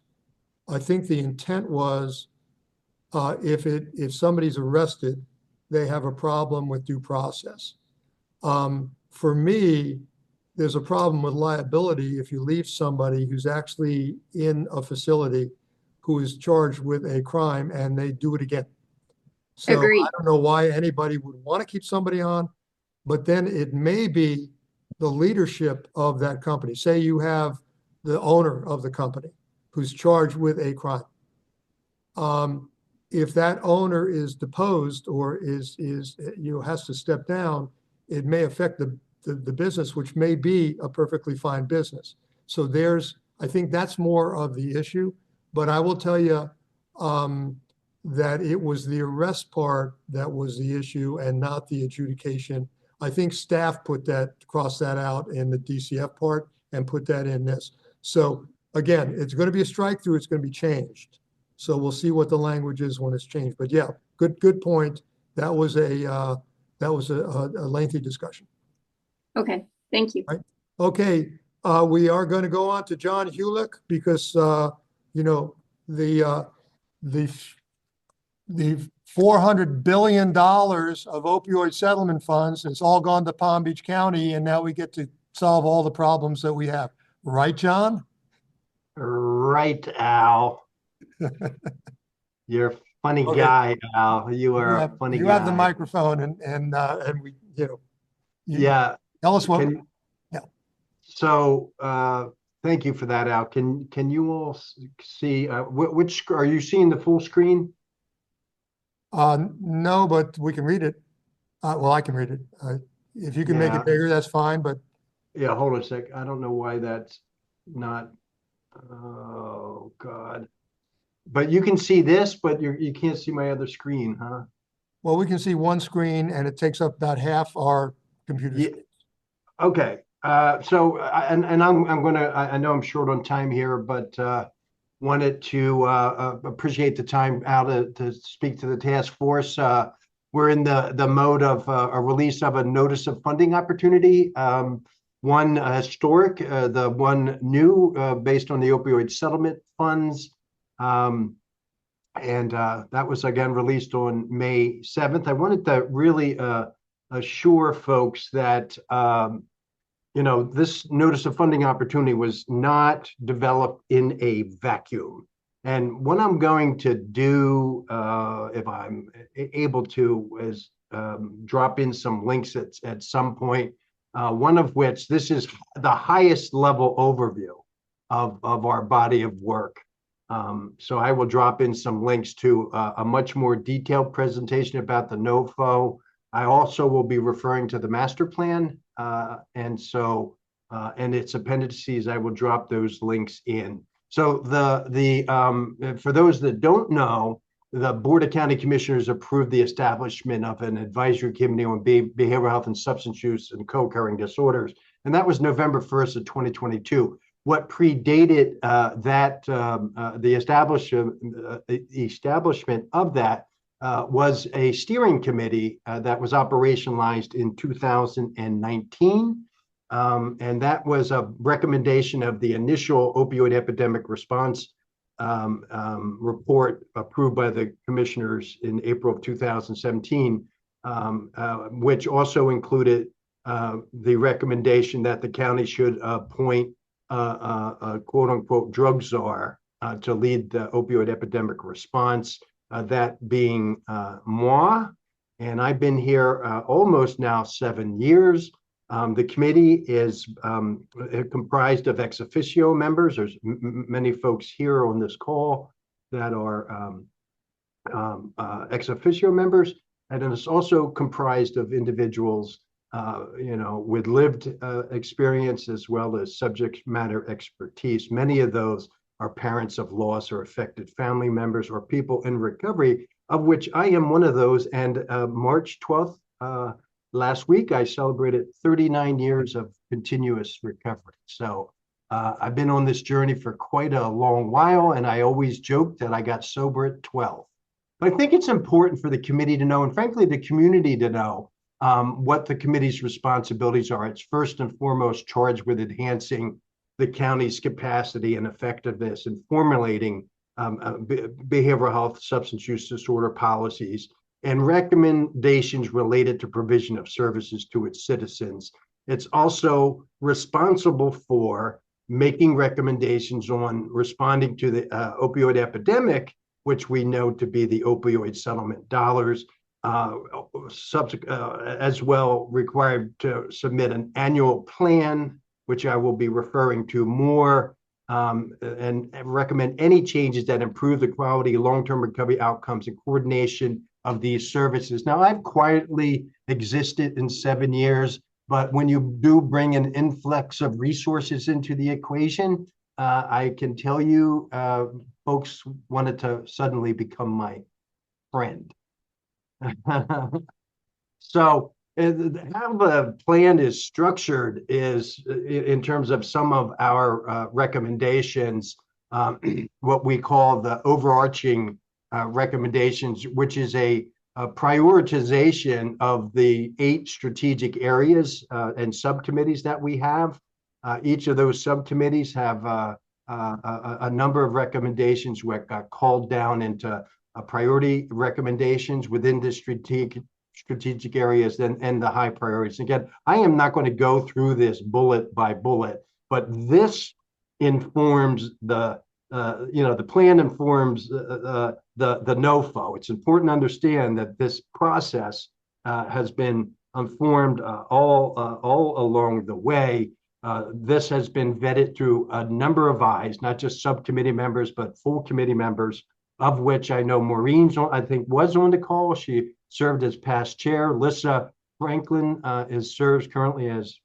I think the intent was if somebody's arrested, they have a problem with due process. For me, there's a problem with liability if you leave somebody who's actually in a facility who is charged with a crime and they do it again. So Agreed. I don't know why anybody would want to keep somebody on, but then it may be the leadership of that company. Say you have the owner of the company who's charged with a crime. If that owner is deposed or has to step down, it may affect the business, which may be a perfectly fine business. So I think that's more of the issue. But I will tell you that it was the arrest part that was the issue and not the adjudication. I think staff crossed that out in the DCF part and put that in this. So again, it's going to be a strike through. It's going to be changed. So we'll see what the language is when it's changed. But yeah, good point. That was a lengthy discussion. Okay, thank you. Right. Okay, we are going to go on to John Hewlick because the $400 billion of opioid settlement funds, it's all gone to Palm Beach County, and now we get to solve all the problems that we have. Right, John? Right, Al. You're a funny guy, Al. You are a funny guy. You have the microphone, and we, yeah. Tell us what. Yeah. So, thank you for that, Al. Can you all see which are you seeing the full screen? No, but we can read it. Well, I can read it. If you can make it bigger, that's fine. But yeah, hold on a sec. I don't know why that's not. Oh God! But you can see this, but you can't see my other screen, huh? Well, we can see one screen, and it takes up about half our computer screen. Okay. So, and I'm gonna. I know I'm short on time here, but wanted to appreciate the time out to speak to the task force. We're in the mode of a release of a notice of funding opportunity. One historic, the one new based on the opioid settlement funds. And that was again released on May 7th. I wanted to really assure folks that this notice of funding opportunity was not developed in a vacuum. And what I'm going to do, if I'm able to, is drop in some links at some point, one of which, this is the highest level overview of our body of work. So I will drop in some links to a much more detailed presentation about the NOFO. I also will be referring to the master plan, and its appendices. I will drop those links in. So for those that don't know, the Board of County Commissioners approved the establishment of an advisory committee on behavioral health and substance use and co-occurring disorders, and that was November 1st of 2022. What predated the establishment of that was a steering committee that was operationalized in 2019. And that was a recommendation of the initial opioid epidemic response report approved by the commissioners in April of 2017, which also included the recommendation that the county should appoint a quote unquote drug czar to lead the opioid epidemic response, that being moi. And I've been here almost now 7 years. The committee is comprised of ex officio members. There's many folks here on this call that are ex officio members, and it's also comprised of individuals with lived experience as well as subject matter expertise. Many of those are parents of loss or affected family members or people in recovery, of which I am one of those. And March 12th, last week, I celebrated 39 years of continuous recovery. So I've been on this journey for quite a long while, and I always joke that I got sober at 12. But I think it's important for the committee to know, and frankly, the community to know, what the committee's responsibilities are. It's first and foremost charged with enhancing the county's capacity and effectiveness in formulating behavioral health, substance use disorder policies, and recommendations related to provision of services to its citizens. It's also responsible for making recommendations on responding to the opioid epidemic, which we know to be the opioid settlement dollars, as well required to submit an annual plan, which I will be referring to more, and recommend any changes that improve the quality, long-term recovery outcomes, and coordination of these services. Now, I've quietly existed in 7 years, but when you do bring an influx of resources into the equation, I can tell you, folks wanted to suddenly become my friend. So how the plan is structured is, in terms of some of our recommendations, what we call the overarching recommendations, which is a prioritization of the 8 strategic areas and subcommittees that we have. Each of those subcommittees have a number of recommendations that got called down into priority recommendations within the strategic areas and the high priorities. Again, I am not going to go through this bullet by bullet, but this informs the plan informs the NOFO. It's important to understand that this process has been informed all along the way. This has been vetted through a number of eyes, not just subcommittee members, but full committee members, of which I know Maureen's I think was on the call. She served as past chair. Lissa Franklin serves currently as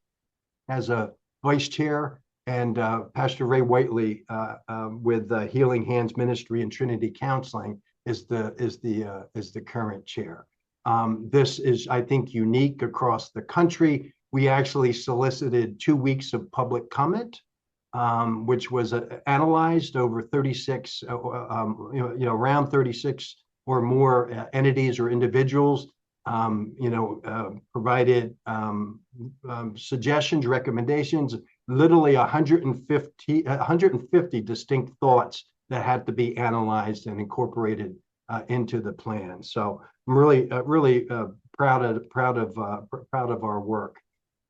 a vice chair, and Pastor Ray Whiteley with Healing Hands Ministry and Trinity Counseling is the current chair. This is, I think, unique across the country. We actually solicited 2 weeks of public comment, which was analyzed over 36, around 36 or more entities or individuals, provided suggestions, recommendations, literally 150 distinct thoughts that had to be analyzed and incorporated into the plan. So I'm really proud of our work.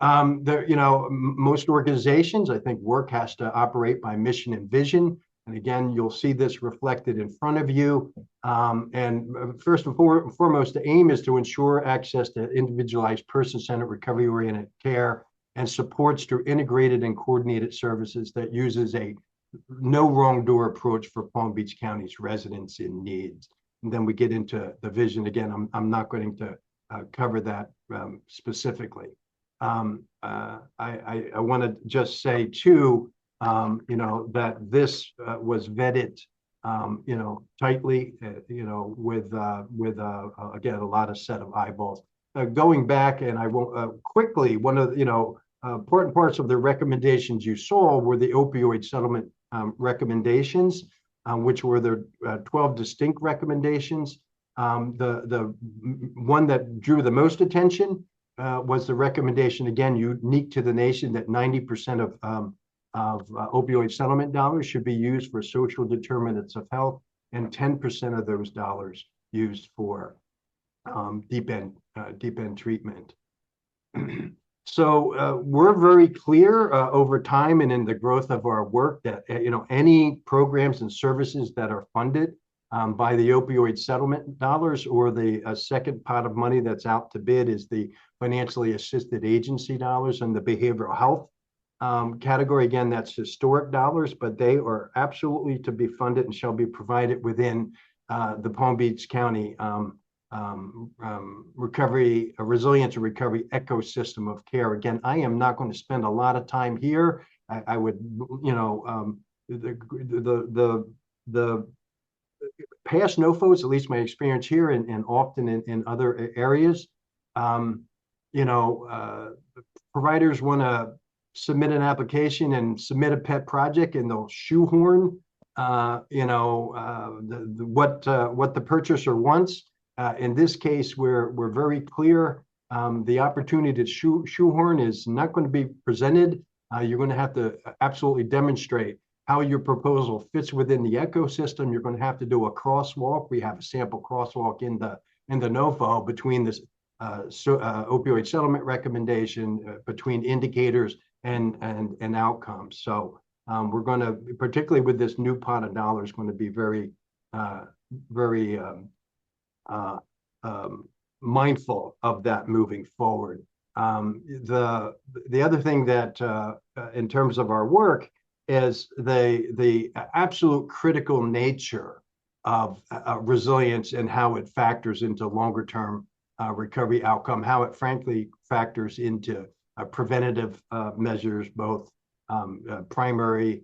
Most organizations, I think, work has to operate by mission and vision. And again, you'll see this reflected in front of you. And first and foremost, the aim is to ensure access to individualized, person-centered, recovery-oriented care and supports through integrated and coordinated services that uses a no wrong door approach for Palm Beach County's residents in needs. And then we get into the vision. Again, I'm not going to cover that specifically. I want to just say too, that this was vetted, tightly, with again a lot of set of eyeballs. Going back, and I won't quickly. One of important parts of the recommendations you saw were the opioid settlement recommendations, which were the 12 distinct recommendations. The one that drew the most attention was the recommendation, again, unique to the nation, that 90% of opioid settlement dollars should be used for social determinants of health, and 10% of those dollars used for deep end treatment. So we're very clear over time and in the growth of our work that any programs and services that are funded by the opioid settlement dollars, or the second pot of money that's out to bid is the financially assisted agency dollars and the behavioral health category. Again, that's historic dollars, but they are absolutely to be funded and shall be provided within the Palm Beach County resilience and recovery ecosystem of care. Again, I am not going to spend a lot of time here. I would, the past NOFOs, at least my experience here and often in other areas, providers want to submit an application and submit a pet project, and they'll shoehorn what the purchaser wants. In this case, we're very clear. The opportunity to shoehorn is not going to be presented. You're going to have to absolutely demonstrate how your proposal fits within the ecosystem. You're going to have to do a crosswalk. We have a sample crosswalk in the NOFO between this opioid settlement recommendation, between indicators and outcomes. So we're going to, particularly with this new pot of dollars, going to be very mindful of that moving forward. The other thing that in terms of our work is the absolute critical nature of resilience and how it factors into longer term recovery outcome, how it frankly factors into preventative measures, both primary,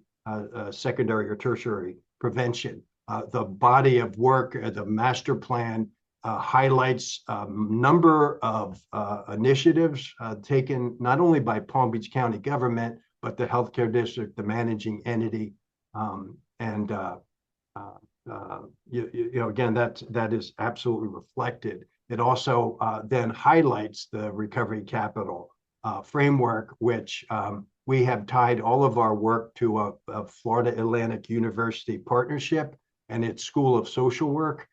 secondary, or tertiary prevention. The body of work, the master plan highlights a number of initiatives taken not only by Palm Beach County government, but the healthcare district, the managing entity, again, that is absolutely reflected. It also then highlights the recovery capital framework, which we have tied all of our work to a Florida Atlantic University partnership and its School of Social Work.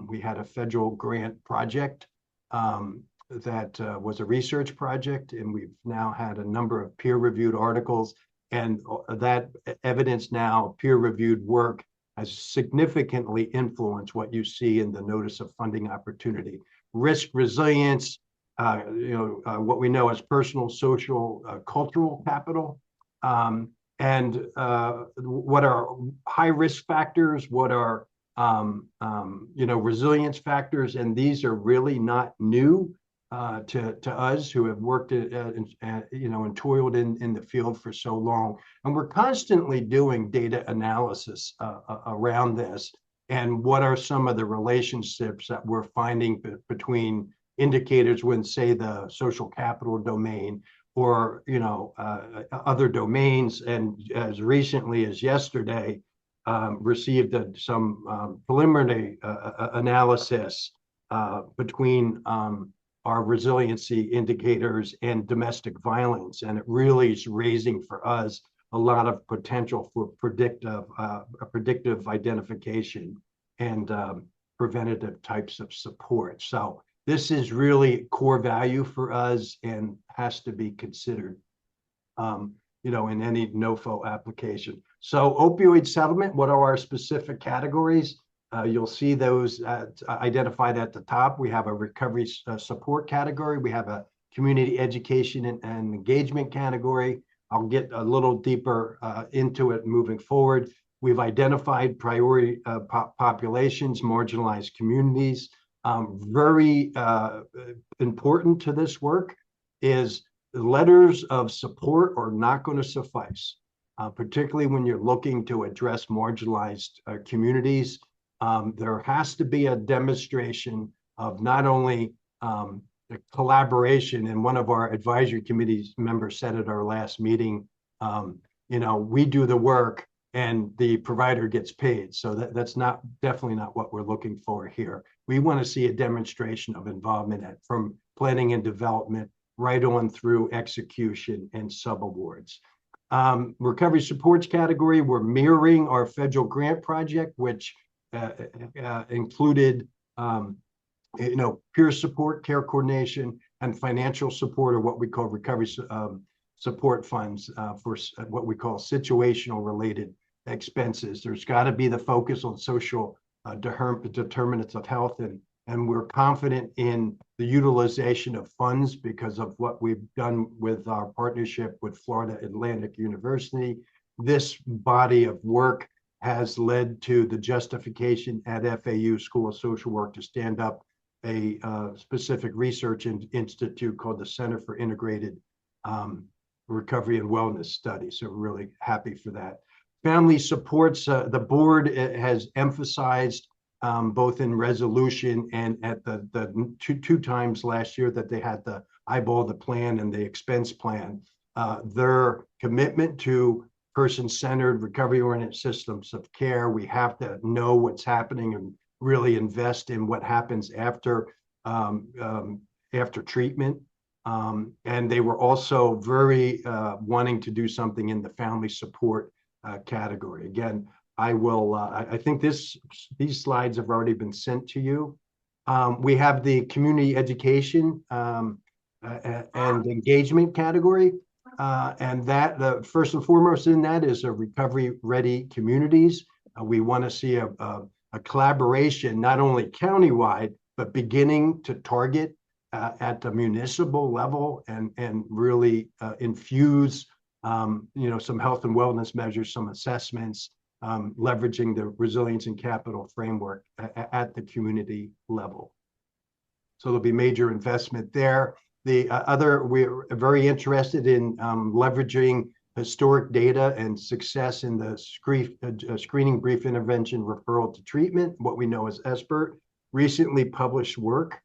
We had a federal grant project that was a research project, and we've now had a number of peer-reviewed articles, and that evidence now, peer-reviewed work, has significantly influenced what you see in the notice of funding opportunity. Risk resilience, what we know as personal, social, cultural capital, and what are high-risk factors, what are resilience factors, and these are really not new to us who have worked and toiled in the field for so long. And we're constantly doing data analysis around this, and what are some of the relationships that we're finding between indicators within, say, the social capital domain, or other domains. And as recently as yesterday, received some preliminary analysis between our resiliency indicators and domestic violence, and it really is raising for us a lot of potential for predictive identification and preventative types of support. So this is really core value for us and has to be considered in any NOFO application. So opioid settlement, what are our specific categories? You'll see those identified at the top. We have a recovery support category. We have a community education and engagement category. I'll get a little deeper into it moving forward. We've identified priority populations, marginalized communities. Very important to this work is letters of support are not going to suffice, particularly when you're looking to address marginalized communities. There has to be a demonstration of not only collaboration, and one of our advisory committee members said at our last meeting, we do the work, and the provider gets paid. So that's definitely not what we're looking for here. We want to see a demonstration of involvement from planning and development right on through execution and subawards. Recovery supports category, we're mirroring our federal grant project, which included peer support, care coordination, and financial support, or what we call recovery support funds for what we call situational related expenses. There's got to be the focus on social determinants of health, and we're confident in the utilization of funds because of what we've done with our partnership with Florida Atlantic University. This body of work has led to the justification at FAU School of Social Work to stand up a specific research institute called the Center for Integrated Recovery and Wellness Studies. So we're really happy for that. Family supports, the board has emphasized both in resolution and at the two times last year that they had the eyeball the plan and the expense plan, their commitment to person-centered recovery-oriented systems of care. We have to know what's happening and really invest in what happens after treatment. And they were also very wanting to do something in the family support category. Again, I think these slides have already been sent to you. We have the community education and engagement category. And that the first and foremost in that is a recovery ready communities. We want to see a collaboration, not only countywide, but beginning to target at the municipal level and really infuse some health and wellness measures, some assessments, leveraging the resilience and capital framework at the community level. So there'll be major investment there. We're very interested in leveraging historic data and success in the screening, brief intervention, referral to treatment, what we know as SBIRT. Recently published work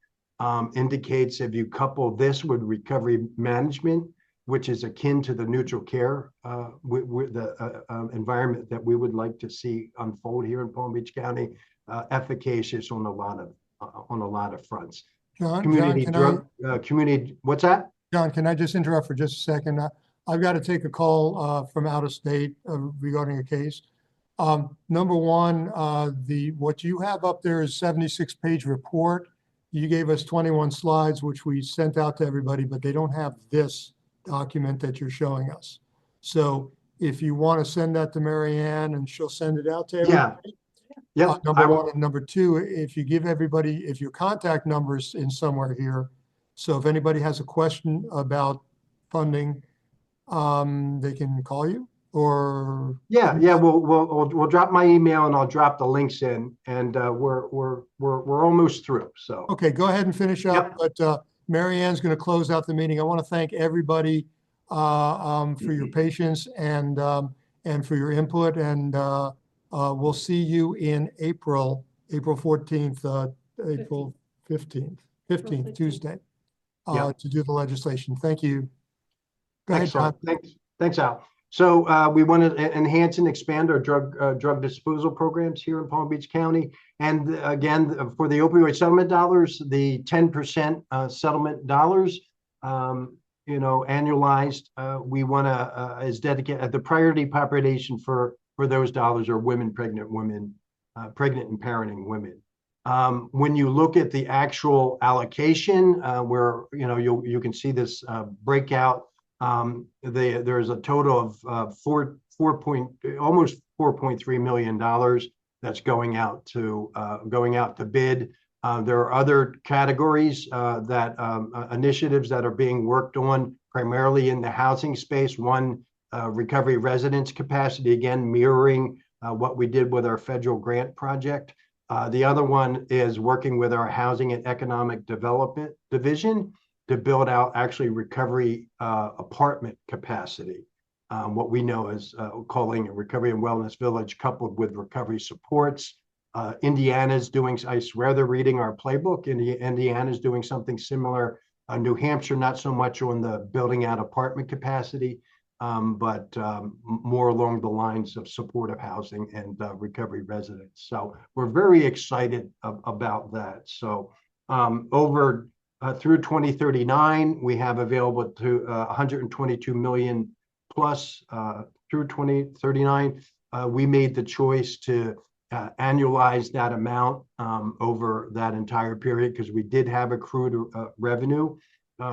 indicates if you couple this with recovery management, which is akin to the neutral care environment that we would like to see unfold here in Palm Beach County, efficacious on a lot of fronts. Community, what's that? John, can I just interrupt for just a second? I've got to take a call from out of state regarding a case. Number one, what you have up there is 76-page report. You gave us 21 slides, which we sent out to everybody, but they don't have this document that you're showing us. So if you want to send that to Mary Ann and she'll send it out to everybody. Yeah. Number one. And number two, if you give everybody, if your contact numbers in somewhere here, so if anybody has a question about funding, they can call you or. Yeah. We'll drop my email and I'll drop the links in, and we're almost through. So. Okay, go ahead and finish up. Yep. But Mary Ann's going to close out the meeting. I want to thank everybody for your patience and for your input, and we'll see you in April 14th, April 15th, Tuesday, to do the legislation. Thank you. Go ahead, John. Thanks, Al. So we want to enhance and expand our drug disposal programs here in Palm Beach County. And again, for the opioid settlement dollars, the 10% settlement dollars, annualized, we want to is dedicated. The priority population for those dollars are pregnant and parenting women. When you look at the actual allocation, where you can see this breakout. There's a total of almost $4.3 million that's going out to bid. There are other categories initiatives that are being worked on primarily in the housing space. One, recovery residence capacity, again mirroring what we did with our federal grant project. The other one is working with our Housing and Economic Development Division to build out actually recovery apartment capacity, what we know as calling a recovery and wellness village coupled with recovery supports. Indiana's doing, I swear they're reading our playbook. Indiana's doing something similar. New Hampshire, not so much on the building out apartment capacity. but more along the lines of supportive housing and recovery residents. So we're very excited about that. So over through 2039, we have available to 122 million plus through 2039. We made the choice to annualize that amount over that entire period because we did have accrued revenue.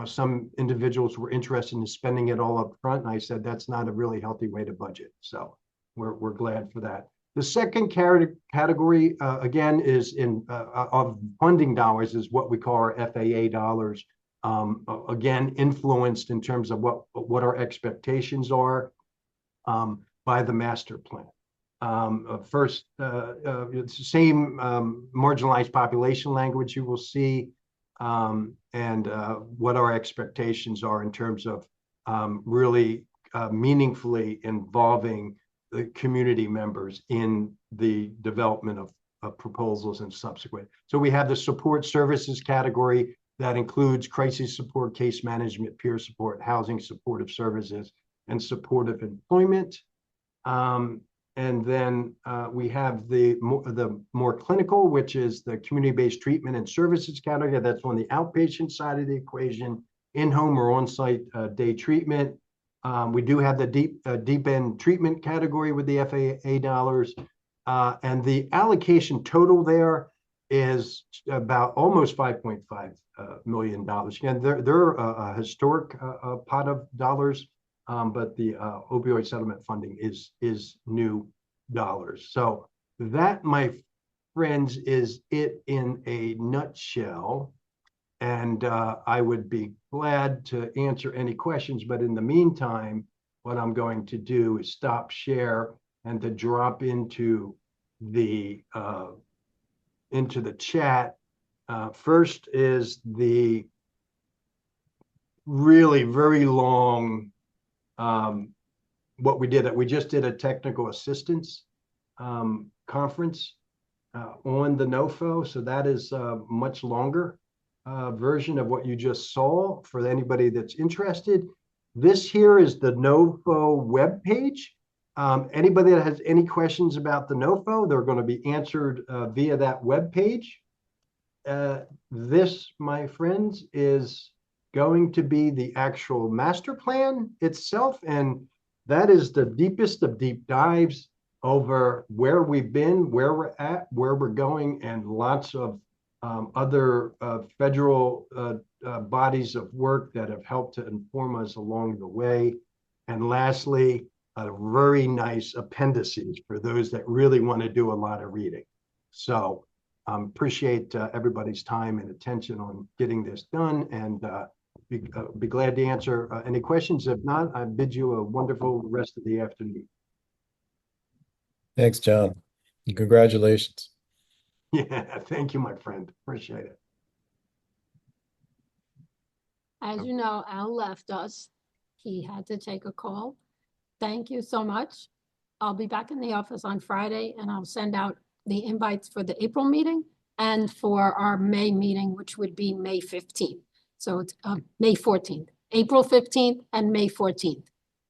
Some individuals were interested in spending it all up front, and I said that's not a really healthy way to budget. So we're glad for that. The second category, again, is of funding dollars is what we call our FAA dollars. Again, influenced in terms of what our expectations are by the master plan. First, it's the same marginalized population language you will see, and what our expectations are in terms of really meaningfully involving the community members in the development of proposals and subsequent. So we have the support services category that includes crisis support, case management, peer support, housing supportive services, and supportive employment. And then we have the more clinical, which is the community-based treatment and services category. That's on the outpatient side of the equation, in-home or on-site day treatment. We do have the deep end treatment category with the FAA dollars. And the allocation total there is about almost $5.5 million. Again, they're a historic pot of dollars. But the opioid settlement funding is new dollars. So that, my friends, is it in a nutshell. And I would be glad to answer any questions. But in the meantime, what I'm going to do is stop share and to drop into the chat. First is the really very long what we did. We just did a technical assistance conference on the NOFO. So that is a much longer version of what you just saw for anybody that's interested. This here is the NOFO webpage. Anybody that has any questions about the NOFO, they're going to be answered via that webpage. This, my friends, is going to be the actual master plan itself, and that is the deepest of deep dives over where we've been, where we're at, where we're going, and lots of other federal bodies of work that have helped to inform us along the way. And lastly, a very nice appendices for those that really want to do a lot of reading. So appreciate everybody's time and attention on getting this done, and be glad to answer any questions. If not, I bid you a wonderful rest of the afternoon. Thanks, John. And congratulations. Yeah, thank you, my friend. Appreciate it. As you know, Al left us. He had to take a call. Thank you so much. I'll be back in the office on Friday, and I'll send out the invites for the April meeting and for our May meeting, which would be May 15th. So it's May 14th, April 15th and May 14th.